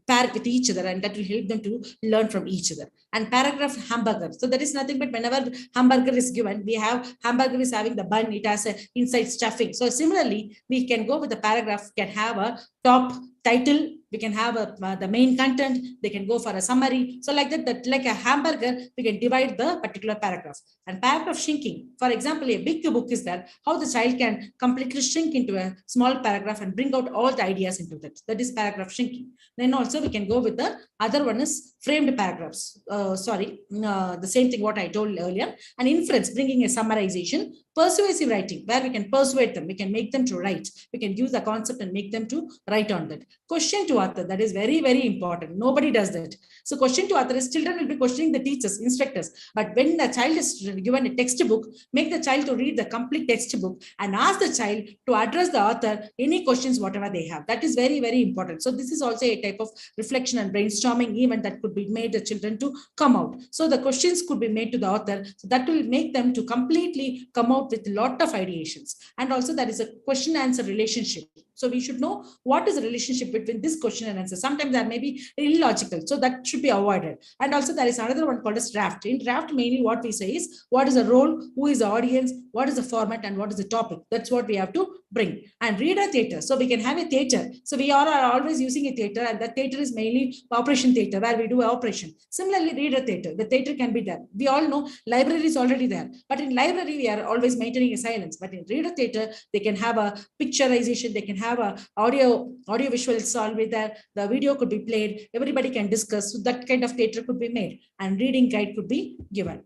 S5: pair with each other, and that will help them to learn from each other. And paragraph hamburger. So that is nothing but whenever hamburger is given, we have hamburger is having the bun, it has a inside stuffing. So similarly, we can go with the paragraph, can have a top title, we can have the main content, they can go for a summary. So like that like a hamburger, we can divide the particular paragraph. And paragraph shrinking, for example, a big book is there, how the child can completely shrink into a small paragraph and bring out all the ideas into that. That is paragraph shrinking. Then also we can go with the other one is framed paragraphs. The same thing what I told earlier. And inference, bringing a summarization. Persuasive writing, where we can persuade them, we can make them to write, we can use the concept and make them to write on that. Question to author, that is very, very important. Nobody does that. So question to author is, children will be questioning the teachers, instructors, but when the child is given a textbook, make the child to read the complete textbook and ask the child to address the author any questions whatever they have. That is very, very important. So this is also a type of reflection and brainstorming event that could be made the children to come out. So the questions could be made to the author, so that will make them to completely come out with a lot of ideations. And also there is a question answer relationship. So we should know what is the relationship between this question and answer. Sometimes that may be illogical, so that should be avoided. And also there is another one called as draft. In draft, mainly what we say is, what is the role, who is the audience, what is the format, and what is the topic. That's what we have to bring. And reader theater, so we can have a theater. So we are always using a theater, and that theater is mainly operation theater, where we do operation. Similarly, reader theater, the theater can be there. We all know library is already there, but in library we are always maintaining a silence. But in reader theater, they can have a picturization, they can have a audio visuals always there, the video could be played, everybody can discuss. So that kind of theater could be made, and reading guide could be given.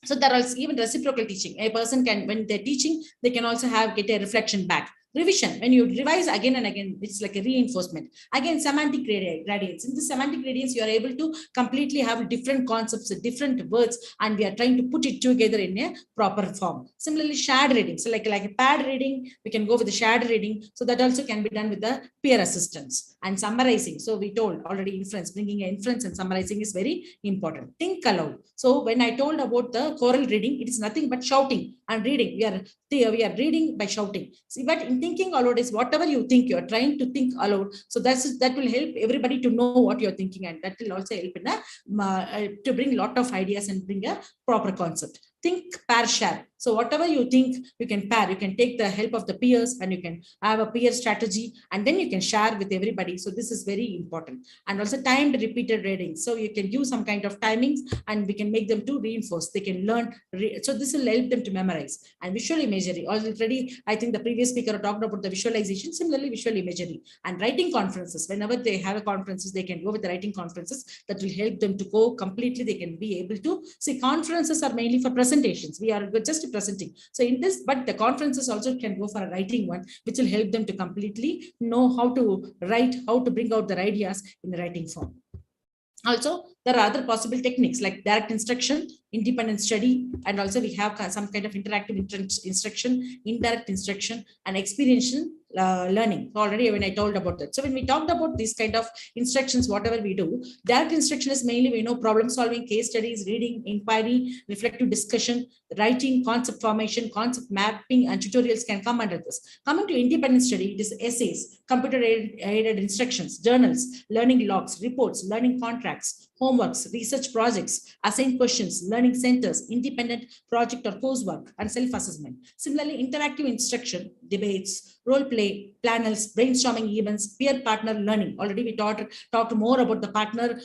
S5: So there are even reciprocal teaching. A person can, when they're teaching, they can also get a reflection back. Revision, when you revise again and again, it's like a reinforcement. Again, semantic gradients. In the semantic gradients, you are able to completely have different concepts, different words, and we are trying to put it together in a proper form. Similarly, shared reading. So like a paired reading, we can go with the shared reading. So that also can be done with the peer assistance. And summarizing. So we told already inference, bringing an inference and summarizing is very important. Think aloud. So when I told about the choral reading, it is nothing but shouting and reading. We are reading by shouting. See, but in thinking aloud is whatever you think, you are trying to think aloud. So that will help everybody to know what you're thinking, and that will also help in to bring a lot of ideas and bring a proper concept. think, pair, share. So whatever you think, you can pair, you can take the help of the peers and you can have a peer strategy and then you can share with everybody. So this is very important. And also timed repeated reading. So you can use some kind of timings and we can make them to reinforce. They can learn. So this will help them to memorize. And visual imagery. Already, I think the previous speaker talked about the visualization. Similarly, visual imagery and writing conferences. Whenever they have a conferences, they can go with the writing conferences that will help them to go completely. They can be able to see conferences are mainly for presentations. We are just presenting. So in this, but the conferences also can go for a writing one, which will help them to completely know how to write, how to bring out their ideas in the writing form. Also, there are other possible techniques like direct instruction, independent study, and also we have some kind of interactive instruction, indirect instruction, and experiential learning. Already when I told about that. So when we talked about these kind of instructions, whatever we do, direct instruction is mainly, we know, problem solving, case studies, reading, inquiry, reflective discussion, writing, concept formation, concept mapping, and tutorials can come under this. Coming to independent study, it is essays, computer aided instructions, journals, learning logs, reports, learning contracts, homeworks, research projects, assigned questions, learning centers, independent project or coursework, and self-assessment. Similarly, interactive instruction, debates, role play, panels, brainstorming events, peer partner learning. Already we talked more about the partner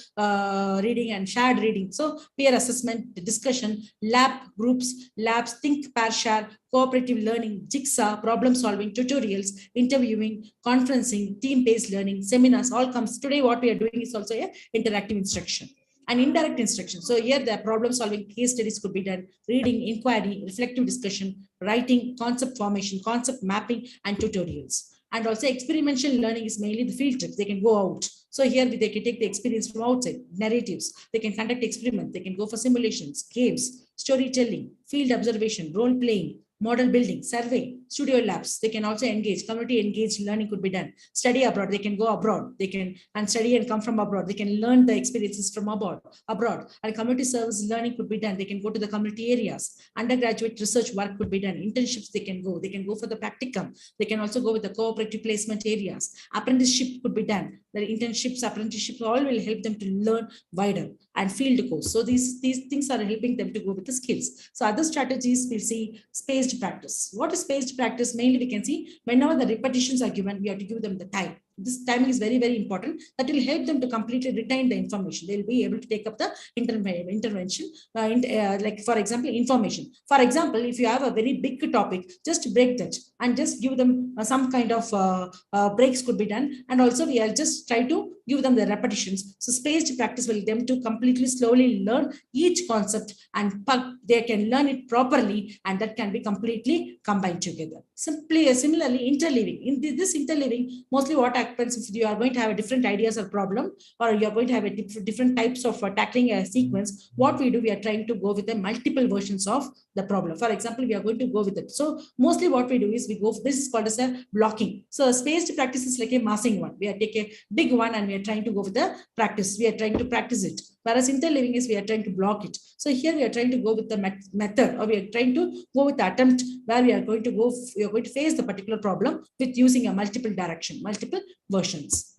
S5: reading and shared reading. So peer assessment, discussion, lab groups, labs, think, pair, share, cooperative learning, jigsaw, problem solving, tutorials, interviewing, conferencing, team-based learning, seminars, all comes. Today what we are doing is also a interactive instruction and indirect instruction. So here the problem solving case studies could be done, reading, inquiry, reflective discussion, writing, concept formation, concept mapping, and tutorials. And also experiential learning is mainly the field trips. They can go out. So here they can take the experience from outside, narratives. They can conduct experiments. They can go for simulations, games, storytelling, field observation, role playing, model building, survey, studio labs. They can also engage, community engaged learning could be done. Study abroad, they can go abroad. They can and study and come from abroad. They can learn the experiences from abroad. And community service learning could be done. They can go to the community areas. Undergraduate research work could be done. Internships they can go. They can go for the practicum. They can also go with the cooperative placement areas. Apprenticeship could be done. The internships, apprenticeships, all will help them to learn wider and field course. So these things are helping them to go with the skills. So other strategies we'll see spaced practice. What is spaced practice? Mainly we can see whenever the repetitions are given, we have to give them the time. This timing is very, very important. That will help them to completely retain the information. They'll be able to take up the intervention, like for example, information. For example, if you have a very big topic, just break that and just give them some kind of breaks could be done. And also we are just try to give them the repetitions. So spaced practice will them to completely slowly learn each concept and they can learn it properly and that can be completely combined together. Similarly, interleaving. In this interleaving, mostly what happens if you are going to have a different ideas or problem or you are going to have a different types of tackling a sequence, what we do, we are trying to go with the multiple versions of the problem. For example, we are going to go with it. So mostly what we do is we go, this is called as a blocking. So a spaced practice is like a massing one. We are taking a big one and we are trying to go with the practice. We are trying to practice it. Whereas interleaving is we are trying to block it. So here we are trying to go with the method or we are trying to go with the attempt where we are going to go, we are going to face the particular problem with using a multiple direction, multiple versions.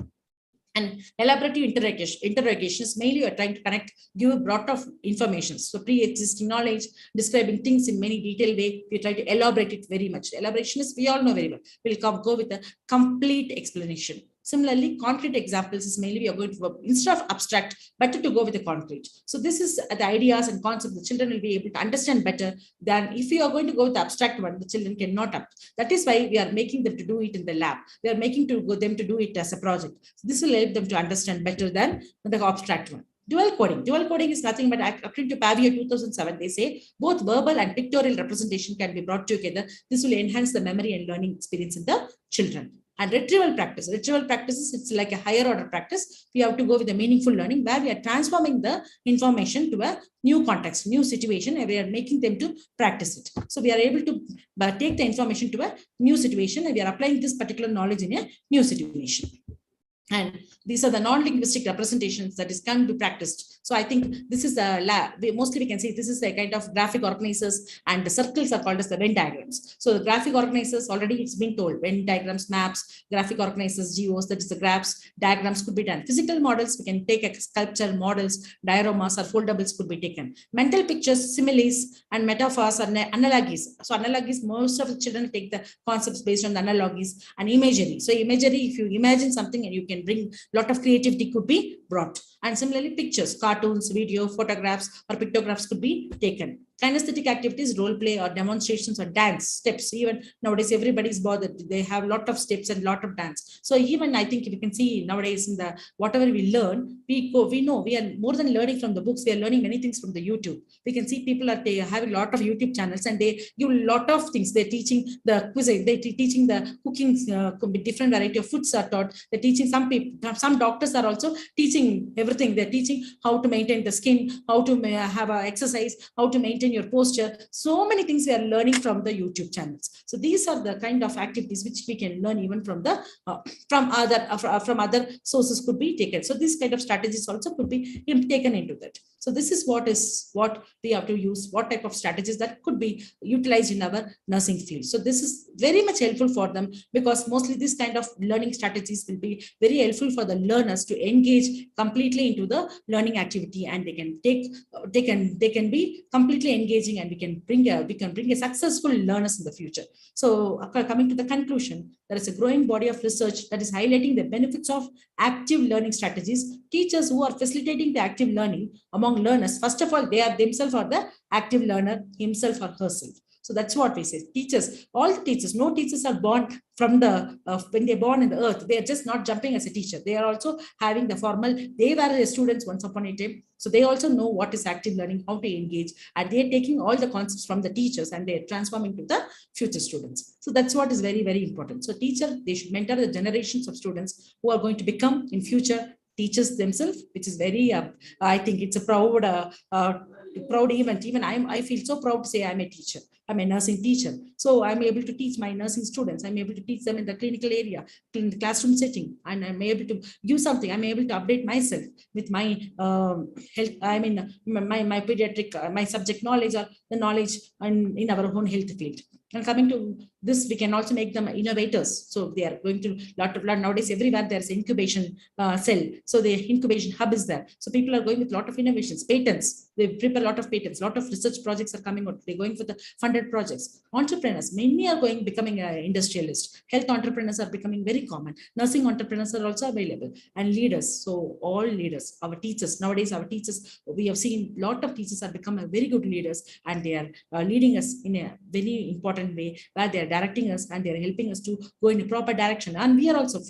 S5: And elaborative interrogations, mainly you are trying to connect, give a lot of information. So pre-existing knowledge, describing things in many detailed way, we try to elaborate it very much. Elaboration is, we all know very well. We'll go with a complete explanation. Similarly, concrete examples is mainly we are going to, instead of abstract, better to go with the concrete. So this is the ideas and concepts the children will be able to understand better than if you are going to go with the abstract one, the children cannot. That is why we are making them to do it in the lab. We are making them to do it as a project. So this will help them to understand better than the abstract one. Dual coding. Dual coding is nothing but according to Pavia 2007, they say both verbal and pictorial representation can be brought together. This will enhance the memory and learning experience in the children. And retrieval practice. Retrieval practices, it's like a higher order practice. We have to go with the meaningful learning where we are transforming the information to a new context, new situation, and we are making them to practice it. So we are able to take the information to a new situation and we are applying this particular knowledge in a new situation. And these are the non-linguistic representations that is can be practiced. So I think this is the lab. Mostly we can see this is a kind of graphic organizers, and the circles are called as the Venn diagrams. So the graphic organizers, already it's been told, Venn diagrams, maps, graphic organizers, geos, that is the graphs, diagrams could be done. Physical models, we can take a sculpture models, dioramas or foldables could be taken. Mental pictures, similes and metaphors are analogies. So analogies, most of the children take the concepts based on the analogies and imagery. So imagery, if you imagine something and you can bring a lot of creativity could be brought. And similarly, pictures, cartoons, video, photographs or pictographs could be taken. Kinesthetic activities, role play or demonstrations or dance steps. Even nowadays, everybody's bothered. They have a lot of steps and a lot of dance. So even I think we can see nowadays in the whatever we learn, we know we are more than learning from the books. We are learning many things from the YouTube. We can see people are having a lot of YouTube channels and they give a lot of things. They're teaching the cuisine, they're teaching the cooking, could be different variety of foods are taught. They're teaching some people, some doctors are also teaching everything. They're teaching how to maintain the skin, how to have a exercise, how to maintain your posture. So many things we are learning from the YouTube channels. So these are the kind of activities which we can learn even from the from other sources could be taken. So these kind of strategies also could be taken into that. So this is what we have to use, what type of strategies that could be utilized in our nursing field. So this is very much helpful for them, because mostly this kind of learning strategies will be very helpful for the learners to engage completely into the learning activity, and they can be completely engaging, and we can bring a successful learners in the future. So coming to the conclusion, there is a growing body of research that is highlighting the benefits of active learning strategies. Teachers who are facilitating the active learning among learners, first of all, they are themselves are the active learner himself or herself. So that's what we say. Teachers, all the teachers, no teachers are born from the, when they're born in the earth, they are just not jumping as a teacher. They are also having the formal, they were students once upon a time. So they also know what is active learning, how to engage, and they're taking all the concepts from the teachers and they're transforming to the future students. So that's what is very, very important. So teacher, they should mentor the generations of students who are going to become in future teachers themselves, which is very, I think it's a proud event. Even I feel so proud to say I'm a teacher. I'm a nursing teacher. So I'm able to teach my nursing students. I'm able to teach them in the clinical area, in the classroom setting, and I'm able to give something. I'm able to update myself with my health. I mean, my pediatric, my subject knowledge or the knowledge in our own health field. And coming to this, we can also make them innovators. So they are going to lot of nowadays everywhere there's incubation cell. So the incubation hub is there. So people are going with a lot of innovations, patents. They prepare a lot of patents, a lot of research projects are coming out. They're going for the funded projects. Entrepreneurs, many are becoming an industrialist. Health entrepreneurs are becoming very common. Nursing entrepreneurs are also available, and leaders. So all leaders, our teachers, nowadays our teachers, we have seen a lot of teachers are becoming very good leaders, and they are leading us in a very important way, where they are directing us and they are helping us to go in a proper direction. And we are also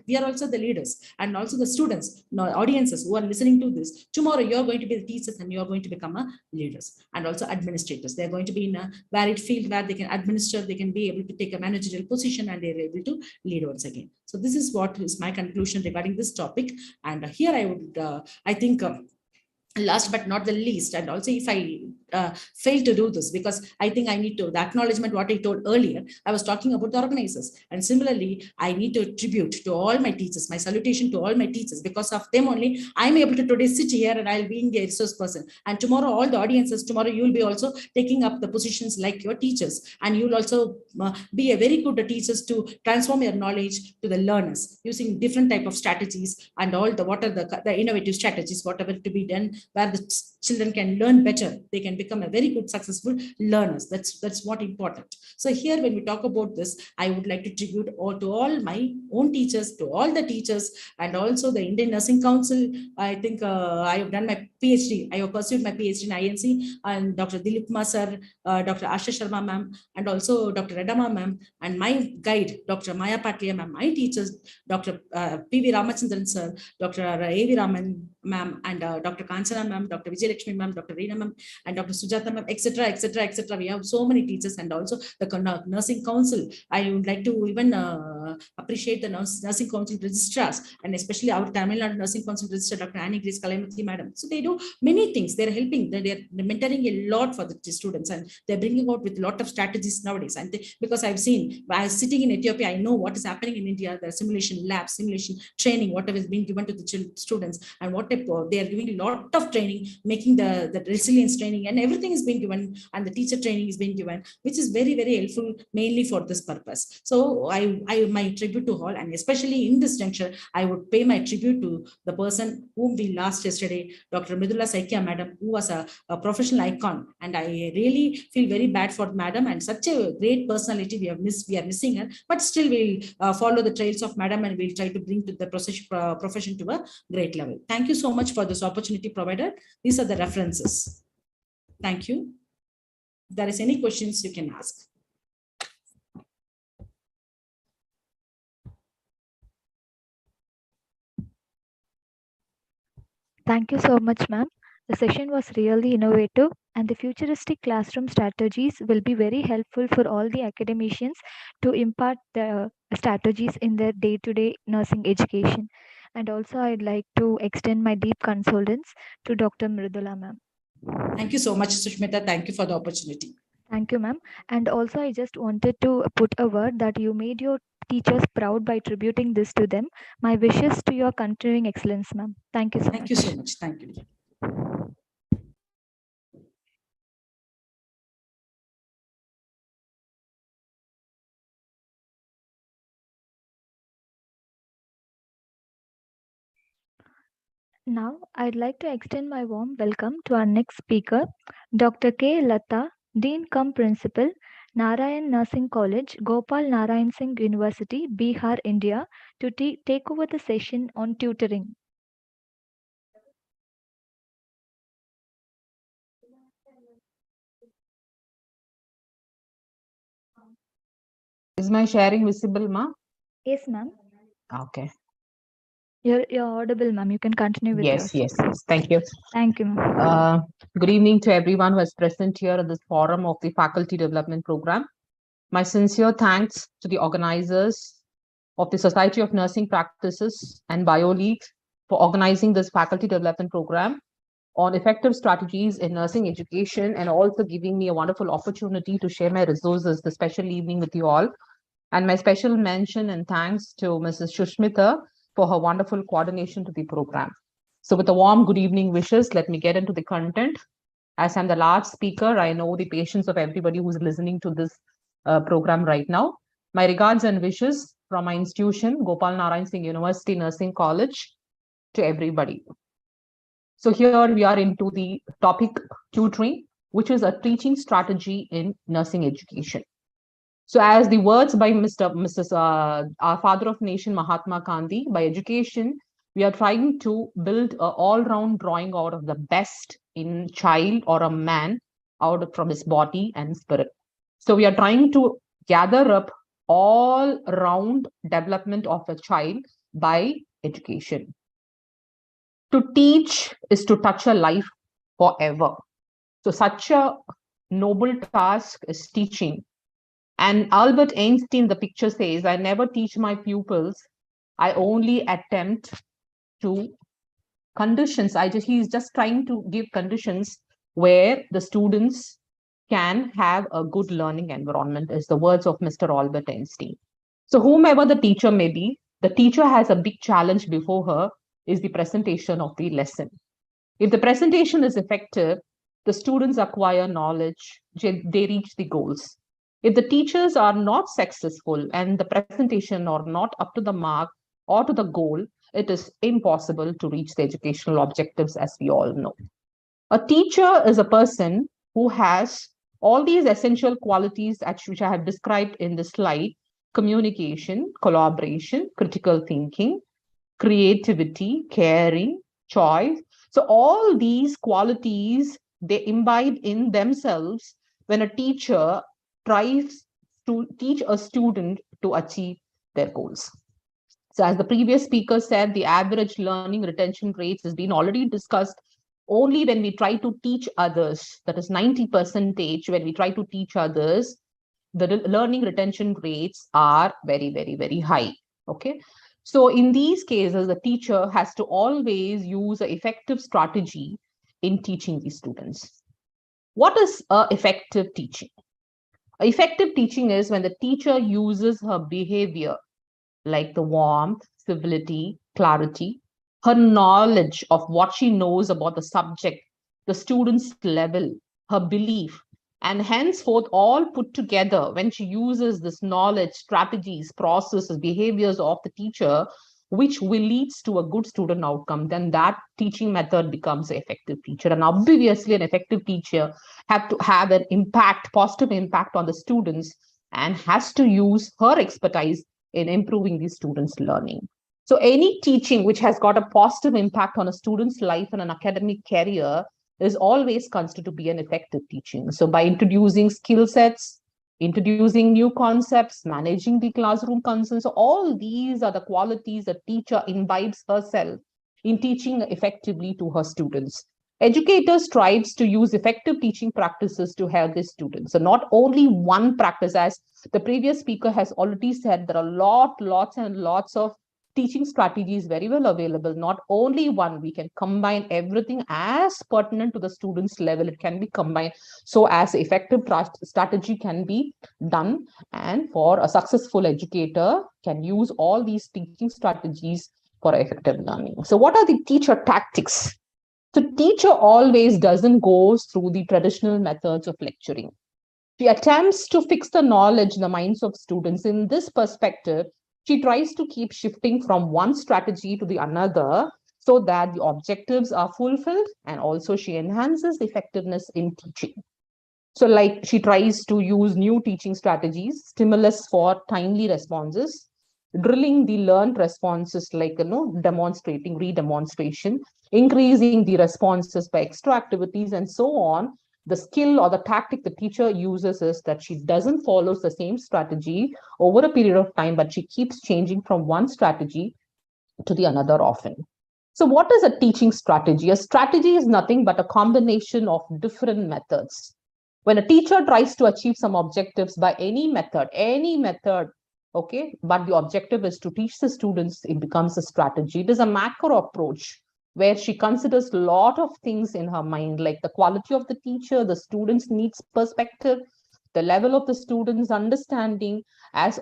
S5: we are also the leaders, and also the students, audiences who are listening to this. Tomorrow you are going to be the teachers and you are going to become a leaders, and also administrators. They are going to be in a varied field where they can administer, they can be able to take a managerial position, and they are able to lead once again. So this is what is my conclusion regarding this topic. And here I would, I think, last but not the least, and also if I fail to do this, because I think I need to, the acknowledgement what I told earlier, I was talking about the organizers, and similarly I need to tribute to all my teachers, my salutation to all my teachers. Because of them only I'm able to today sit here, and I'll be in the resource person, and tomorrow all the audiences, tomorrow you will be also taking up the positions like your teachers, and you will also be a very good teachers to transform your knowledge to the learners using different type of strategies, and all the what are the innovative strategies, whatever to be done, where the children can learn better, they can become a very good successful learners. That's what important. So here when we talk about this, I would like to tribute to all my own teachers, to all the teachers, and also the Indian Nursing Council. I think I have done my PhD. I have pursued my PhD in INC, and Dr. Dilip Kumar sir, Dr. Asha Sharma ma'am, and also Dr. Redama ma'am, and my guide, Dr. Maya Patlia ma'am, my teachers, Dr. P.V. Ramachandran sir, Dr. A.V. Raman ma'am, and Dr. Kanchana ma'am, Dr. Vijay Lakshmi ma'am, Dr. Reena ma'am, and Dr. Sujata ma'am, etc., etc., etc. We have so many teachers, and also the Nursing Council. I would like to even appreciate the nursing council registrars, and especially our Tamil Nadu Nursing Council registrar, Dr. Annie Grace Kalaimathi madam. So they do many things. They're helping. They're mentoring a lot for the students, and they're bringing out with a lot of strategies nowadays. And because I've seen, by sitting in Ethiopia, I know what is happening in India. The simulation labs, simulation training, whatever is being given to the students, and what they are giving a lot of training, making the resilience training, and everything is being given, and the teacher training is being given, which is very, very helpful, mainly for this purpose. So I my tribute to all, and especially in this juncture, I would pay my tribute to the person whom we lost yesterday, Dr. Mridula Saikia madam, who was a professional icon, and I really feel very bad for madam, and such a great personality we are missing her, but still we'll follow the trails of madam, and we'll try to bring to the profession to a great level. Thank you so much for this opportunity provided. These are the references. Thank you. If there is any questions, you can ask.
S3: Thank you so much, ma'am. The session was really innovative, and the futuristic classroom strategies will be very helpful for all the academicians to impart the strategies in their day-to-day nursing education. And also, I'd like to extend my deep condolence to Dr. Mridula, ma'am.
S5: Thank you so much, Sushmita. Thank you for the opportunity.
S3: Thank you, ma'am. And also, I just wanted to put a word that you made your teachers proud by tributing this to them. My wishes to your continuing excellence, ma'am. Thank you so much.
S5: Thank you so much. Thank you.
S3: Now, I'd like to extend my warm welcome to our next speaker, Dr. K. Lata, Dean cum Principal, Narayan Nursing College, Gopal Narayan Singh University, Bihar, India, to take over the session on tutoring.
S6: Is my sharing visible, ma?
S3: Yes, ma'am.
S6: Okay.
S3: You're audible, ma'am. You can continue with yours.
S6: Yes. Thank you.
S3: Thank you, ma'am.
S6: Good evening to everyone who is present here at this forum of the Faculty Development Program. My sincere thanks to the organizers of the Society of Nursing Practices and BioLeague for organizing this Faculty Development Program on effective strategies in nursing education, and also giving me a wonderful opportunity to share my resources this special evening with you all. And my special mention and thanks to Mrs. Shushmita for her wonderful coordination to the program. So with a warm good evening wishes, let me get into the content. As I'm the last speaker, I know the patience of everybody who's listening to this program right now. My regards and wishes from my institution, Gopal Narayan Singh University Nursing College, to everybody. So here we are into the topic tutoring, which is a teaching strategy in nursing education. So as the words by our father of nation, Mahatma Gandhi, by education, we are trying to build an all-round drawing out of the best in child or a man out from his body and spirit. So we are trying to gather up all-round development of a child by education. To teach is to touch a life forever. So such a noble task is teaching. And Albert Einstein, the picture says, I never teach my pupils. I only attempt to conditions. He's just trying to give conditions where the students can have a good learning environment, is the words of Mr. Albert Einstein. So whomever the teacher may be, the teacher has a big challenge before her, is the presentation of the lesson. If the presentation is effective, the students acquire knowledge, they reach the goals. If the teachers are not successful and the presentation are not up to the mark or to the goal, it is impossible to reach the educational objectives, as we all know. A teacher is a person who has all these essential qualities which I have described in this slide: communication, collaboration, critical thinking, creativity, caring, choice. So all these qualities, they imbibe in themselves when a teacher tries to teach a student to achieve their goals. So as the previous speaker said, the average learning retention rates has been already discussed only when we try to teach others. That is 90% when we try to teach others. the learning retention rates are very, very, very high. Okay. So in these cases, the teacher has to always use an effective strategy in teaching these students. What is effective teaching? Effective teaching is when the teacher uses her behavior, like the warmth, civility, clarity, her knowledge of what she knows about the subject, the student's level, her belief, and henceforth all put together when she uses this knowledge, strategies, processes, behaviors of the teacher, which will leads to a good student outcome, then that teaching method becomes an effective teacher. And obviously an effective teacher have to have an impact, positive impact on the students, and has to use her expertise in improving the students' learning. So any teaching which has got a positive impact on a student's life and an academic career is always considered to be an effective teaching. So by introducing skill sets, introducing new concepts, managing the classroom concerns, so all these are the qualities a teacher imbibes herself in teaching effectively to her students. Educators strives to use effective teaching practices to help their students. So not only one practice, as the previous speaker has already said, there are lots and lots of teaching strategies very well available. Not only one, we can combine everything as pertinent to the student's level. It can be combined so as effective strategy can be done. And for a successful educator can use all these teaching strategies for effective learning. So what are the teacher tactics? So teacher always doesn't go through the traditional methods of lecturing. She attempts to fix the knowledge in the minds of students. In this perspective, she tries to keep shifting from one strategy to the another so that the objectives are fulfilled, and also she enhances the effectiveness in teaching. So like she tries to use new teaching strategies, stimulus for timely responses, drilling the learned responses like demonstrating, redemonstration, increasing the responses by extra activities and so on. The skill or the tactic the teacher uses is that she doesn't follow the same strategy over a period of time, but she keeps changing from one strategy to the another often. So what is a teaching strategy? A strategy is nothing but a combination of different methods. When a teacher tries to achieve some objectives by any method, okay, but the objective is to teach the students, it becomes a strategy. It is a macro approach where she considers a lot of things in her mind, like the quality of the teacher, the students' needs perspective, the level of the students' understanding. As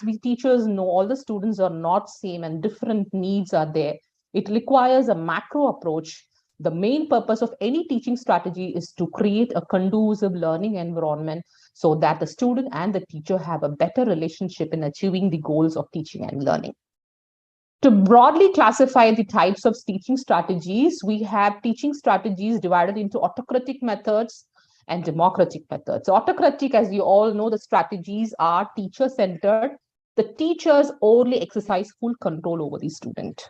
S6: we teachers know, all the students are not same and different needs are there. It requires a macro approach. The main purpose of any teaching strategy is to create a conducive learning environment so that the student and the teacher have a better relationship in achieving the goals of teaching and learning. To broadly classify the types of teaching strategies, we have teaching strategies divided into autocratic methods and democratic methods. Autocratic, as you all know, the strategies are teacher-centered. The teachers only exercise full control over the student.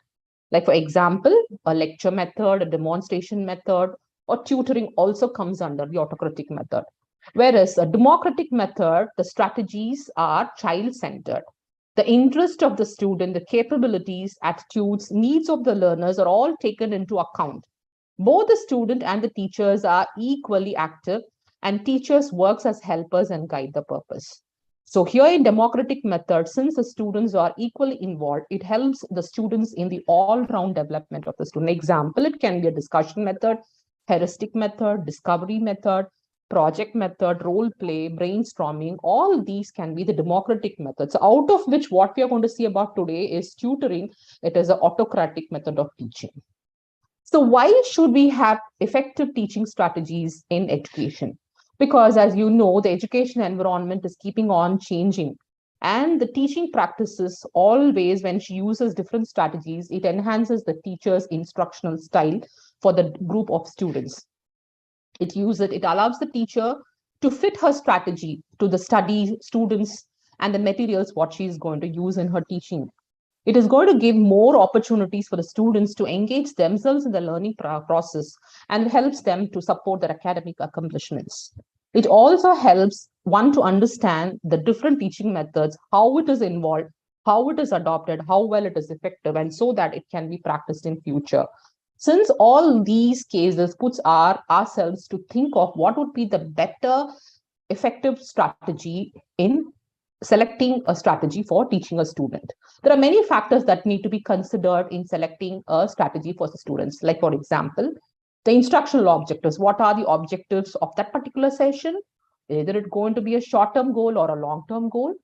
S6: Like, for example, a lecture method, a demonstration method, or tutoring also comes under the autocratic method. Whereas a democratic method, the strategies are child-centered. The interest of the student, the capabilities, attitudes, needs of the learners are all taken into account. Both the student and the teachers are equally active, and teachers works as helpers and guide the purpose. So here in democratic method, since the students are equally involved, it helps the students in the all-round development of the student. Example, it can be a discussion method, heuristic method, discovery method, project method, role play, brainstorming. All these can be the democratic methods, out of which what we are going to see about today is tutoring. It is an autocratic method of teaching. So why should we have effective teaching strategies in education? Because as you know, the education environment is keeping on changing. And the teaching practices always, when she uses different strategies, it enhances the teacher's instructional style for the group of students. It allows the teacher to fit her strategy to the study students and the materials what she is going to use in her teaching. It is going to give more opportunities for the students to engage themselves in the learning process, and it helps them to support their academic accomplishments. It also helps one to understand the different teaching methods, how it is involved, how it is adopted, how well it is effective, and so that it can be practiced in future. Since all these cases puts ourselves to think of what would be the better effective strategy in selecting a strategy for teaching a student. There are many factors that need to be considered in selecting a strategy for the students. Like, for example, the instructional objectives. What are the objectives of that particular session? Either it's going to be a short-term goal or a long-term goal.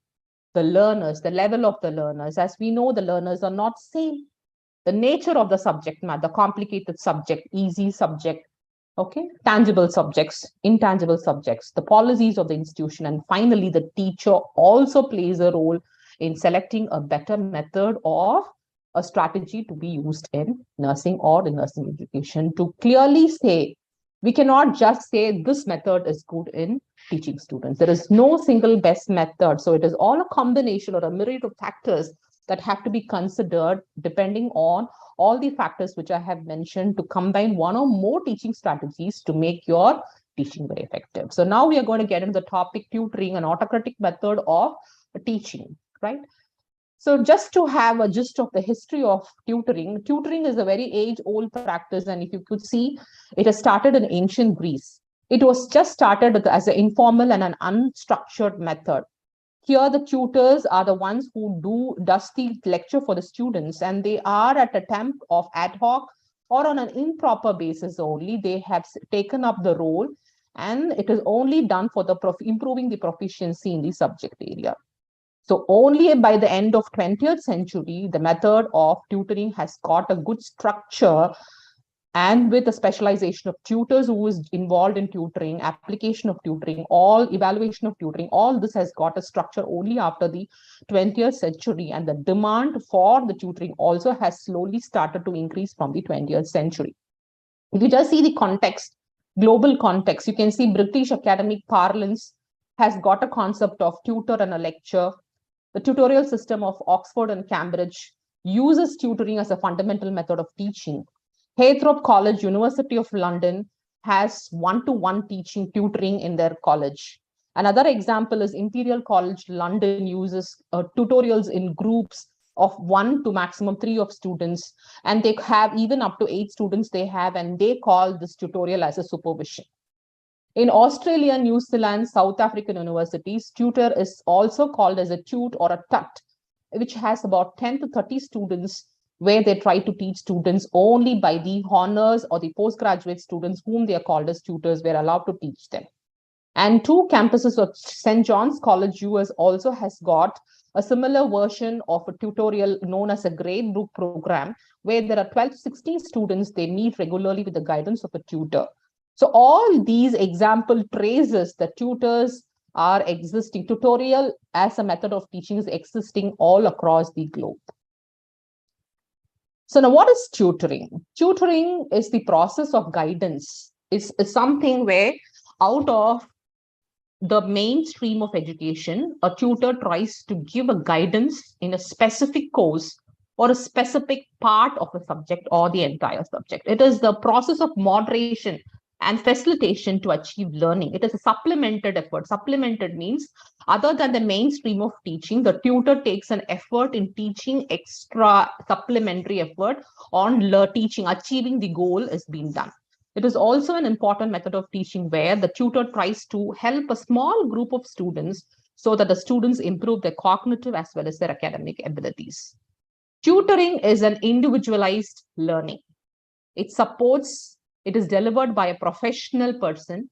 S6: The learners, the level of the learners. As we know, the learners are not same. The nature of the subject matter, complicated subject, easy subject, okay, tangible subjects, intangible subjects, the policies of the institution, and finally, the teacher also plays a role in selecting a better method of a strategy to be used in nursing or in nursing education. To clearly say, we cannot just say this method is good in teaching students. There is no single best method. So it is all a combination or a myriad of factors that have to be considered depending on all the factors which I have mentioned to combine one or more teaching strategies to make your teaching very effective. So now we are going to get into the topic tutoring, an autocratic method of teaching, right? So just to have a gist of the history of tutoring, tutoring is a very age-old practice. And if you could see, it has started in ancient Greece. It was just started as an informal and an unstructured method. Here, the tutors are the ones who does the lecture for the students, and they are at a temp of ad hoc or on an improper basis only. They have taken up the role, and it is only done for the improving the proficiency in the subject area. So only by the end of 20th century, the method of tutoring has got a good structure, and with the specialization of tutors who is involved in tutoring, application of tutoring, all evaluation of tutoring, all this has got a structure only after the 20th century. And the demand for the tutoring also has slowly started to increase from the 20th century. If you just see the context, global context, you can see British academic parlance has got a concept of tutor and a lecture. The tutorial system of Oxford and Cambridge uses tutoring as a fundamental method of teaching. Haythrop College, University of London, has one-to-one teaching tutoring in their college. Another example is Imperial College London uses tutorials in groups of 1 to maximum 3 of students, and they have even up to 8 students they have, and they call this tutorial as a supervision. In Australia, New Zealand, South African universities, tutor is also called as a tut or a tut, which has about 10 to 30 students, where they try to teach students only by the honors or the postgraduate students whom they are called as tutors were allowed to teach them. And 2 campuses of St. John's College, US also has got a similar version of a tutorial known as a grade book program, where there are 12 to 16 students. They meet regularly with the guidance of a tutor. So all these example traces the tutors are existing. Tutorial as a method of teaching is existing all across the globe. So now what is tutoring? Tutoring is the process of guidance. It's something where out of the mainstream of education, a tutor tries to give a guidance in a specific course or a specific part of a subject or the entire subject. It is the process of moderation and facilitation to achieve learning. It is a supplemented effort. Supplemented means other than the mainstream of teaching, the tutor takes an effort in teaching, extra supplementary effort on teaching, achieving the goal is being done. It is also an important method of teaching where the tutor tries to help a small group of students so that the students improve their cognitive as well as their academic abilities. Tutoring is an individualized learning. It is delivered by a professional person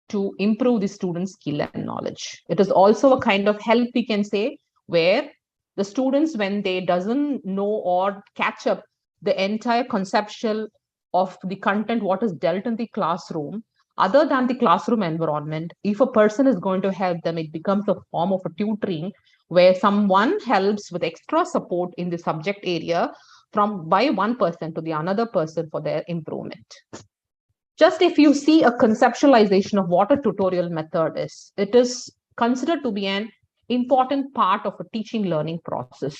S6: to improve the student's skill and knowledge. It is also a kind of help, we can say, where the students, when they doesn't know or catch up the entire conceptual of the content, what is dealt in the classroom, other than the classroom environment, if a person is going to help them, it becomes a form of a tutoring where someone helps with extra support in the subject area by one person to the another person for their improvement. Just if you see a conceptualization of what a tutorial method is, it is considered to be an important part of a teaching learning process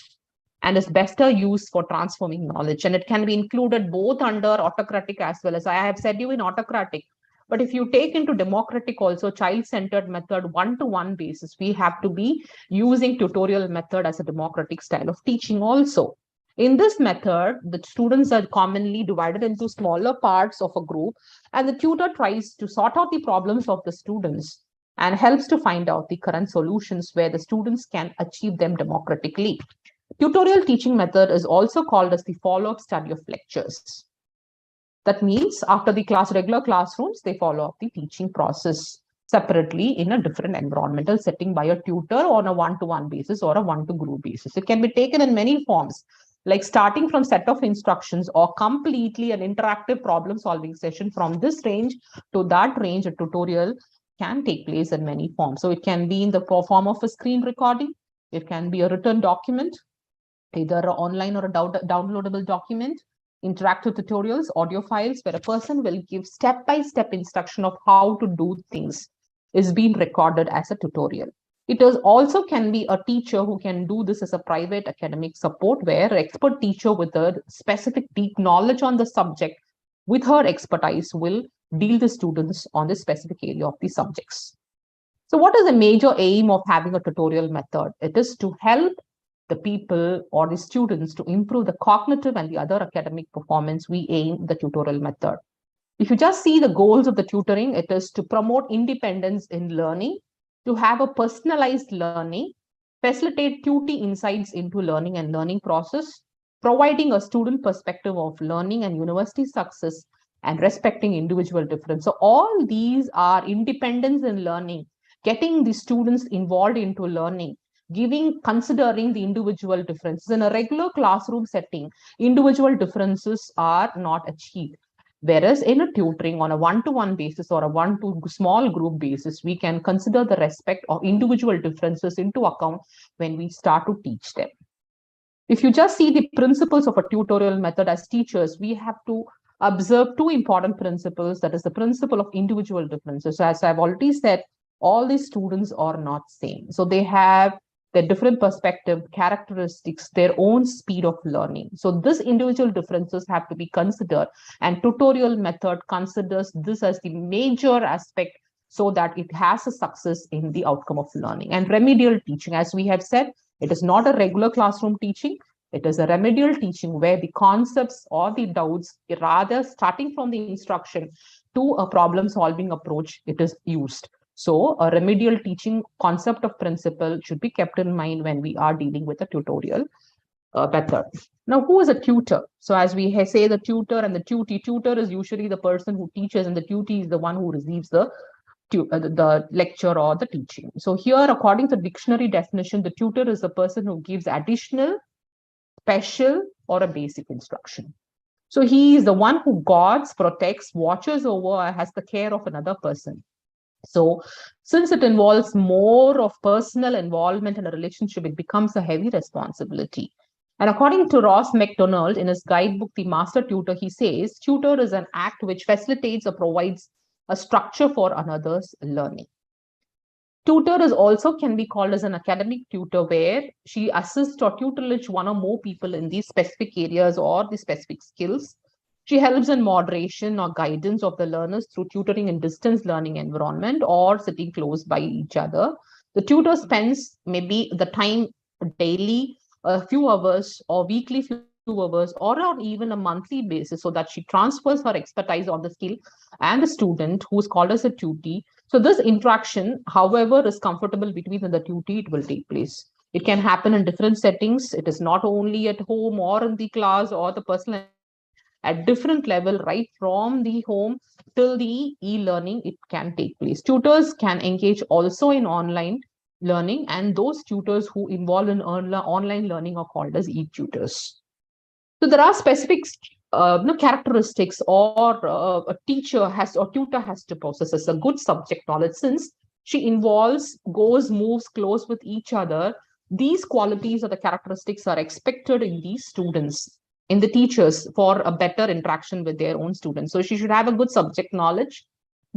S6: and is better used for transforming knowledge. And it can be included both under autocratic as well as I have said you in autocratic. But if you take into democratic also, child-centered method, one-to-one basis, we have to be using tutorial method as a democratic style of teaching also. In this method, the students are commonly divided into smaller parts of a group, and the tutor tries to sort out the problems of the students and helps to find out the current solutions where the students can achieve them democratically. Tutorial teaching method is also called as the follow-up study of lectures. That means after the regular classrooms, they follow up the teaching process separately in a different environmental setting by a tutor on a one-to-one basis or a one-to-group basis. It can be taken in many forms, like starting from set of instructions or completely an interactive problem-solving session. From this range to that range, a tutorial can take place in many forms. So it can be in the form of a screen recording. It can be a written document, either an online or a downloadable document, interactive tutorials, audio files, where a person will give step-by-step instruction of how to do things is being recorded as a tutorial. It is also can be a teacher who can do this as a private academic support, where an expert teacher with a specific deep knowledge on the subject with her expertise will deal the students on the specific area of the subjects. So what is the major aim of having a tutorial method? It is to help the people or the students to improve the cognitive and the other academic performance. We aim the tutorial method. If you just see the goals of the tutoring, it is to promote independence in learning, to have a personalized learning, facilitate tutor insights into learning and learning process, providing a student perspective of learning and university success, and respecting individual difference. So all these are independence in learning, getting the students involved into learning, considering the individual differences. In a regular classroom setting, individual differences are not achieved. Whereas in a tutoring on a one-to-one basis or a one-to-small group basis, we can consider the respect of individual differences into account when we start to teach them. If you just see the principles of a tutorial method as teachers, we have to observe two important principles. That is the principle of individual differences. So as I've already said, all these students are not same. So they have their different perspective, characteristics, their own speed of learning. So this individual differences have to be considered, and tutorial method considers this as the major aspect so that it has a success in the outcome of learning. And remedial teaching, as we have said, it is not a regular classroom teaching. It is a remedial teaching where the concepts or the doubts, rather starting from the instruction to a problem-solving approach, it is used. So a remedial teaching concept of principle should be kept in mind when we are dealing with a tutorial method. Now, who is a tutor? So as we say, the tutor and the tutee, tutor is usually the person who teaches and the tutee is the one who receives the lecture or the teaching. So here, according to the dictionary definition, the tutor is the person who gives additional, special, or a basic instruction. So he is the one who guards, protects, watches over, has the care of another person. So since it involves more of personal involvement in a relationship, it becomes a heavy responsibility. And according to Ross MacDonald in his guidebook, The Master Tutor, he says, tutor is an act which facilitates or provides a structure for another's learning. Tutor is also can be called as an academic tutor, where she assists or tutelage one or more people in these specific areas or the specific skills. She helps in moderation or guidance of the learners through tutoring in distance learning environment or sitting close by each other. The tutor spends maybe the time daily, a few hours or weekly few hours or on even a monthly basis, so that she transfers her expertise on the skill and the student who is called as a tutee. So this interaction, however, is comfortable between the tutee, it will take place. It can happen in different settings. It is not only at home or in the class or the personal at different level, right from the home till the e-learning, it can take place. Tutors can engage also in online learning, and those tutors who involve in online learning are called as e-tutors. So there are specific characteristics or a teacher has or tutor has to possess as a good subject knowledge, since she moves close with each other. These qualities or the characteristics are expected in these students, in the teachers, for a better interaction with their own students. So she should have a good subject knowledge,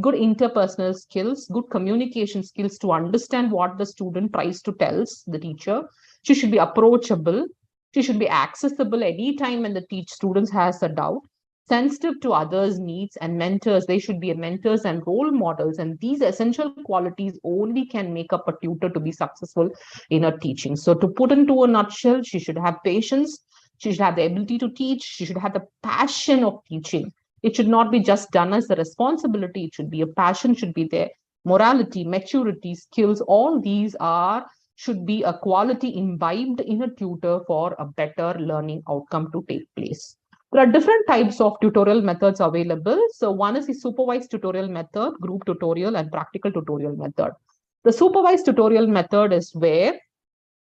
S6: good interpersonal skills, good communication skills to understand what the student tries to tell the teacher. She should be approachable. She should be accessible anytime when the students has a doubt, sensitive to others' needs, and mentors. They should be mentors and role models. And these essential qualities only can make up a tutor to be successful in her teaching. So to put into a nutshell, she should have patience. She should have the ability to teach. She should have the passion of teaching. It should not be just done as a responsibility. It should be a passion should be there. morality, maturity, skills, all these should be a quality imbibed in a tutor for a better learning outcome to take place. There are different types of tutorial methods available. So one is the supervised tutorial method, group tutorial, and practical tutorial method. The supervised tutorial method is where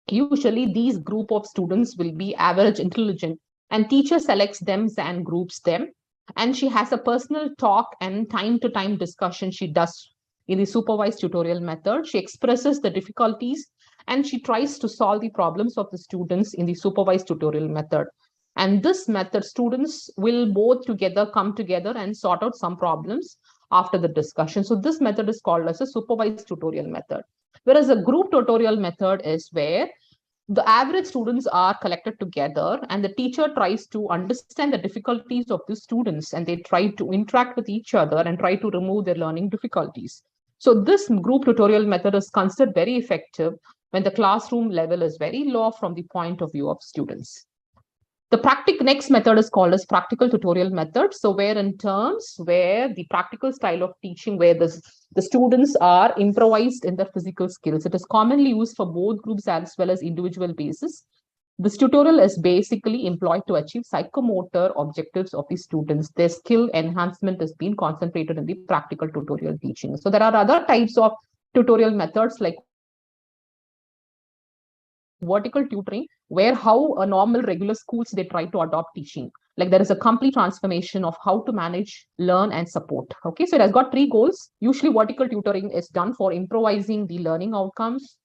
S6: usually these group of students will be average intelligent, and teacher selects them and groups them. And she has a personal talk and time to time discussion she does in the supervised tutorial method. She expresses the difficulties and she tries to solve the problems of the students in the supervised tutorial method. And this method, students will both together come together and sort out some problems after the discussion. So this method is called as a supervised tutorial method. Whereas a group tutorial method is where the average students are collected together and the teacher tries to understand the difficulties of the students and they try to interact with each other and try to remove their learning difficulties. So this group tutorial method is considered very effective when the classroom level is very low from the point of view of students. The next method is called as practical tutorial method. So where in terms where the practical style of teaching, where the students are improvised in their physical skills. It is commonly used for both groups as well as individual basis. This tutorial is basically employed to achieve psychomotor objectives of the students. Their skill enhancement is being concentrated in the practical tutorial teaching. So there are other types of tutorial methods like vertical tutoring, where how a normal regular schools they try to adopt teaching. Like there is a complete transformation of how to manage, learn, and support. Okay, so it has got 3 goals. Usually vertical tutoring is done for improvising the learning outcomes,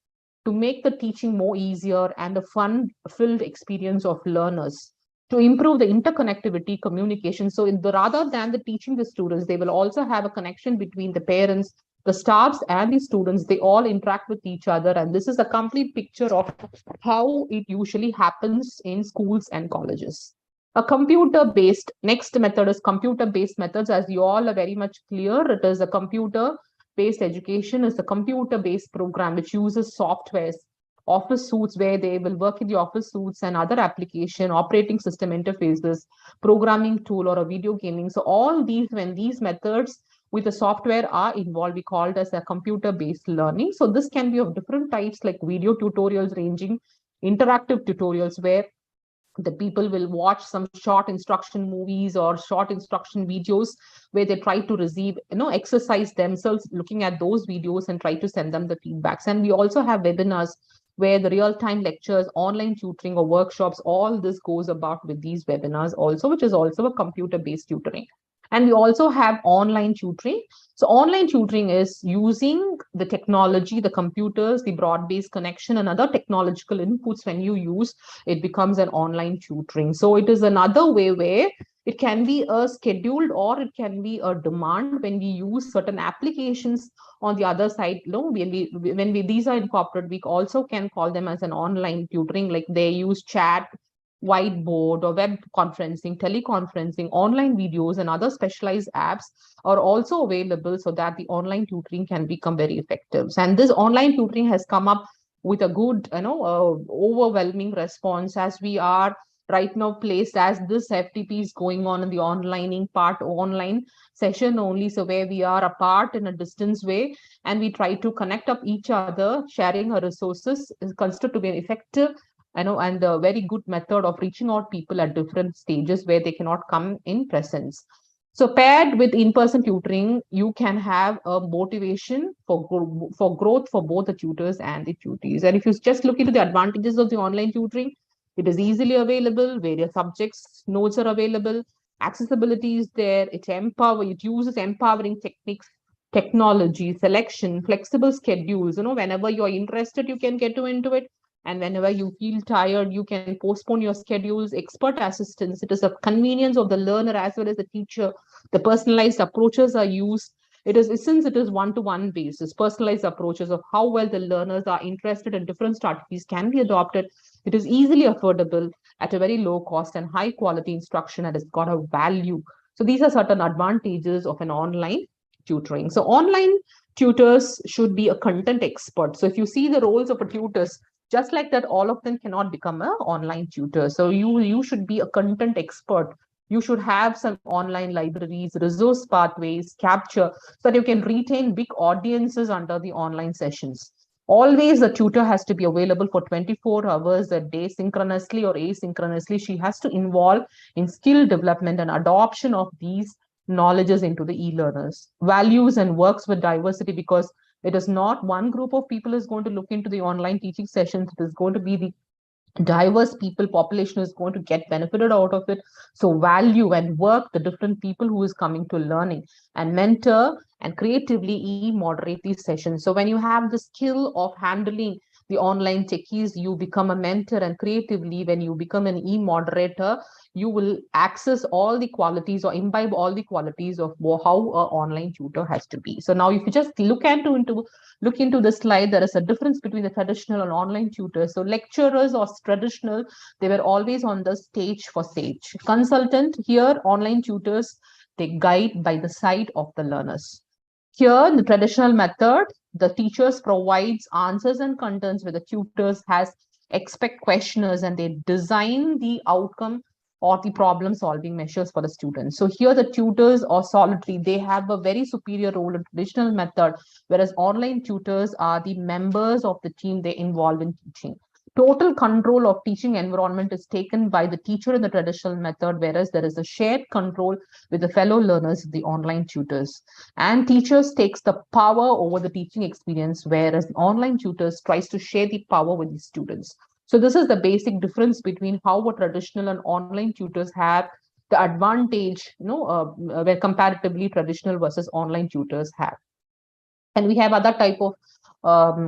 S6: to make the teaching more easier and a fun-filled experience of learners, to improve the interconnectivity communication. So rather than the teaching the students, they will also have a connection between the parents, the staffs, and the students. They all interact with each other. And this is a complete picture of how it usually happens in schools and colleges. A computer-based, next method is computer-based methods. As you all are very much clear, it is a computer-based education, is a computer-based program which uses softwares, office suites where they will work in the office suites and other application, operating system interfaces, programming tool, or a video gaming. So all these, when these methods with the software are involved, we call it as a computer-based learning. So this can be of different types, like video tutorials ranging, interactive tutorials where the people will watch some short instruction movies or short instruction videos where they try to receive, exercise themselves looking at those videos and try to send them the feedbacks. And we also have webinars where the real-time lectures, online tutoring or workshops, all this goes about with these webinars also, which is also a computer-based tutoring. And we also have online tutoring. So online tutoring is using the technology, the computers, the broad-based connection, and other technological inputs. When you use, it becomes an online tutoring. So it is another way where it can be a scheduled or it can be a demand when we use certain applications on the other side. When these are incorporated, we also can call them as an online tutoring, like they use chat, whiteboard, or web conferencing, teleconferencing, online videos, and other specialized apps are also available so that the online tutoring can become very effective. And this online tutoring has come up with a good, overwhelming response, as we are right now placed as this FTP is going on in the online session only. So where we are apart in a distance way, and we try to connect up each other, sharing our resources is considered to be an effective and a very good method of reaching out people at different stages where they cannot come in presence. So paired with in-person tutoring, you can have a motivation for growth for both the tutors and the tutees. And if you just look into the advantages of the online tutoring, it is easily available, various subjects, notes are available, accessibility is there, it uses empowering techniques, technology, selection, flexible schedules. Whenever you're interested, you can get into it. And whenever you feel tired, you can postpone your schedules, expert assistance. It is a convenience of the learner as well as the teacher. The personalized approaches are used. Since it is one-to-one basis, personalized approaches of how well the learners are interested in different strategies can be adopted. It is easily affordable at a very low cost and high quality instruction, and it's got a value. So these are certain advantages of an online tutoring. So online tutors should be a content expert. So if you see the roles of a tutors, just like that, all of them cannot become an online tutor. So you should be a content expert You should have some online libraries, resource pathways, capture, so that you can retain big audiences under the online sessions. Always the tutor has to be available for 24 hours a day, synchronously or asynchronously. She has to involve in skill development and adoption of these knowledges into the e-learners. Values and works with diversity, because it is not one group of people is going to look into the online teaching sessions. It is going to be the diverse people population is going to get benefited out of it. So value and work the different people who is coming to learning, and mentor and creatively moderate these sessions. So when you have the skill of handling the online techies, you become a mentor, and creatively when you become an moderator, you will access all the qualities or imbibe all the qualities of how an online tutor has to be. So now if you just look into the slide, there is a difference between the traditional and online tutors. So lecturers or traditional, they were always on the stage for sage. Consultant, here online tutors, they guide by the side of the learners. Here in the traditional method, the teachers provides answers and contents where the tutors has expect questioners, and they design the outcome or the problem solving measures for the students. So here the tutors are solitary, they have a very superior role in traditional method, whereas online tutors are the members of the team they involve in teaching. Total control of teaching environment is taken by the teacher in the traditional method, whereas there is a shared control with the fellow learners, the online tutors. And teachers takes the power over the teaching experience, whereas online tutors tries to share the power with the students. So this is the basic difference between how a traditional and online tutors have the advantage, where comparatively traditional versus online tutors have. And we have other type of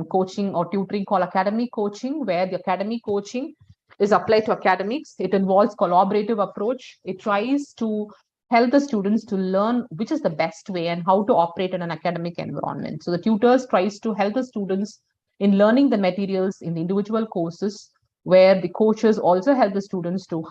S6: coaching or tutoring called academic coaching, where the academic coaching is applied to academics. It involves collaborative approach. It tries to help the students to learn which is the best way and how to operate in an academic environment. So the tutors tries to help the students in learning the materials in the individual courses, where the coaches also help the students to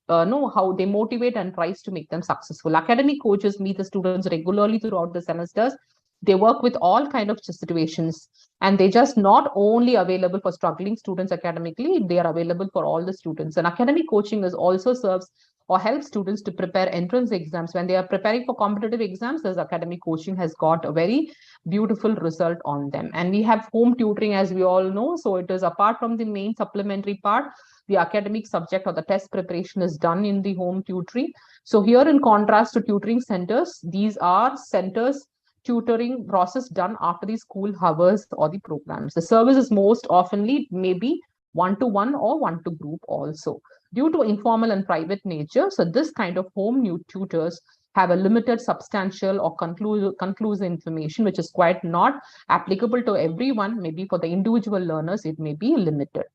S6: know how they motivate and tries to make them successful. Academic coaches meet the students regularly throughout the semesters. They work with all kind of situations, and they just not only available for struggling students academically, they are available for all the students. And academic coaching is also serves or helps students to prepare entrance exams. When they are preparing for competitive exams, this academic coaching has got a very beautiful result on them. And we have home tutoring, as we all know. So it is apart from the main supplementary part, the academic subject or the test preparation is done in the home tutoring. So here, in contrast to tutoring centers, these are centers tutoring process done after the school hours or the programs. The service is most oftenly maybe one-to-one or one-to-group also. Due to informal and private nature, so this kind of home new tutors have a limited substantial or conclusive information, which is quite not applicable to everyone. Maybe for the individual learners, it may be limited.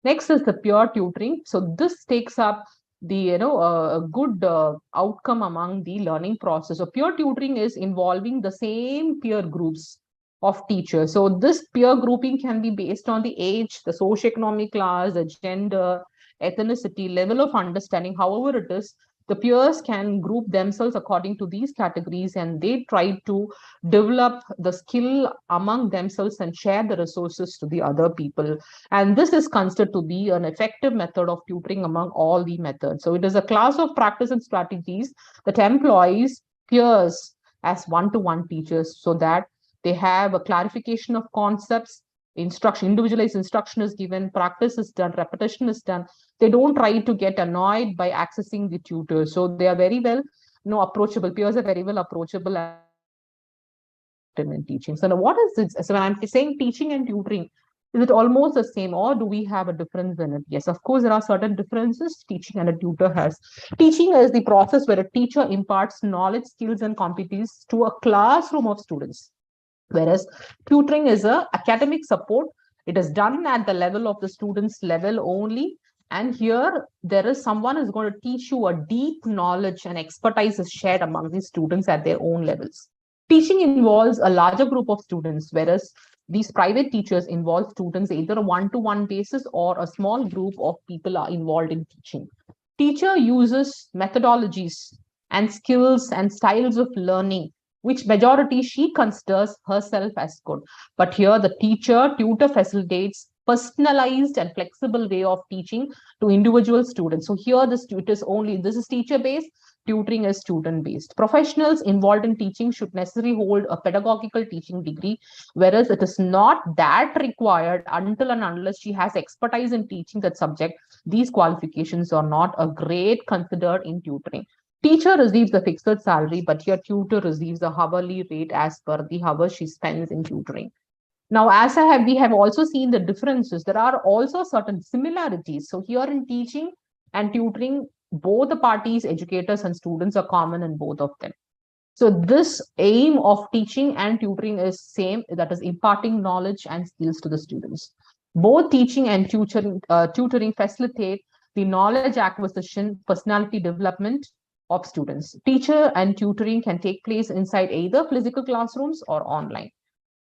S6: Next is the peer tutoring. So this takes up the a good outcome among the learning process. So peer tutoring is involving the same peer groups of teachers. So this peer grouping can be based on the age, the socioeconomic class, the gender, ethnicity, level of understanding, however it is. The peers can group themselves according to these categories, and they try to develop the skill among themselves and share the resources to the other people. And this is considered to be an effective method of tutoring among all the methods. So it is a class of practice and strategies that employs peers as one-to-one teachers, so that they have a clarification of concepts, individualized instruction is given, practice is done, repetition is done. They don't try to get annoyed by accessing the tutors. So they are very well approachable. Peers are very well approachable in teaching. So now what is this? So when I'm saying teaching and tutoring, is it almost the same, or do we have a difference in it? Yes, of course, there are certain differences teaching and a tutor has. Teaching is the process where a teacher imparts knowledge, skills, and competencies to a classroom of students, whereas tutoring is a academic support. It is done at the level of the students level only. And here there is someone is going to teach you a deep knowledge, and expertise is shared among the students at their own levels. Teaching involves a larger group of students, whereas these private teachers involve students either a one-to-one basis or a small group of people are involved in teaching. Teacher uses methodologies and skills and styles of learning, which majority she considers herself as good. But here the tutor facilitates personalized and flexible way of teaching to individual students. So here this is teacher-based, tutoring is student-based. Professionals involved in teaching should necessarily hold a pedagogical teaching degree, whereas it is not that required until and unless she has expertise in teaching that subject. These qualifications are not a grade considered in tutoring. Teacher receives a fixed salary, but your tutor receives a hourly rate as per the hours she spends in tutoring. Now, we have also seen the differences. There are also certain similarities. So here in teaching and tutoring, both the parties, educators and students, are common in both of them. So this aim of teaching and tutoring is same, that is imparting knowledge and skills to the students. Both teaching and tutoring facilitate the knowledge acquisition, personality development of students. Teacher and tutoring can take place inside either physical classrooms or online.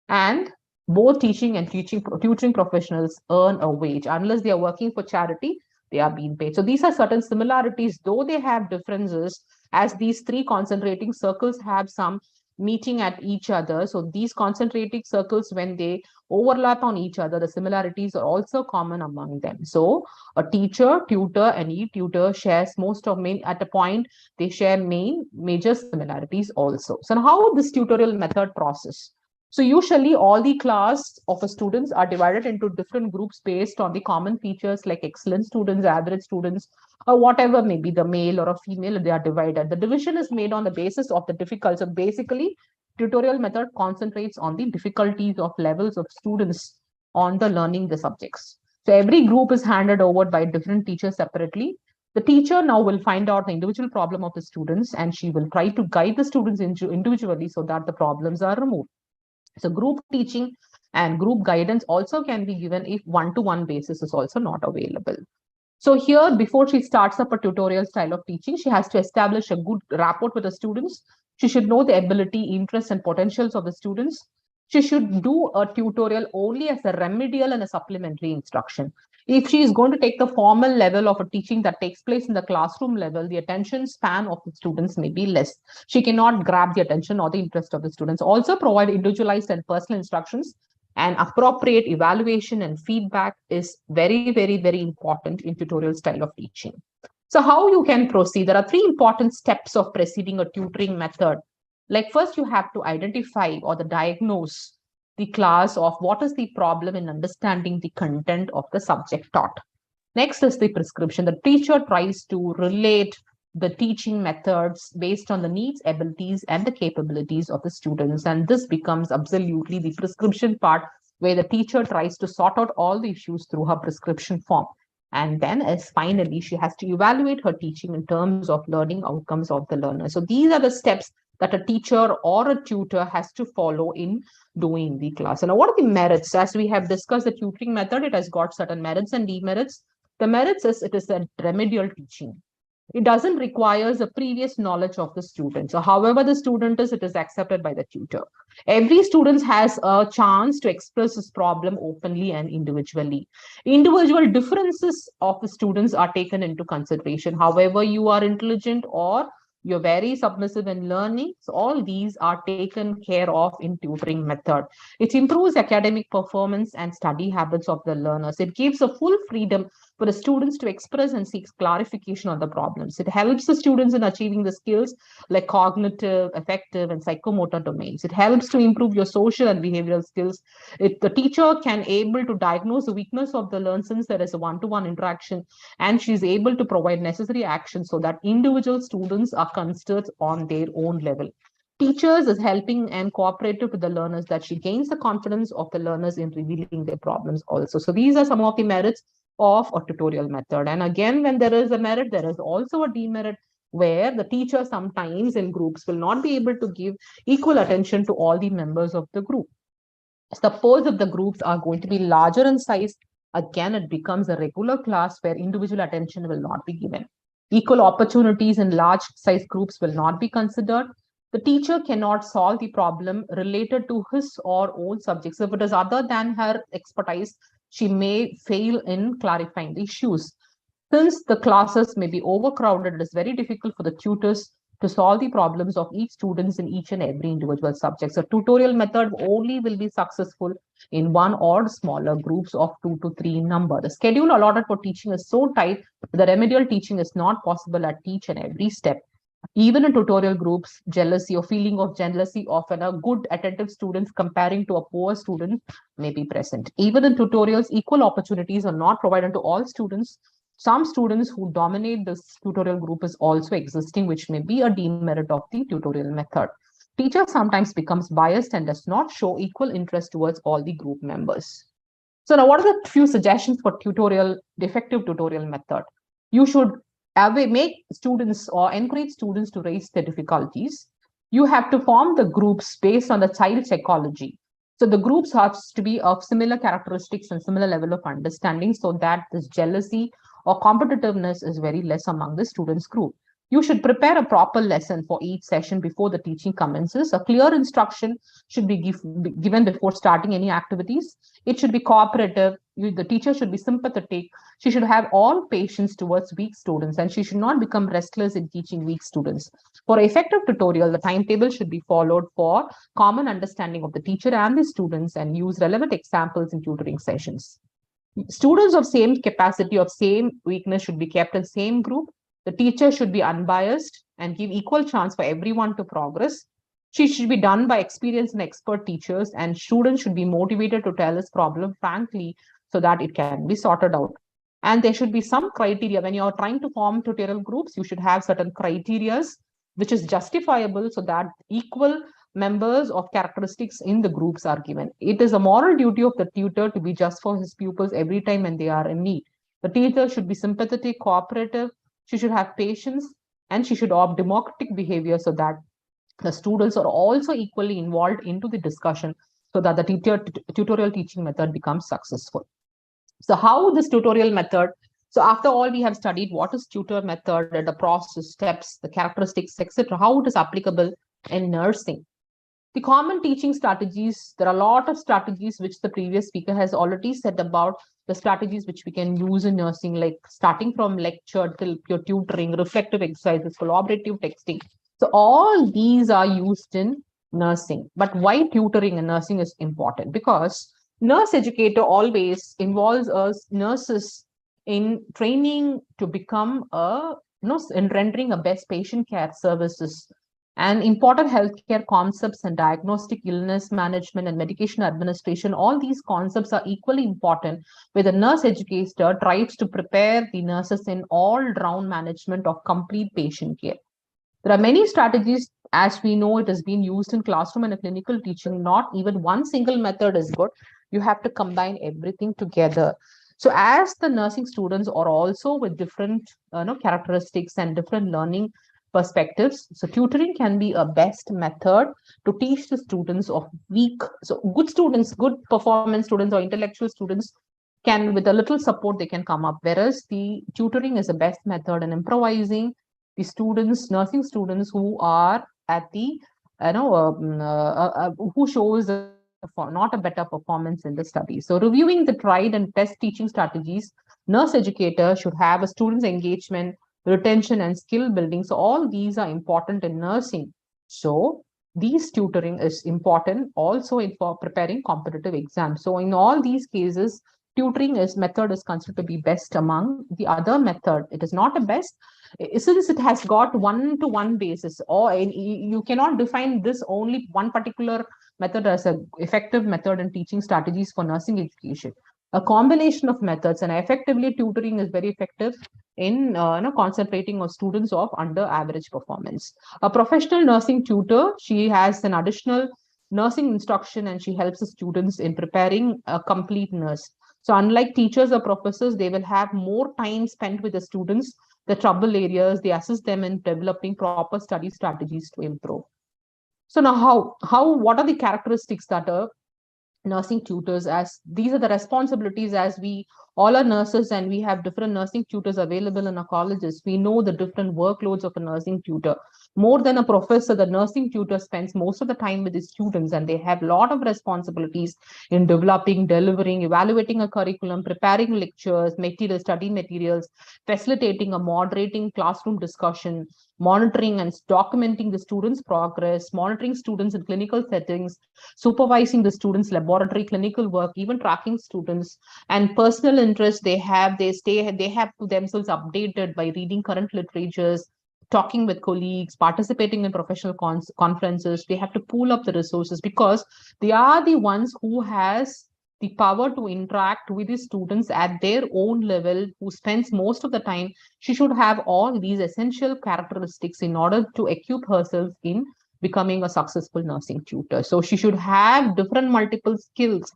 S6: And both teaching and tutoring professionals earn a wage. Unless they are working for charity, they are being paid. So these are certain similarities, though they have differences, as these three concentrating circles have some meeting at each other. So these concentrating circles, when they overlap on each other, the similarities are also common among them. So a teacher, tutor, and e-tutor shares most of at a point, they share major similarities also. So how this tutorial method process? So usually all the class of students are divided into different groups based on the common features like excellent students, average students, or whatever may be the male or a female, they are divided. The division is made on the basis of the difficulty. So basically, tutorial method concentrates on the difficulties of levels of students on the learning the subjects. So every group is handed over by different teachers separately. The teacher now will find out the individual problem of the students, and she will try to guide the students individually so that the problems are removed. So group teaching and group guidance also can be given if one-to-one basis is also not available. So here, before she starts up a tutorial style of teaching, she has to establish a good rapport with the students. She should know the ability, interests, and potentials of the students. She should do a tutorial only as a remedial and a supplementary instruction. If she is going to take the formal level of a teaching that takes place in the classroom level, the attention span of the students may be less. She cannot grab the attention or the interest of the students. Also provide individualized and personal instructions, and appropriate evaluation and feedback is very, very, very important in tutorial style of teaching. So how you can proceed? There are three important steps of proceeding a tutoring method. Like first, you have to identify or diagnose the class of what is the problem in understanding the content of the subject taught. Next is the prescription. The teacher tries to relate the teaching methods based on the needs, abilities, and the capabilities of the students. And this becomes absolutely the prescription part, where the teacher tries to sort out all the issues through her prescription form. And then as finally, she has to evaluate her teaching in terms of learning outcomes of the learner. So these are the steps that a teacher or a tutor has to follow in doing the class. And now what are the merits? As we have discussed the tutoring method, it has got certain merits and demerits. The merits is it is a remedial teaching. It doesn't require the previous knowledge of the student. So however the student is, it is accepted by the tutor. Every student has a chance to express his problem openly and individually. Individual differences of the students are taken into consideration. However, you are intelligent or you're very submissive in learning. So all these are taken care of in tutoring method. It improves academic performance and study habits of the learners. It gives a full freedom for the students to express and seek clarification on the problems. It helps the students in achieving the skills like cognitive, affective, and psychomotor domains. It helps to improve your social and behavioral skills. The teacher can able to diagnose the weakness of the learner since there is a one-to-one interaction, and she's able to provide necessary action so that individual students are considered on their own level. Teachers is helping and cooperative with the learners that she gains the confidence of the learners in revealing their problems also. So these are some of the merits of a tutorial method. And again, when there is a merit, there is also a demerit, where the teacher sometimes in groups will not be able to give equal attention to all the members of the group. Suppose if the groups are going to be larger in size, again, it becomes a regular class where individual attention will not be given. Equal opportunities in large size groups will not be considered. The teacher cannot solve the problem related to his or own subjects. If it is other than her expertise, she may fail in clarifying the issues. Since the classes may be overcrowded, it is very difficult for the tutors to solve the problems of each students in each and every individual subject. So tutorial method only will be successful in one or smaller groups of 2 to 3 in number. The schedule allotted for teaching is so tight that the remedial teaching is not possible at each and every step. Even in tutorial groups, jealousy or feeling of jealousy of a good attentive students comparing to a poor student may be present. Even in tutorials, equal opportunities are not provided to all students. Some students who dominate this tutorial group is also existing, which may be a demerit of the tutorial method. Teacher sometimes becomes biased and does not show equal interest towards all the group members. So now what are the few suggestions for effective tutorial method? You should make students or encourage students to raise their difficulties. You have to form the groups based on the child psychology. So the groups have to be of similar characteristics and similar level of understanding so that this jealousy or competitiveness is very less among the students group. You should prepare a proper lesson for each session before the teaching commences. A clear instruction should be given before starting any activities. It should be cooperative. The teacher should be sympathetic. She should have all patience towards weak students, and she should not become restless in teaching weak students. For effective tutorial, the timetable should be followed for common understanding of the teacher and the students, and use relevant examples in tutoring sessions. Students of same capacity, of same weakness should be kept in same group. The teacher should be unbiased and give equal chance for everyone to progress. She should be done by experienced and expert teachers, and students should be motivated to tell his problem frankly so that it can be sorted out. And there should be some criteria. When you're trying to form tutorial groups, you should have certain criteria which is justifiable so that equal members of characteristics in the groups are given. It is a moral duty of the tutor to be just for his pupils every time when they are in need. The teacher should be sympathetic, cooperative. She should have patience, and she should opt democratic behavior so that the students are also equally involved into the discussion so that the tutorial teaching method becomes successful. So how this tutorial method, so after all we have studied what is tutor method, the process, steps, the characteristics, etc., how it is applicable in nursing. The common teaching strategies, there are a lot of strategies which the previous speaker has already said about the strategies which we can use in nursing, like starting from lecture till your tutoring, reflective exercises, collaborative texting. So all these are used in nursing. But why tutoring in nursing is important? Because nurse educator always involves us nurses in training to become in rendering a best patient care services and important healthcare concepts and diagnostic illness management and medication administration. All these concepts are equally important, where the nurse educator tries to prepare the nurses in all-round management of complete patient care. There are many strategies. As we know, it has been used in classroom and clinical teaching. Not even one single method is good. You have to combine everything together. So as the nursing students are also with different characteristics and different learning perspectives, so tutoring can be a best method to teach the students of weak, so good students, good performance students or intellectual students can, with a little support, they can come up. Whereas the tutoring is the best method in improvising the students, nursing students who are at the, who shows not a better performance in the study. So reviewing the tried and test teaching strategies, nurse educator should have a student's engagement, retention, and skill building. So all these are important in nursing. So these tutoring is important also for preparing competitive exams. So in all these cases, tutoring method is considered to be best among the other method. It is not a best, since it has got one-to-one basis, or you cannot define this only one particular method as an effective method in teaching strategies for nursing education. A combination of methods, and effectively tutoring is very effective in concentrating on students of under average performance. A professional nursing tutor, she has an additional nursing instruction and she helps the students in preparing a complete nurse. So unlike teachers or professors, they will have more time spent with the students, the trouble areas, they assist them in developing proper study strategies to improve. So now what are the characteristics that are nursing tutors, as these are the responsibilities, as we all are nurses and we have different nursing tutors available in our colleges. We know the different workloads of a nursing tutor. More than a professor, the nursing tutor spends most of the time with the students, and they have a lot of responsibilities in developing, delivering, evaluating a curriculum, preparing lectures, study materials, facilitating or moderating classroom discussion, monitoring and documenting the students' progress, monitoring students in clinical settings, supervising the students' laboratory clinical work, even tracking students, and personal interest they have, they have to themselves updated by reading current literatures, talking with colleagues, participating in professional conferences. They have to pool up the resources because they are the ones who has the power to interact with the students at their own level, who spends most of the time. She should have all these essential characteristics in order to equip herself in becoming a successful nursing tutor. So she should have different multiple skills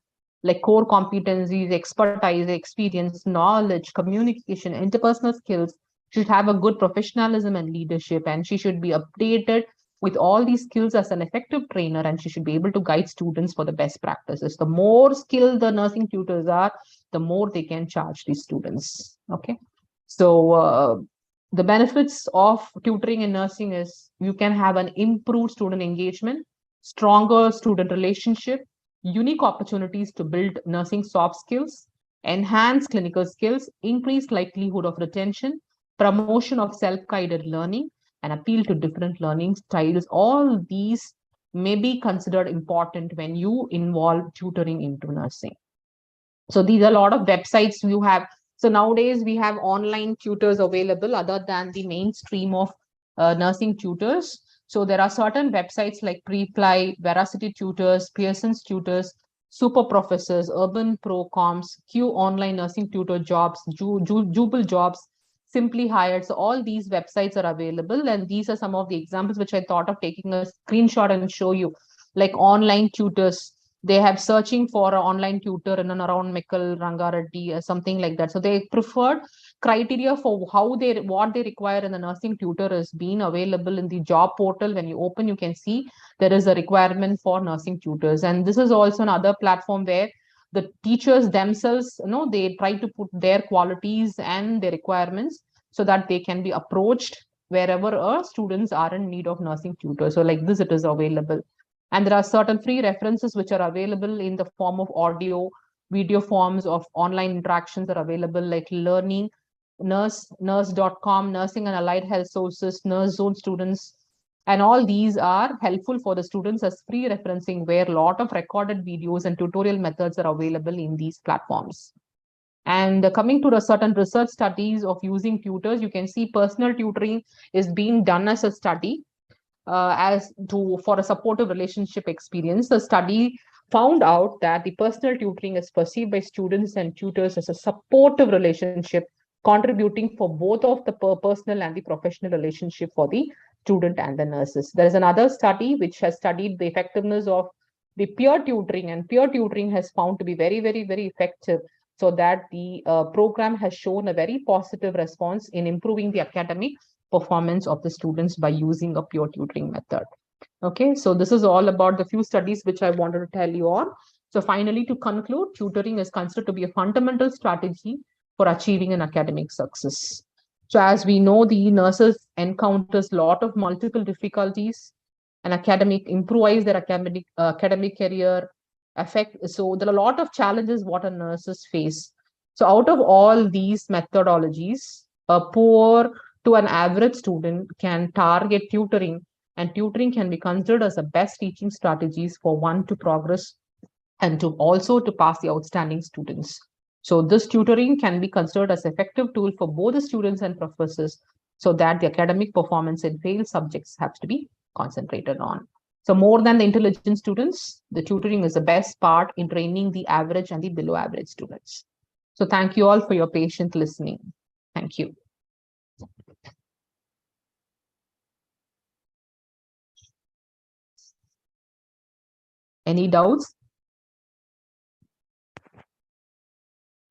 S6: like core competencies, expertise, experience, knowledge, communication, interpersonal skills. She should have a good professionalism and leadership, and she should be updated with all these skills as an effective trainer, and she should be able to guide students for the best practices. The more skilled the nursing tutors are, the more they can charge these students. Okay. So the benefits of tutoring in nursing is you can have an improved student engagement, stronger student relationship, unique opportunities to build nursing soft skills, enhance clinical skills, increased likelihood of retention, promotion of self-guided learning, and appeal to different learning styles. All these may be considered important when you involve tutoring into nursing. So these are a lot of websites you have. So nowadays we have online tutors available other than the mainstream of nursing tutors. So there are certain websites like Preply, Veracity Tutors, Pearson's Tutors, Super Professors, Urban Procoms, Q Online Nursing Tutor Jobs, Jubal Jobs, Simply Hired. So all these websites are available, and these are some of the examples which I thought of taking a screenshot and show you, like online tutors. They have searching for an online tutor in and around Mikkel, Rangareddy, or something like that. So they preferred criteria for what they require in the nursing tutor is being available in the job portal. When you open, you can see there is a requirement for nursing tutors. And this is also another platform where the teachers themselves, they try to put their qualities and their requirements so that they can be approached wherever students are in need of nursing tutors. So like this, it is available. And there are certain free references which are available in the form of audio, video forms of online interactions are available, like learning, nurse.com, nursing and allied health sources, nurse zone students. And all these are helpful for the students as free referencing, where a lot of recorded videos and tutorial methods are available in these platforms. And coming to the certain research studies of using tutors, you can see personal tutoring is being done as a study for a supportive relationship experience. The study found out that the personal tutoring is perceived by students and tutors as a supportive relationship, contributing for both of the personal and the professional relationship for the student and the nurses. There is another study which has studied the effectiveness of the peer tutoring, and peer tutoring has found to be very, very, very effective, so that the program has shown a very positive response in improving the academic performance of the students by using a peer tutoring method. Okay, so this is all about the few studies which I wanted to tell you on. So finally, to conclude, tutoring is considered to be a fundamental strategy for achieving an academic success. So as we know, the nurses encounters a lot of multiple difficulties, and improvise their academic career affect. So there are a lot of challenges what a nurses face. So out of all these methodologies, a poor to an average student can target tutoring, and tutoring can be considered as the best teaching strategies for one to progress and to also to pass the outstanding students. So this tutoring can be considered as effective tool for both the students and professors, so that the academic performance in failed subjects has to be concentrated on. So more than the intelligent students, the tutoring is the best part in training the average and the below average students. So thank you all for your patient listening. Thank you. Any doubts?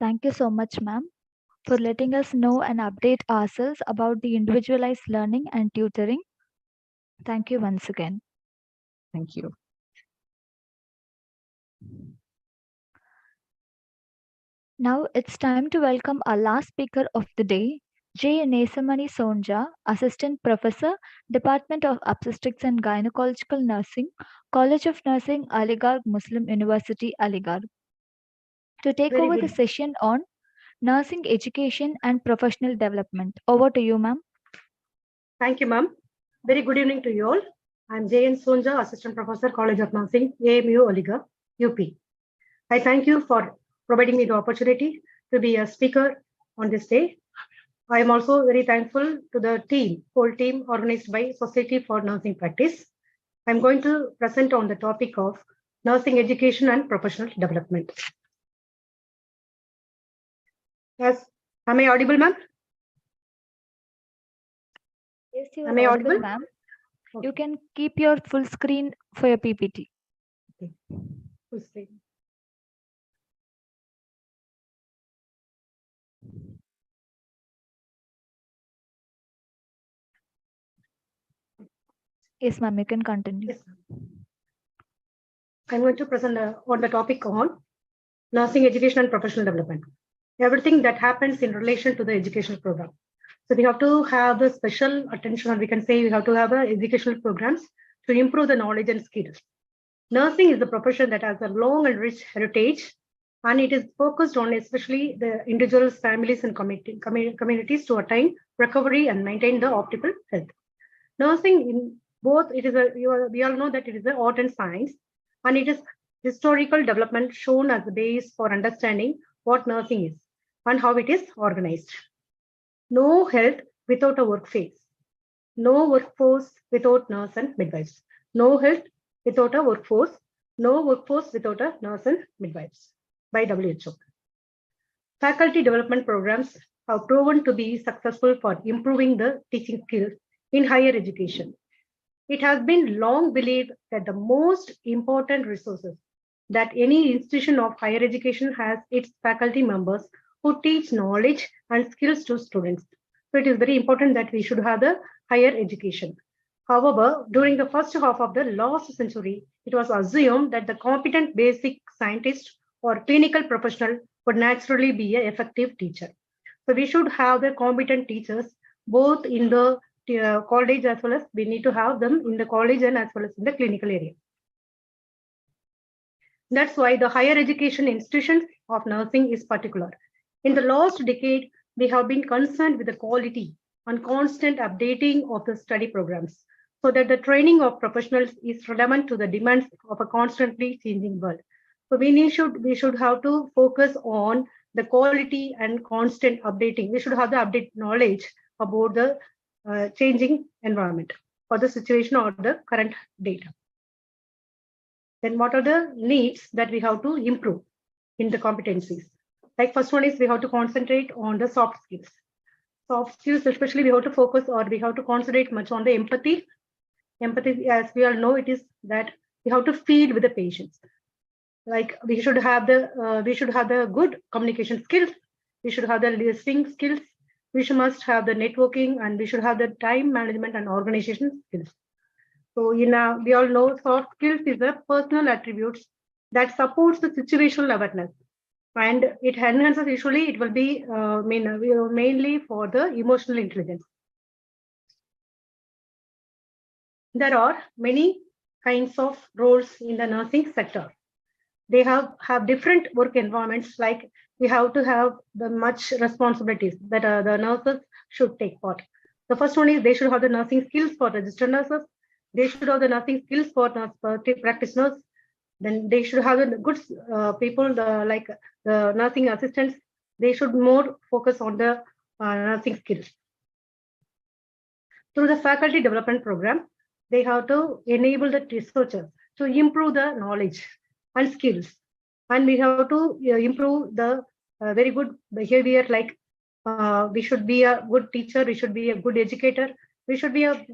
S3: Thank you so much, ma'am, for letting us know and update ourselves about the individualized learning and tutoring. Thank you once again.
S6: Thank you.
S3: Now it's time to welcome our last speaker of the day, J. Nesamani Sonja, Assistant Professor, Department of Obstetrics and Gynecological Nursing, College of Nursing, Aligarh Muslim University, Aligarh, to take
S5: Very
S3: over the
S5: good.
S3: session on nursing education and professional development. Over to you, ma'am.
S7: Thank you, ma'am. Very good evening to you all. I'm J.N. Sonja, Assistant Professor, College of Nursing, AMU Oliga, UP. I thank you for providing me the opportunity to be a speaker on this day. I am also very thankful to the whole team organized by Society for Nursing Practice. I'm going to present on the topic of nursing education and professional development. Yes, am I audible, ma'am?
S3: Yes, you
S7: Am
S3: are
S7: I
S3: audible,
S7: audible?
S3: ma'am.
S7: Okay.
S3: You can keep your full screen for your PPT.
S7: Okay. Full screen.
S3: Yes, ma'am, you can continue.
S7: Yes, I'm going to present on the topic on nursing education and professional development. Everything that happens in relation to the educational program. So we have to have the special attention, or we can say we have to have educational programs to improve the knowledge and skills. Nursing is a profession that has a long and rich heritage, and it is focused on especially the individuals, families, and communities to attain recovery and maintain the optimal health. Nursing in both, it is we all know that it is an art and science, and it is historical development shown as the base for understanding what nursing is and how it is organized. No health without a workforce. No workforce without nurse and midwives. No health without a workforce. No workforce without a nurse and midwives by WHO. Faculty development programs have proven to be successful for improving the teaching skills in higher education. It has been long believed that the most important resources that any institution of higher education has its faculty members who teach knowledge and skills to students. So it is very important that we should have the higher education. However, during the first half of the last century, it was assumed that the competent basic scientist or clinical professional would naturally be an effective teacher. So we should have the competent teachers both in the college, as well as we need to have them in the college and as well as in the clinical area. That's why the higher education institutions of nursing is particular. In the last decade, we have been concerned with the quality and constant updating of the study programs so that the training of professionals is relevant to the demands of a constantly changing world. So we should have to focus on the quality and constant updating. We should have the update knowledge about the changing environment or the situation or the current data. Then what are the needs that we have to improve in the competencies? Like first one is we have to concentrate on the soft skills. Soft skills, especially we have to focus or we have to concentrate much on the empathy. Empathy, as we all know, it is that we have to feel with the patients. Like we should have the good communication skills. We should have the listening skills. We must have the networking, and we should have the time management and organization skills. So we all know soft skills is a personal attributes that supports the situational awareness, and it enhances. Usually, it will be mainly for the emotional intelligence. There are many kinds of roles in the nursing sector. They have different work environments. Like we have to have the much responsibilities that the nurses should take part. The first one is they should have the nursing skills for registered nurses. They should have the nursing skills for practitioners. Then they should have the good people like the nursing assistants. They should more focus on the nursing skills. Through the faculty development program, they have to enable the researchers to improve the knowledge and skills. And we have to improve the very good behavior, like we should be a good teacher, we should be a good educator, we should be a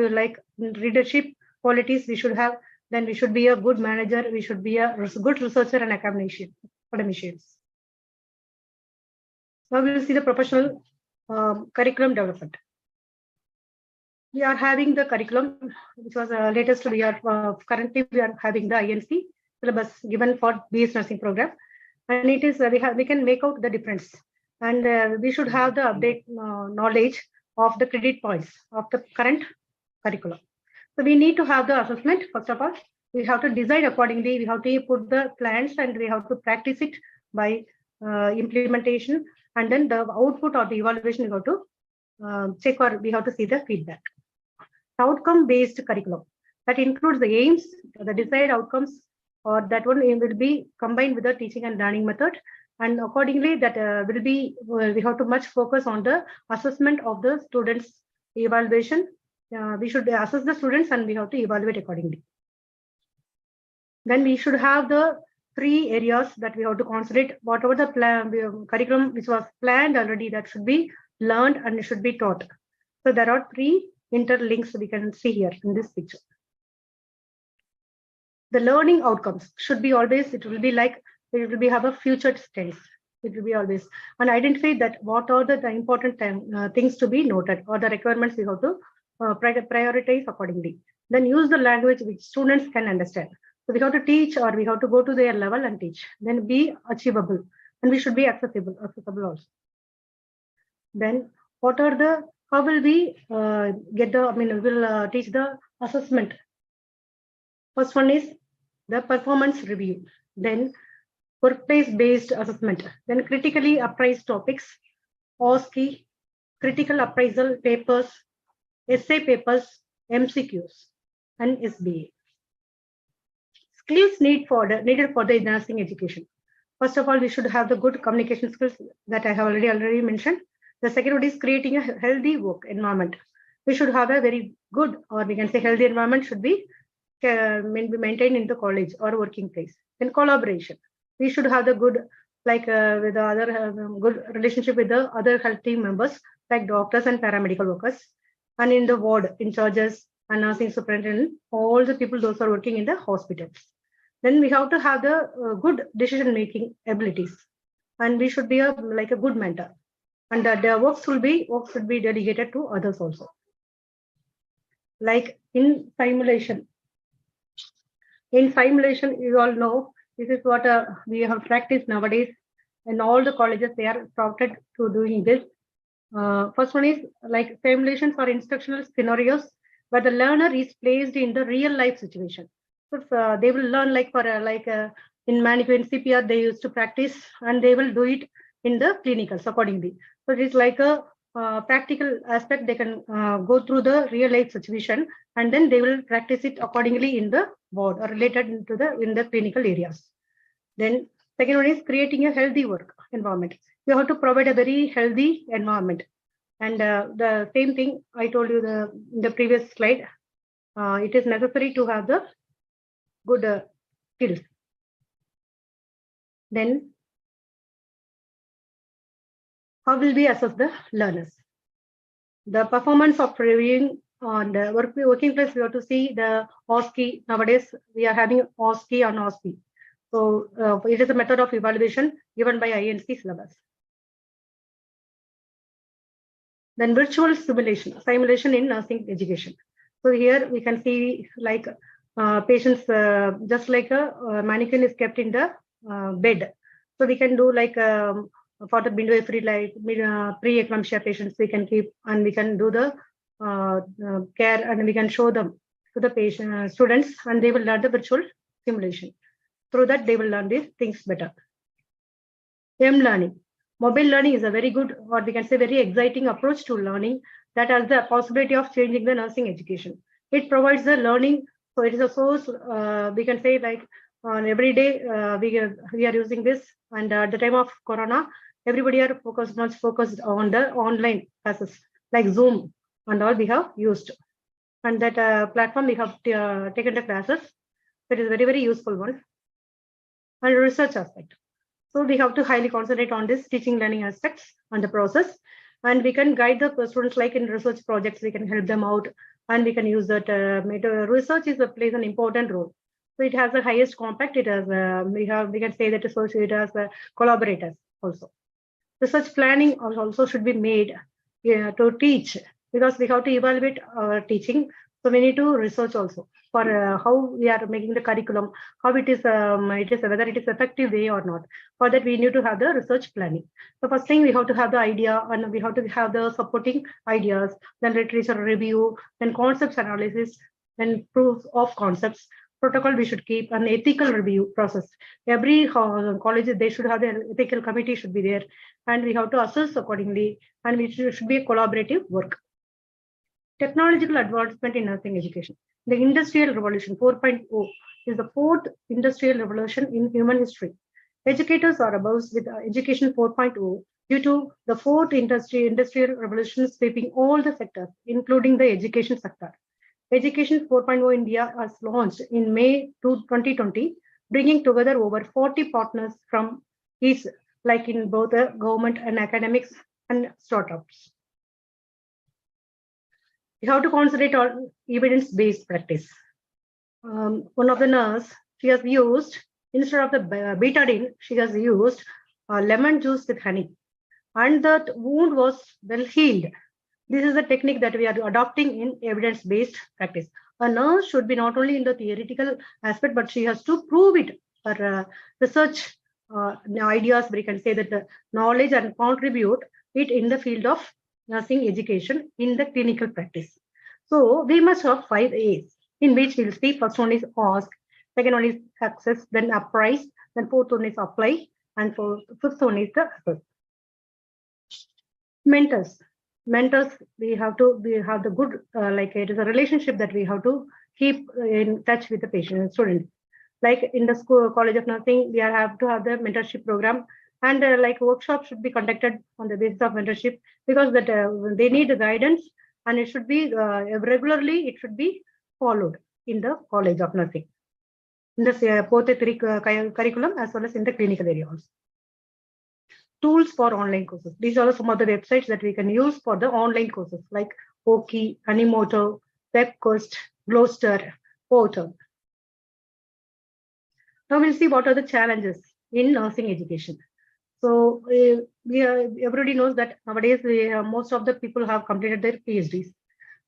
S7: like leadership qualities we should have, then we should be a good manager, we should be a good researcher and academicians. Now we will see the professional curriculum development. We are having the curriculum, which was latest. We are currently we are having the INC syllabus given for BS nursing program, and it is we can make out the difference, and we should have the update knowledge of the credit points of the current curriculum. So we need to have the assessment. First of all, we have to decide accordingly. We have to put the plans and we have to practice it by implementation, and then the output or the evaluation we have to check or we have to see the feedback. Outcome-based curriculum that includes the aims, the desired outcomes, or that one will be combined with the teaching and learning method. And accordingly, that will be, we have to much focus on the assessment of the students' evaluation. We should assess the students and we have to evaluate accordingly. Then we should have the 3 areas that we have to concentrate. Whatever the curriculum which was planned already, that should be learned and it should be taught. So there are 3 interlinks we can see here in this picture. The learning outcomes should be always, it will be like, it will be have a future tense. It will be always, and identify that what are the important things to be noted or the requirements we have to prioritize accordingly. Then use the language which students can understand. So we have to teach or we have to go to their level and teach. Then be achievable and we should be accessible also. Then what are the, how will we get the, we will teach the assessment. First one is the performance review. Then workplace-based assessment. Then critically appraised topics, OSCE, critical appraisal papers, essay papers, MCQs, and SBA. Skills needed for the nursing education. First of all, we should have the good communication skills that I have already mentioned. The second one is creating a healthy work environment. We should have a very good, or we can say healthy environment should be maintained in the college or working place. Then collaboration. We should have the good, like with the other good relationship with the other health team members, like doctors and paramedical workers, and in the ward, in charges and nursing superintendent, all the people those are working in the hospitals. Then we have to have the good decision-making abilities, and we should be like a good mentor. And their work should be delegated to others also. Like in simulation. In simulation, you all know, this is what we have practiced nowadays. In all the colleges, they are started to doing this. First one is like simulations or instructional scenarios where the learner is placed in the real life situation. So they will learn like for in manicure and CPR, they used to practice and they will do it in the clinicals accordingly. So it is like a practical aspect. They can go through the real life situation and then they will practice it accordingly in the ward or related to in the clinical areas. Then second one is creating a healthy work environment. You have to provide a very healthy environment. And the same thing I told you in the previous slide, it is necessary to have the good skills. Then how will we assess the learners? The performance of reviewing on the working place, we have to see the OSCE. Nowadays, we are having OSCE on OSCE. So it is a method of evaluation given by INC syllabus. Then virtual simulation in nursing education. So here we can see like patients, just like a mannequin is kept in the bed. So we can do like for the midwifery, like pre-eclampsia patients, we can keep and we can do the care and we can show them to the patient students and they will learn the virtual simulation. Through that, they will learn these things better. M-learning. Mobile learning is a very good, or we can say very exciting approach to learning that has the possibility of changing the nursing education. It provides the learning. So it is a source, we can say like on every day we are using this, and at the time of Corona, everybody are much focused on the online classes like Zoom and all we have used. And that platform we have taken the classes. It is very, very useful one. And research aspect. So we have to highly concentrate on this teaching learning aspects and the process. And we can guide the students like in research projects, we can help them out and we can use that. Research plays an important role. So it has the highest compact. It has we can say that it has collaborators also. Research planning also should be made to teach, because we have to evaluate our teaching. So we need to research also for how we are making the curriculum, how it is whether it is effective way or not. For that, we need to have the research planning. So first thing, we have to have the idea and we have to have the supporting ideas, then literature review, then concepts analysis, then proof of concepts. protocol we should keep, an ethical review process. Every college, they should have an ethical committee should be there, and we have to assess accordingly, and we should be a collaborative work. Technological advancement in nursing education. The Industrial Revolution 4.0 is the fourth industrial revolution in human history. Educators are abuzz with Education 4.0 due to the fourth industrial revolution sweeping all the sectors, including the education sector. Education 4.0 India was launched in May 2020, bringing together over 40 partners from each, like in both the government and academics and startups. We have to concentrate on evidence-based practice. One of the nurse, she has used, instead of the betadine, she has used lemon juice with honey, and that wound was well healed. This is the technique that we are adopting in evidence-based practice. A nurse should be not only in the theoretical aspect, but she has to prove it. Her research ideas, we can say that the knowledge and contribute it in the field of nursing education in the clinical practice. So we must have 5 A's, in which we'll see first one is ask, second one is access, then apprise, then fourth one is apply, and fifth one is the assess. Mentors, we have the good, like it is a relationship that we have to keep in touch with the patient and student. Like in the school, College of Nursing, we have to have the mentorship program, and like workshops should be conducted on the basis of mentorship, because that they need the guidance, and it should be regularly, it should be followed in the College of Nursing, in the both the curriculum as well as in the clinical area also. Tools for online courses. These are some of the websites that we can use for the online courses, like Oki, Animoto, WebQuest, Gloucester, Portal. Now we'll see what are the challenges in nursing education. So everybody knows that nowadays most of the people have completed their PhDs.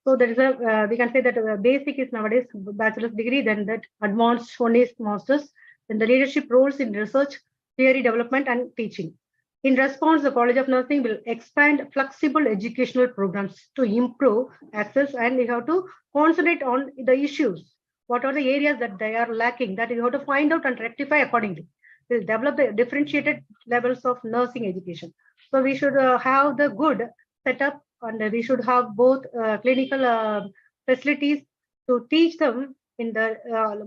S7: So there is a we can say that basic is nowadays bachelor's degree, then that advanced one is master's, then the leadership roles in research, theory development, and teaching. In response, the College of Nursing will expand flexible educational programs to improve access, and we have to concentrate on the issues. What are the areas that they are lacking, that we have to find out and rectify accordingly. We'll develop the differentiated levels of nursing education. So we should have the good setup, and we should have both clinical facilities to teach them in the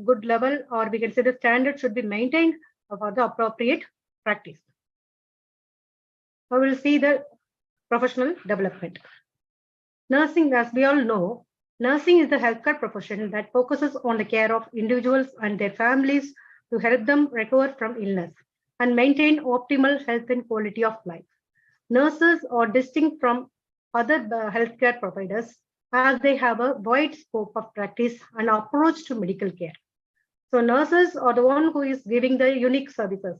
S7: good level, or we can say the standard should be maintained for the appropriate practice. We will see the professional development. Nursing, as we all know, nursing is the healthcare profession that focuses on the care of individuals and their families to help them recover from illness and maintain optimal health and quality of life. Nurses are distinct from other healthcare providers as they have a wide scope of practice and approach to medical care. So nurses are the one who is giving the unique services.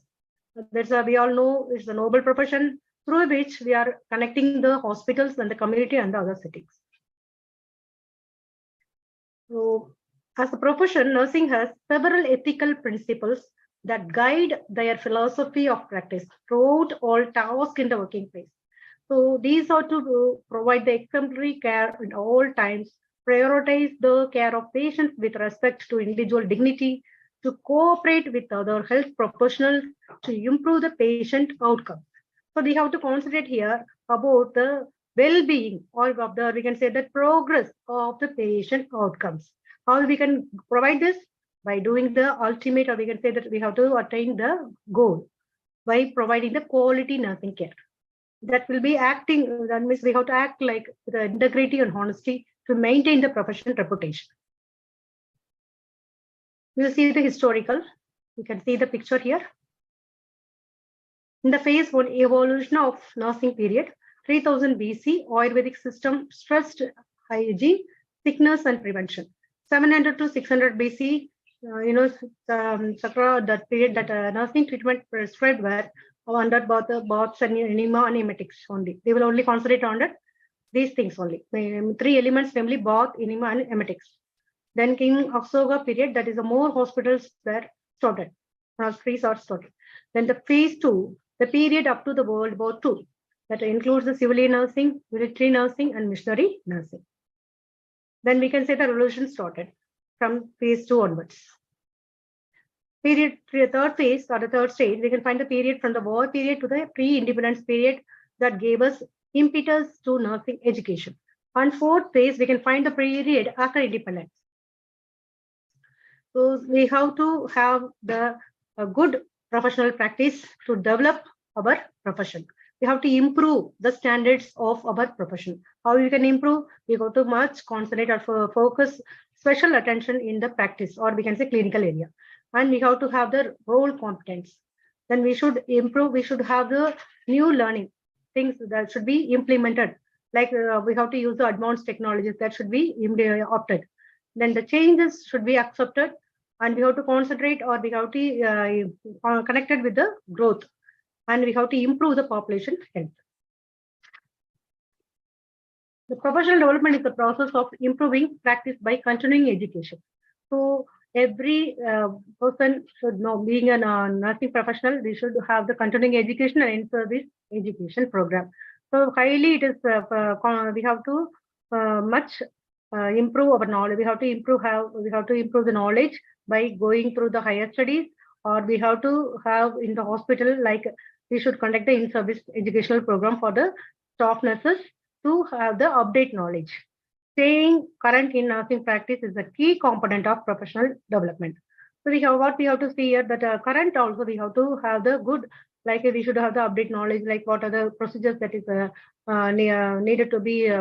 S7: That's we all know it's a noble profession through which we are connecting the hospitals and the community and the other settings. So as a profession, nursing has several ethical principles that guide their philosophy of practice throughout all tasks in the working place. So these are to provide the exemplary care in all times, prioritize the care of patients with respect to individual dignity, to cooperate with other health professionals to improve the patient outcomes. So we have to concentrate here about the well-being, or of the, we can say the progress of the patient outcomes. How we can provide this? By doing the ultimate, or we can say that we have to attain the goal by providing the quality nursing care. That will be acting, that means we have to act like the integrity and honesty to maintain the professional reputation. We'll see the historical. You can see the picture here. In the phase 1 evolution of nursing period, 3000 BC, Ayurvedic system stressed hygiene, sickness, and prevention. 700 to 600 BC, that period that nursing treatment prescribed were under baths and enema and emetics only. They will only concentrate on these things only. 3 elements, namely bath, enema, and emetics. Then King Aksoga period, that is the more hospitals were started, nurseries are started. Then the phase 2, the period up to the World War II, that includes the civilian nursing, military nursing, and missionary nursing. Then we can say the revolution started from phase 2 onwards. Third phase or the third stage, we can find the period from the war period to the pre-independence period that gave us impetus to nursing education. And fourth phase, we can find the period after independence. So we have to have the good professional practice to develop our profession. We have to improve the standards of our profession. How we can improve? We go to much concentrate or focus special attention in the practice, or we can say clinical area. And we have to have the role competence. Then we should improve. We should have the new learning things that should be implemented. Like we have to use the advanced technologies that should be opted. Then the changes should be accepted, and we have to concentrate, or we have to connected with the growth, and we have to improve the population health. The professional development is the process of improving practice by continuing education. So every person should know, being a nursing professional, we should have the continuing education and in-service education program. So highly it is, we have to much improve our knowledge. We have to improve the knowledge by going through the higher studies, or we have to have in the hospital, like we should conduct the in-service educational program for the staff nurses to have the update knowledge. Staying current in nursing practice is a key component of professional development. So we have what we have to see here, that current also we have to have the good, like we should have the update knowledge, like what are the procedures that is needed to be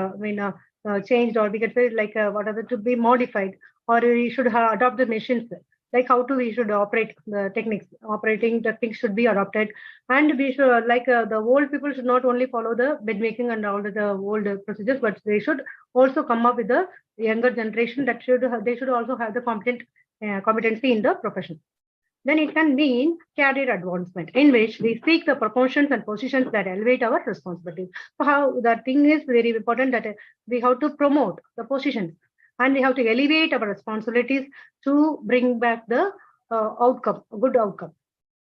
S7: changed, or we can say like what are the to be modified, or we should adopt the machines, like how to we should operate the techniques. Operating techniques should be adopted, and we should like the old people should not only follow the bed making and all the old procedures, but they should also come up with the younger generation that they should also have the competency in the profession. Then it can mean career advancement, in which we seek the promotions and positions that elevate our responsibilities. So how the thing is very important, that we have to promote the positions, and we have to elevate our responsibilities to bring back the outcome, a good outcome.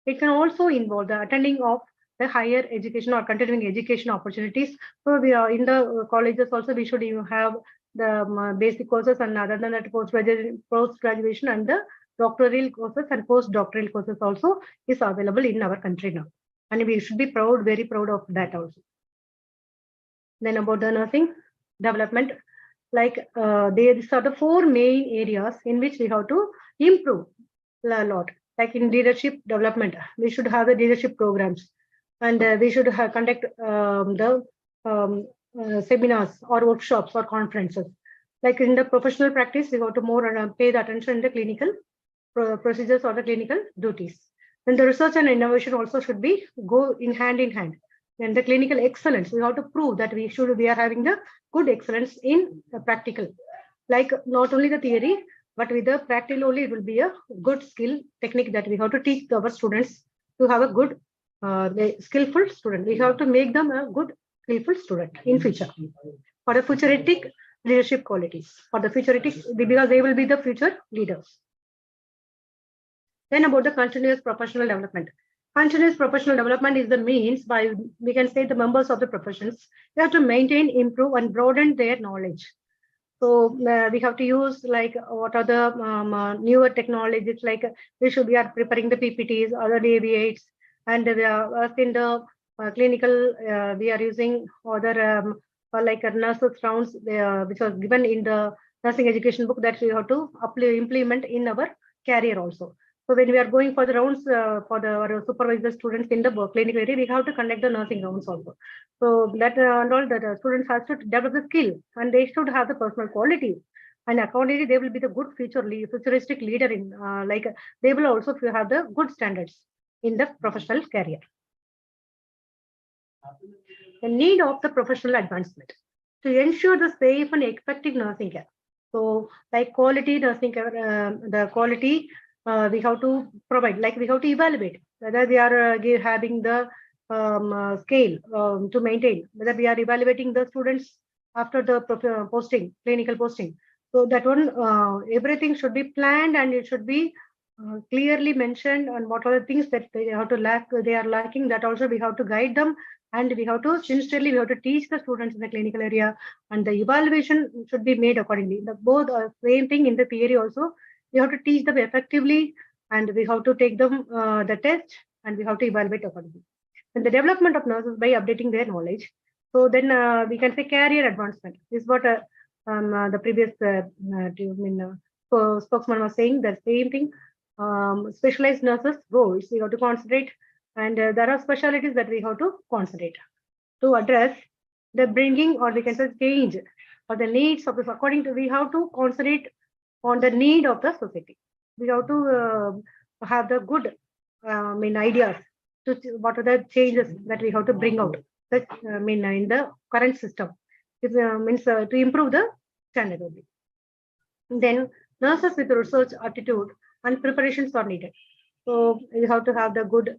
S7: It can also involve the attending of the higher education or continuing education opportunities. So we are in the colleges also, we should even have the basic courses, and other than that post-graduation and the doctoral courses and postdoctoral courses also is available in our country now. And we should be proud, very proud of that also. Then about the nursing development, like these are the four main areas in which we have to improve a lot. Like in leadership development, we should have the leadership programs, and we should conduct seminars or workshops or conferences. Like in the professional practice, we have to more pay the attention in the clinical procedures or the clinical duties. Then the research and innovation also should be go in hand. And the clinical excellence, we have to prove that we are having the good excellence in practical, like not only the theory, but with the practical only, it will be a good skill technique that we have to teach our students to have a good skillful student. We have to make them a good skillful student in future for the futuristic leadership qualities, for the futuristic, because they will be the future leaders. Then about the continuous professional development. Continuous professional development is the means by, we can say, the members of the professions, they have to maintain, improve, and broaden their knowledge. So we have to use like what are the newer technologies, like we are preparing the PPTs, other DV8s, and we are in the clinical, we are using other like nurses rounds, which was given in the nursing education book, that we have to implement in our career also. So when we are going for the rounds for our supervisor students in the clinical area, we have to conduct the nursing rounds also. So that and all that students have to develop the skill, and they should have the personal qualities, and accordingly they will be the good futuristic leader in like they will also have the good standards in the professional career. The need of the professional advancement to ensure the safe and effective nursing care. So like quality nursing care, the quality we have to provide, like we have to evaluate whether we are having the scale to maintain, whether we are evaluating the students after the posting, clinical posting. So that one, everything should be planned, and it should be clearly mentioned, and what are the things that they have to they are lacking, that also we have to guide them, and we have to sincerely we have to teach the students in the clinical area, and the evaluation should be made accordingly. The both same thing in the theory also. We have to teach them effectively and we have to take them the test, and we have to evaluate accordingly. And the development of nurses by updating their knowledge. So then we can say career advancement. This is what the previous spokesman was saying. The same thing. Specialized nurses roles we have to concentrate, and there are specialties that we have to concentrate to address the bringing, or we can say change, or the needs of this. According to, we have to concentrate on the need of the society. We have to have the good ideas to what are the changes that we have to bring out. That in the current system, it means to improve the standard only. Then nurses with research attitude and preparations are needed. So you have to have the good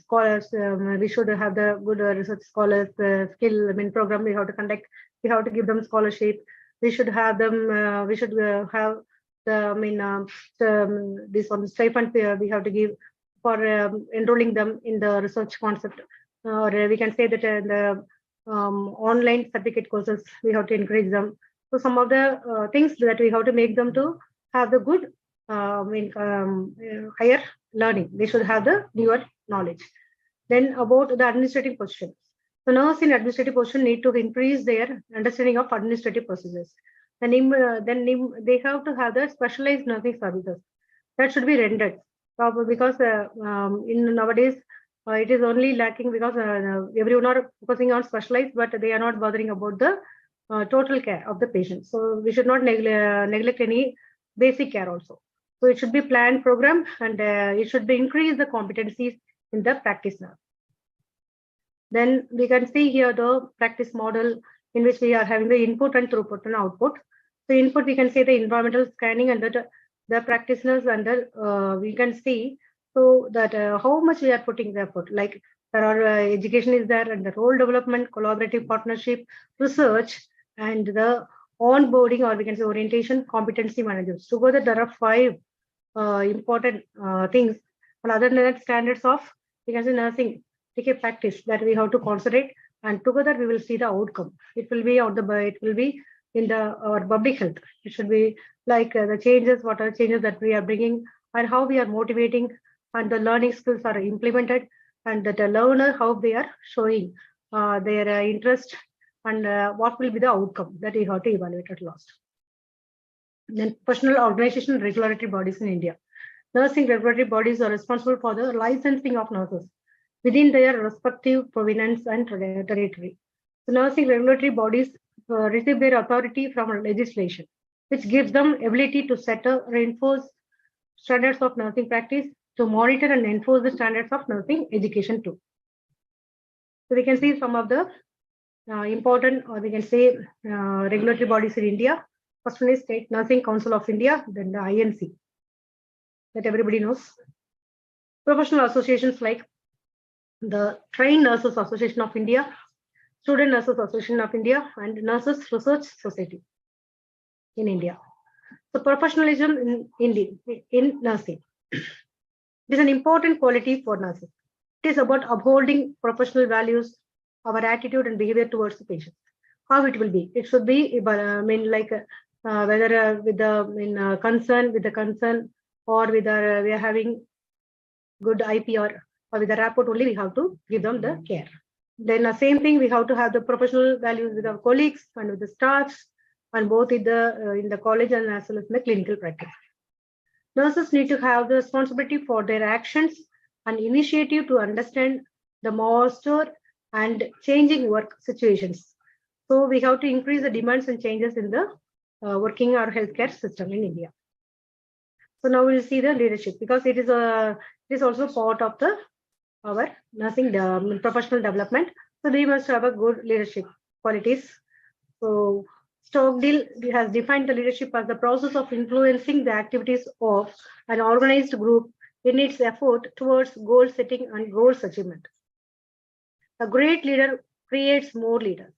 S7: scholars. We should have the good research scholars skill program. We have to conduct. We have to give them scholarship. We should have them. We should have the this one stipend we have to give for enrolling them in the research concept, or we can say that the online certificate courses we have to encourage them. So some of the things that we have to make them to have the good higher learning. They should have the newer knowledge. Then about the administrative position. So nurse in administrative position need to increase their understanding of administrative procedures. Then they have to have the specialized nursing services that should be rendered. Because in nowadays it is only lacking because everyone are focusing on specialized, but they are not bothering about the total care of the patient. So we should not neglect any basic care also. So it should be planned program, and it should be increase the competencies in the practice now. Then we can see here the practice model in which we are having the input and throughput and output. So input, we can say the environmental scanning and the practitioners, and we can see so that how much we are putting the effort. Like there are education is there, and the role development, collaborative partnership, research, and the onboarding, or we can say orientation, competency managers. Together there are 5 important things. And other than that, standards of, we can say, nursing practice that we have to concentrate, and together we will see the outcome. It will be it will be in our public health. It should be like the changes, what are the changes that we are bringing, and how we are motivating, and the learning skills are implemented, and that the learner, how they are showing their interest, and what will be the outcome that we have to evaluate at last. Then professional organization regulatory bodies in India. Nursing regulatory bodies are responsible for the licensing of nurses within their respective province and territory. So nursing regulatory bodies receive their authority from legislation, which gives them ability to set or reinforce standards of nursing practice, to monitor and enforce the standards of nursing education too. So we can see some of the important, or we can say regulatory bodies in India. First one is State Nursing Council of India, then the INC that everybody knows. Professional associations like the Trained Nurses Association of India, Student Nurses Association of India, and Nurses Research Society in India. So professionalism in nursing. It is an important quality for nurses. It is about upholding professional values, our attitude and behavior towards the patient. How it will be? It should be, whether with the concern, or whether we are having good IPR, or with the rapport only, we have to give them the care. Then the same thing, we have to have the professional values with our colleagues and with the staffs, and both in the college and as well as in the clinical practice. Nurses need to have the responsibility for their actions and initiative to understand the master and changing work situations. So we have to increase the demands and changes in the working our healthcare system in India. So now we'll see the leadership, because it is also part of our nursing professional development. So we must have a good leadership qualities. So Stockdale has defined the leadership as the process of influencing the activities of an organized group in its effort towards goal setting and goals achievement. A great leader creates more leaders.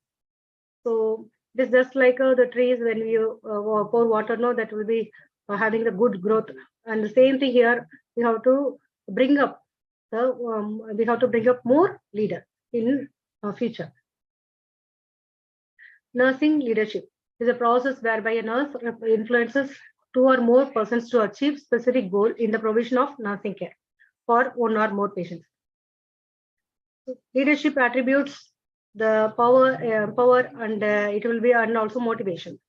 S7: So it is just like the trees, when you pour water, no, that will be having the good growth. And the same thing here, we have to bring up more leader in future. Nursing leadership is a process whereby a nurse influences 2 or more persons to achieve specific goal in the provision of nursing care for 1 or more patients. Leadership attributes the power, and it will be, and also motivation.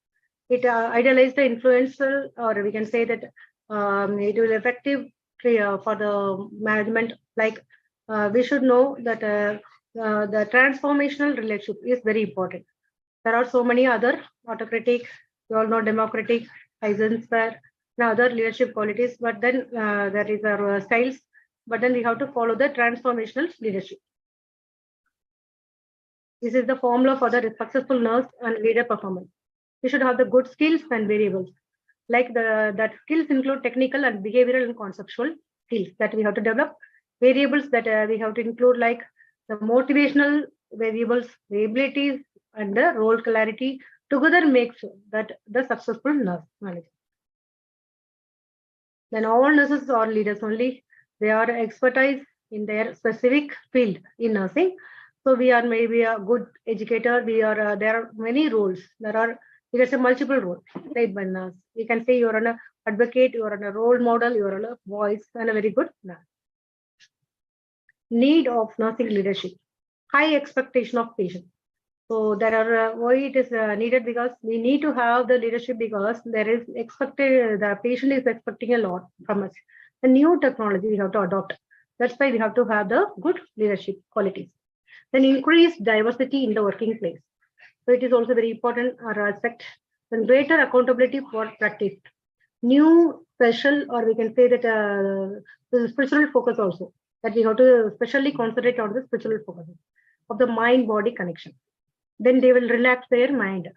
S7: It idealizes the influential, or we can say that it will effective for the management. Like we should know that the transformational relationship is very important. There are so many other autocratic, you all know, democratic, Eisenhower, and other leadership qualities, but then there is our styles, but then we have to follow the transformational leadership. This is the formula for the successful nurse and leader performance. We should have the good skills and variables. Like that skills include technical and behavioral and conceptual skills that we have to develop. Variables that we have to include, like the motivational variables, the abilities, and the role clarity together makes that the successful nurse manager. Then all nurses are leaders only. They are expertise in their specific field in nursing. So we are maybe a good educator. We are there are many roles. There are, you can say, multiple roles played by nurse. You can say you're an advocate, you're an a role model, you're a voice, and a very good nurse. Need of nursing leadership. High expectation of patients. So there are why it is needed, because we need to have the leadership, because there is expected, the patient is expecting a lot from us. The new technology we have to adopt. That's why we have to have the good leadership qualities. Then increase diversity in the working place. So it is also very important aspect. Then greater accountability for practice. New special, or we can say that the spiritual focus also, that we have to especially concentrate on the spiritual focus of the mind-body connection. Then they will relax their mind.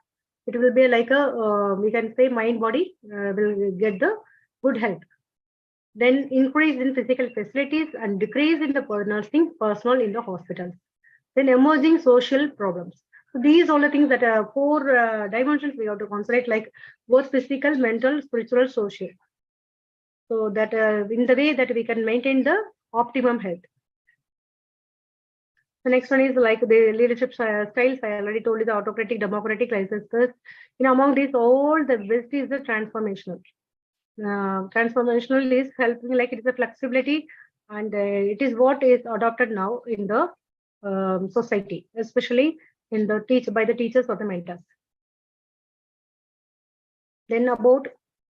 S7: It will be like a, we can say, mind-body will get the good health. Then increase in physical facilities and decrease in the nursing personnel in the hospitals. Then emerging social problems. So these are the things that are 4 dimensions we have to concentrate, like both physical, mental, spiritual, social. So that in the way that we can maintain the optimum health. The next one is like the leadership styles. I already told you the autocratic, democratic, licenses. Among these, all the best is the transformational. Transformational is helping, like it is a flexibility, and it is what is adopted now in the society, especially in the by the teachers or the mentors. Then about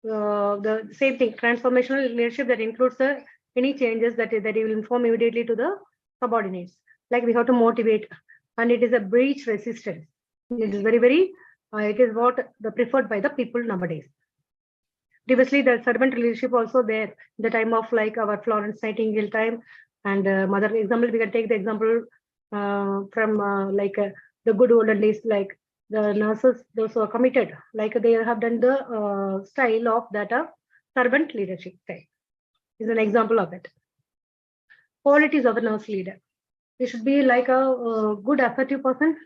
S7: the same thing, transformational leadership, that includes any changes that you will inform immediately to the subordinates. Like we have to motivate, and it is a breach resistance. It is very, very, it is what the preferred by the people nowadays. Previously, the servant leadership also there, the time of like our Florence Nightingale time, and mother example, we can take the example from the good olden days, like the nurses, those who are committed, like they have done the style of that servant leadership style. Is an example of it. Qualities of a nurse leader. We should be like a good, assertive person.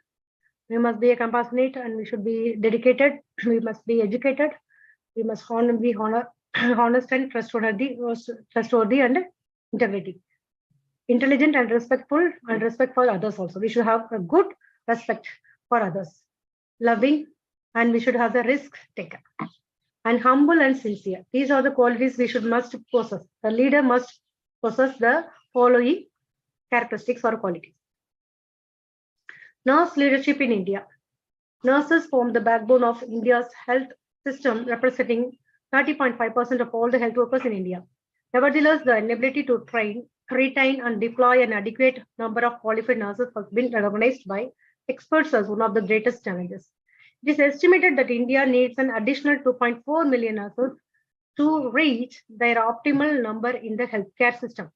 S7: We must be a compassionate, and we should be dedicated. We must be educated. We must be honest and trustworthy and integrity. Intelligent and respectful, and respect for others also. We should have a good respect for others. Loving, and we should have the risk taker. And humble and sincere. These are the qualities we must possess. The leader must possess the following characteristics or qualities. Nurse leadership in India. Nurses form the backbone of India's health system, representing 30.5% of all the health workers in India. Nevertheless, the inability to train, retain, and deploy an adequate number of qualified nurses has been recognized by experts as one of the greatest challenges. It is estimated that India needs an additional 2.4 million nurses to reach their optimal number in the healthcare system.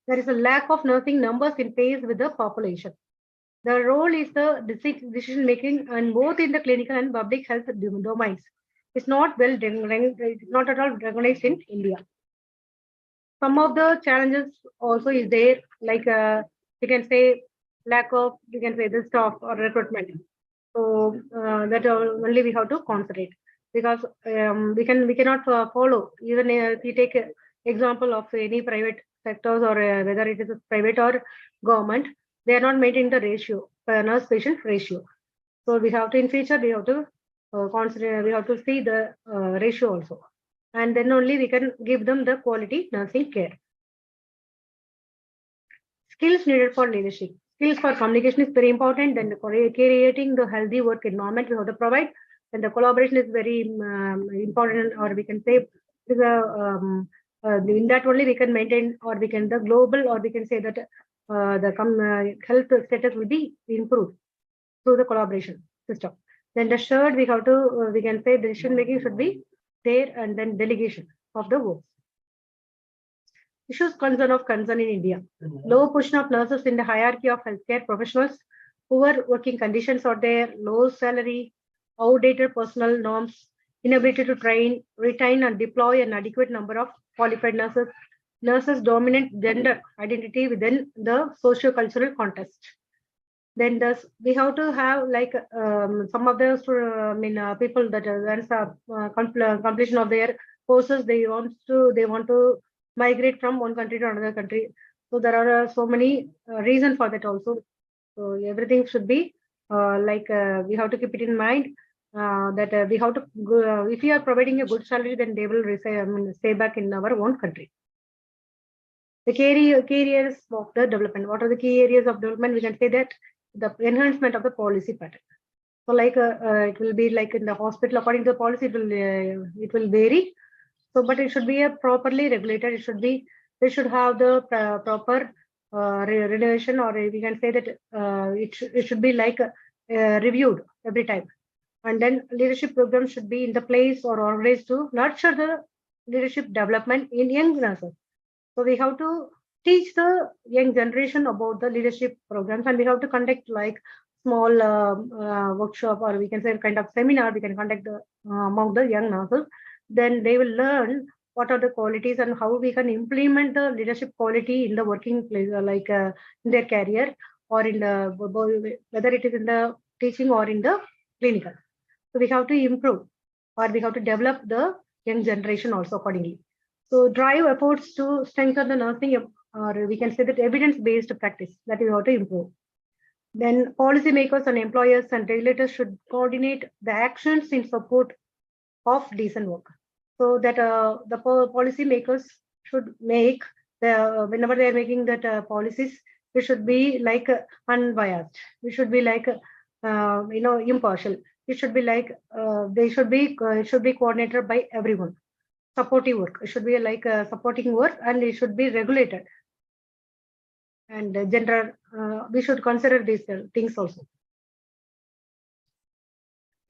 S7: There is a lack of nursing numbers in pace with the population. The role is the decision making, and both in the clinical and public health domains. It's not well not at all recognized in India. Some of the challenges also is there, like you can say lack of, you can say the staff or recruitment. So that only we have to concentrate, because we cannot follow, even if you take an example of any private sectors, or whether it is private or government, they are not maintaining the ratio, nurse patient ratio. So we have to, in future, we have to consider, we have to see the ratio also. and then only we can give them the quality nursing care. Skills needed for leadership. Skills for communication is very important. Then creating the healthy work environment we have to provide. And the collaboration is very important, or we can say in that only we can maintain, or we can the global, or we can say that the health status will be improved through the collaboration system. Then the third we have to we can say decision making should be there, and then delegation of the work. Issues concern in India. Low position of nurses in the hierarchy of healthcare professionals, poor working conditions are there, low salary, outdated personal norms, inability to train, retain and deploy an adequate number of qualified nurses, nurses dominant gender identity within the socio-cultural context. Then we have to have like some of the people that completion of their courses, they want to migrate from one country to another country. So there are so many reasons for that also. So everything should be we have to keep it in mind that we have to go, if we are providing a good salary, then they will stay back in our own country. The key areas of the development. What are the key areas of development? We can say that the enhancement of the policy pattern. So it will be like in the hospital, according to the policy, it will vary. So, but it should be a properly regulated. They should have the proper renovation, or we can say that it should be like reviewed every time. And then leadership programs should be in the place or organized to nurture the leadership development in young nurses. So we have to teach the young generation about the leadership programs, and we have to conduct like small workshop, or we can say kind of seminar we can conduct among the young nurses. Then they will learn what are the qualities and how we can implement the leadership quality in the working place, in their career, or in the whether it is in the teaching or in the clinical. So we have to improve, or we have to develop the young generation also accordingly. So drive efforts to strengthen the nursing, or we can say that evidence-based practice that we have to improve. Then policymakers and employers and regulators should coordinate the actions in support of decent work. So that the policymakers should make whenever they are making that policies, it should be like unbiased. We should be like impartial. It should be like it should be coordinated by everyone. Supportive work. It should be like supporting work, and it should be regulated. And gender, we should consider these things also.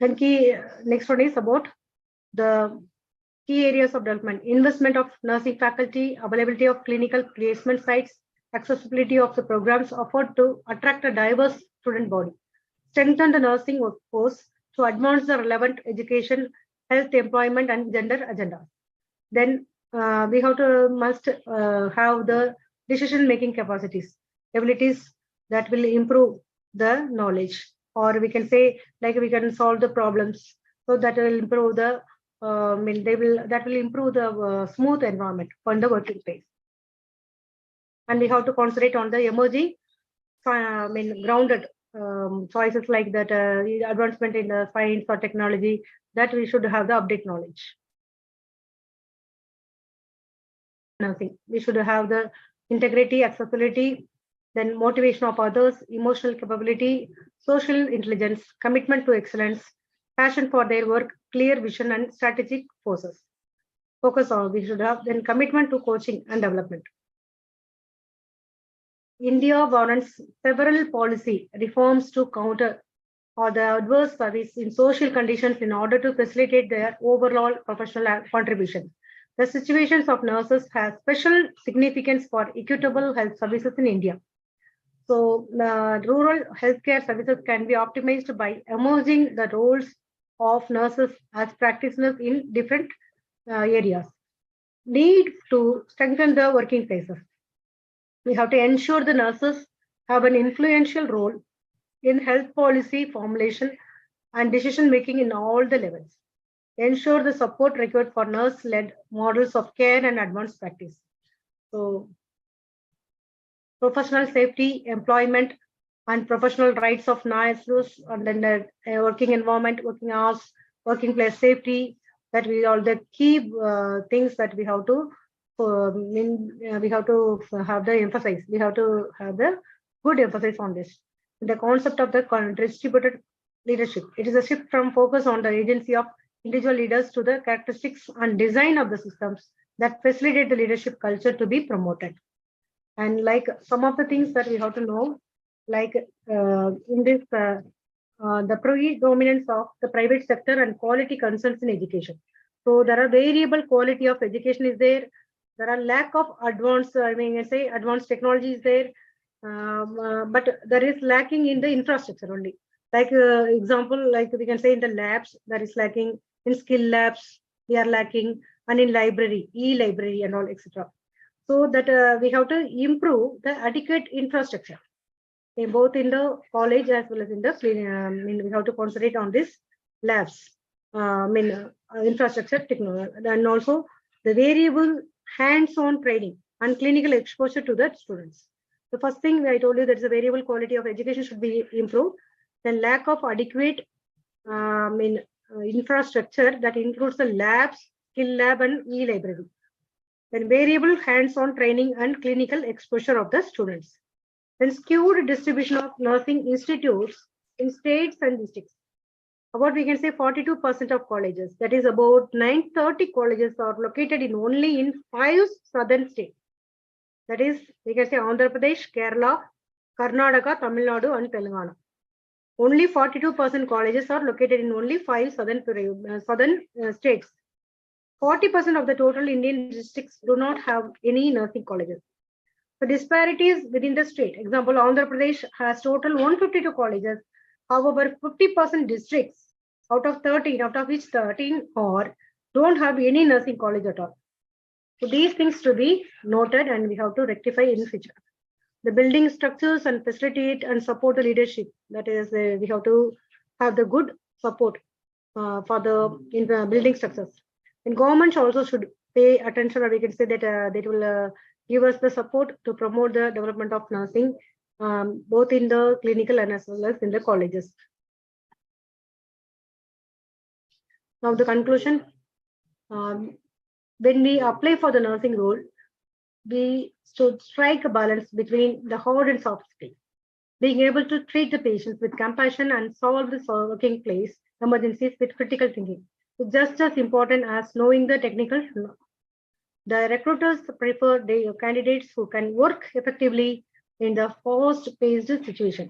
S7: Then next one is about the key areas of development: investment of nursing faculty, availability of clinical placement sites, accessibility of the programs offered to attract a diverse student body, strengthen the nursing workforce to advance the relevant education, health, employment, and gender agenda. Then we must have the decision-making capacities, abilities that will improve the knowledge, or we can say like we can solve the problems. So that will improve the that will improve the smooth environment on the working place. And we have to concentrate on the emerging, grounded choices like that advancement in the science or technology, that we should have the update knowledge. Nursing, we should have the integrity, accessibility, then motivation of others, emotional capability, social intelligence, commitment to excellence, passion for their work, clear vision, and strategic focus on. We should have then commitment to coaching and development. India warrants several policy reforms to counter or the adverse service in social conditions in order to facilitate their overall professional contribution. The situations of nurses has special significance for equitable health services in India. So the rural healthcare services can be optimized by emerging the roles of nurses as practitioners in different areas. Need to strengthen the working places. We have to ensure the nurses have an influential role in health policy formulation and decision making in all the levels. Ensure the support required for nurse-led models of care and advanced practice. So, professional safety, employment, and professional rights of nurses, and then the working environment, working hours, working place safety, that we all the key things that we have to we have to have the emphasis. We have to have the good emphasis on this. The concept of the distributed leadership. It is a shift from focus on the agency of individual leaders to the characteristics and design of the systems that facilitate the leadership culture to be promoted. And like some of the things that we have to know, like in this, the predominance of the private sector and quality concerns in education. So there are variable quality of education is there. There are lack of advanced, advanced technology is there, but there is lacking in the infrastructure only. Like example, like we can say in the labs, there is lacking in skill labs, we are lacking, and in library, e-library and all, etc. So that we have to improve the adequate infrastructure, both in the college as well as in the we have to concentrate on this labs, infrastructure technology, and also the variable hands-on training and clinical exposure to the students. The first thing I told you that the variable quality of education should be improved. Then lack of adequate infrastructure that includes the labs, skill lab, and e-library. Then variable hands-on training and clinical exposure of the students. Then skewed distribution of nursing institutes in states and districts. About we can say 42% of colleges, that is about 930 colleges are located in only in 5 southern states. That is, we can say Andhra Pradesh, Kerala, Karnataka, Tamil Nadu, and Telangana. Only 42% colleges are located in only 5 southern states. 40% of the total Indian districts do not have any nursing colleges. The disparities within the state. Example, Andhra Pradesh has total 152 colleges. However, 50% districts out of 13, out of which 13 or don't have any nursing college at all. So these things to be noted and we have to rectify in future. The building structures and facilitate and support the leadership. That is, we have to have the good support for the building structures. And governments also should pay attention, or we can say that they will give us the support to promote the development of nursing, both in the clinical and as well as in the colleges. Now the conclusion, when we apply for the nursing role, we should strike a balance between the hard and soft skills. Being able to treat the patients with compassion and solve the working place emergencies with critical thinking. It's just as important as knowing the technical. The recruiters prefer the candidates who can work effectively in the fast-paced situation.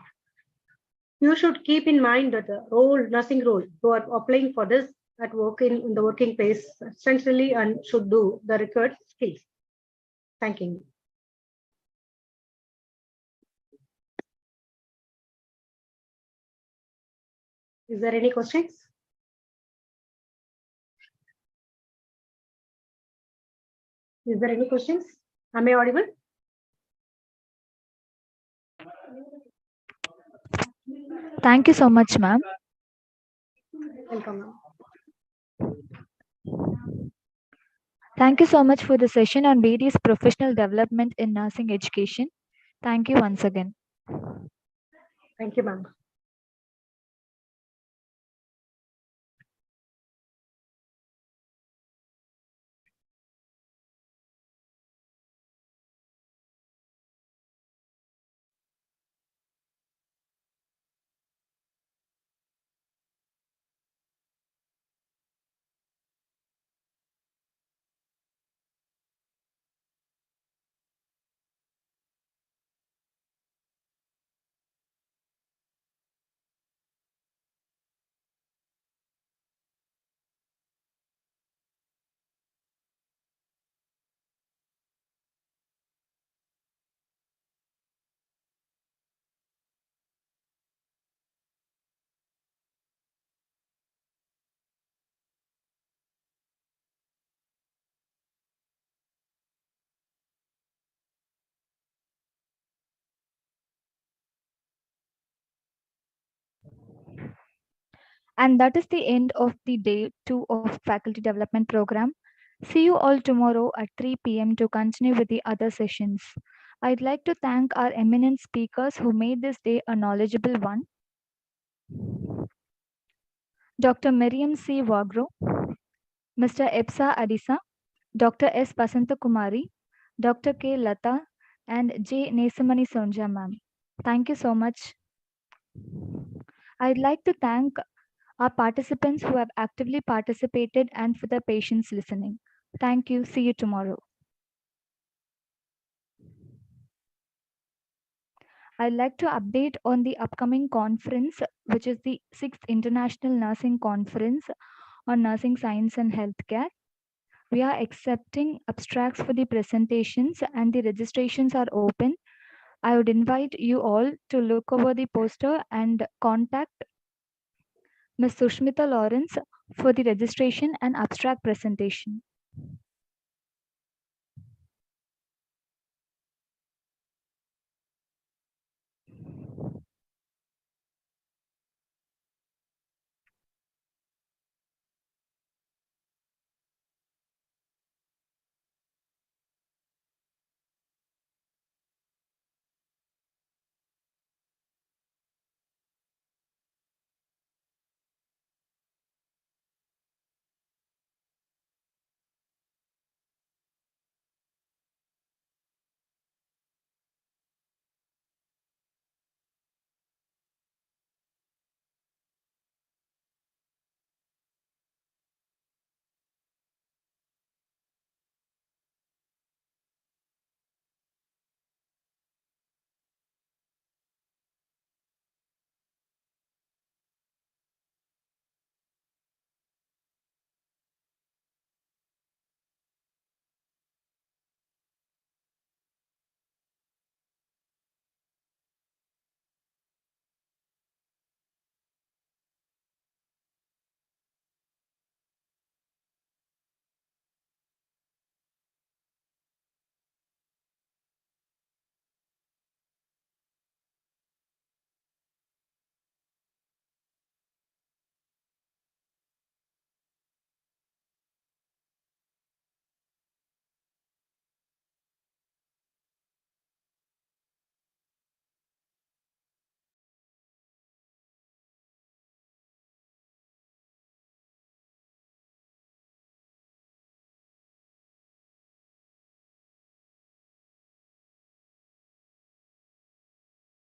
S7: You should keep in mind that the nursing role, who are applying for this at work in the working place essentially and should do the required skills. Thank you. Is there any questions? Is there any questions? Am I audible?
S3: Thank you so much, ma'am.
S7: Welcome, ma'am.
S3: Thank you so much for the session on various professional development in nursing education. Thank you once again.
S7: Thank you, ma'am.
S3: And that is the end of the day 2 of faculty development program. See you all tomorrow at 3 p.m. to continue with the other sessions. I'd like to thank our eminent speakers who made this day a knowledgeable one. Dr. Miriam C. Wagro, Mr. Epsa Adisa, Dr. S. Basanta Kumari, Dr. K. Lata, and J. Nesamani Sonja ma'am. Thank you so much. I'd like to thank our participants who have actively participated and for their patience listening. Thank you. See you tomorrow. I'd like to update on the upcoming conference, which is the 6th International Nursing Conference on Nursing Science and Healthcare. We are accepting abstracts for the presentations and the registrations are open. I would invite you all to look over the poster and contact Ms. Sushmita Lawrence for the registration and abstract presentation.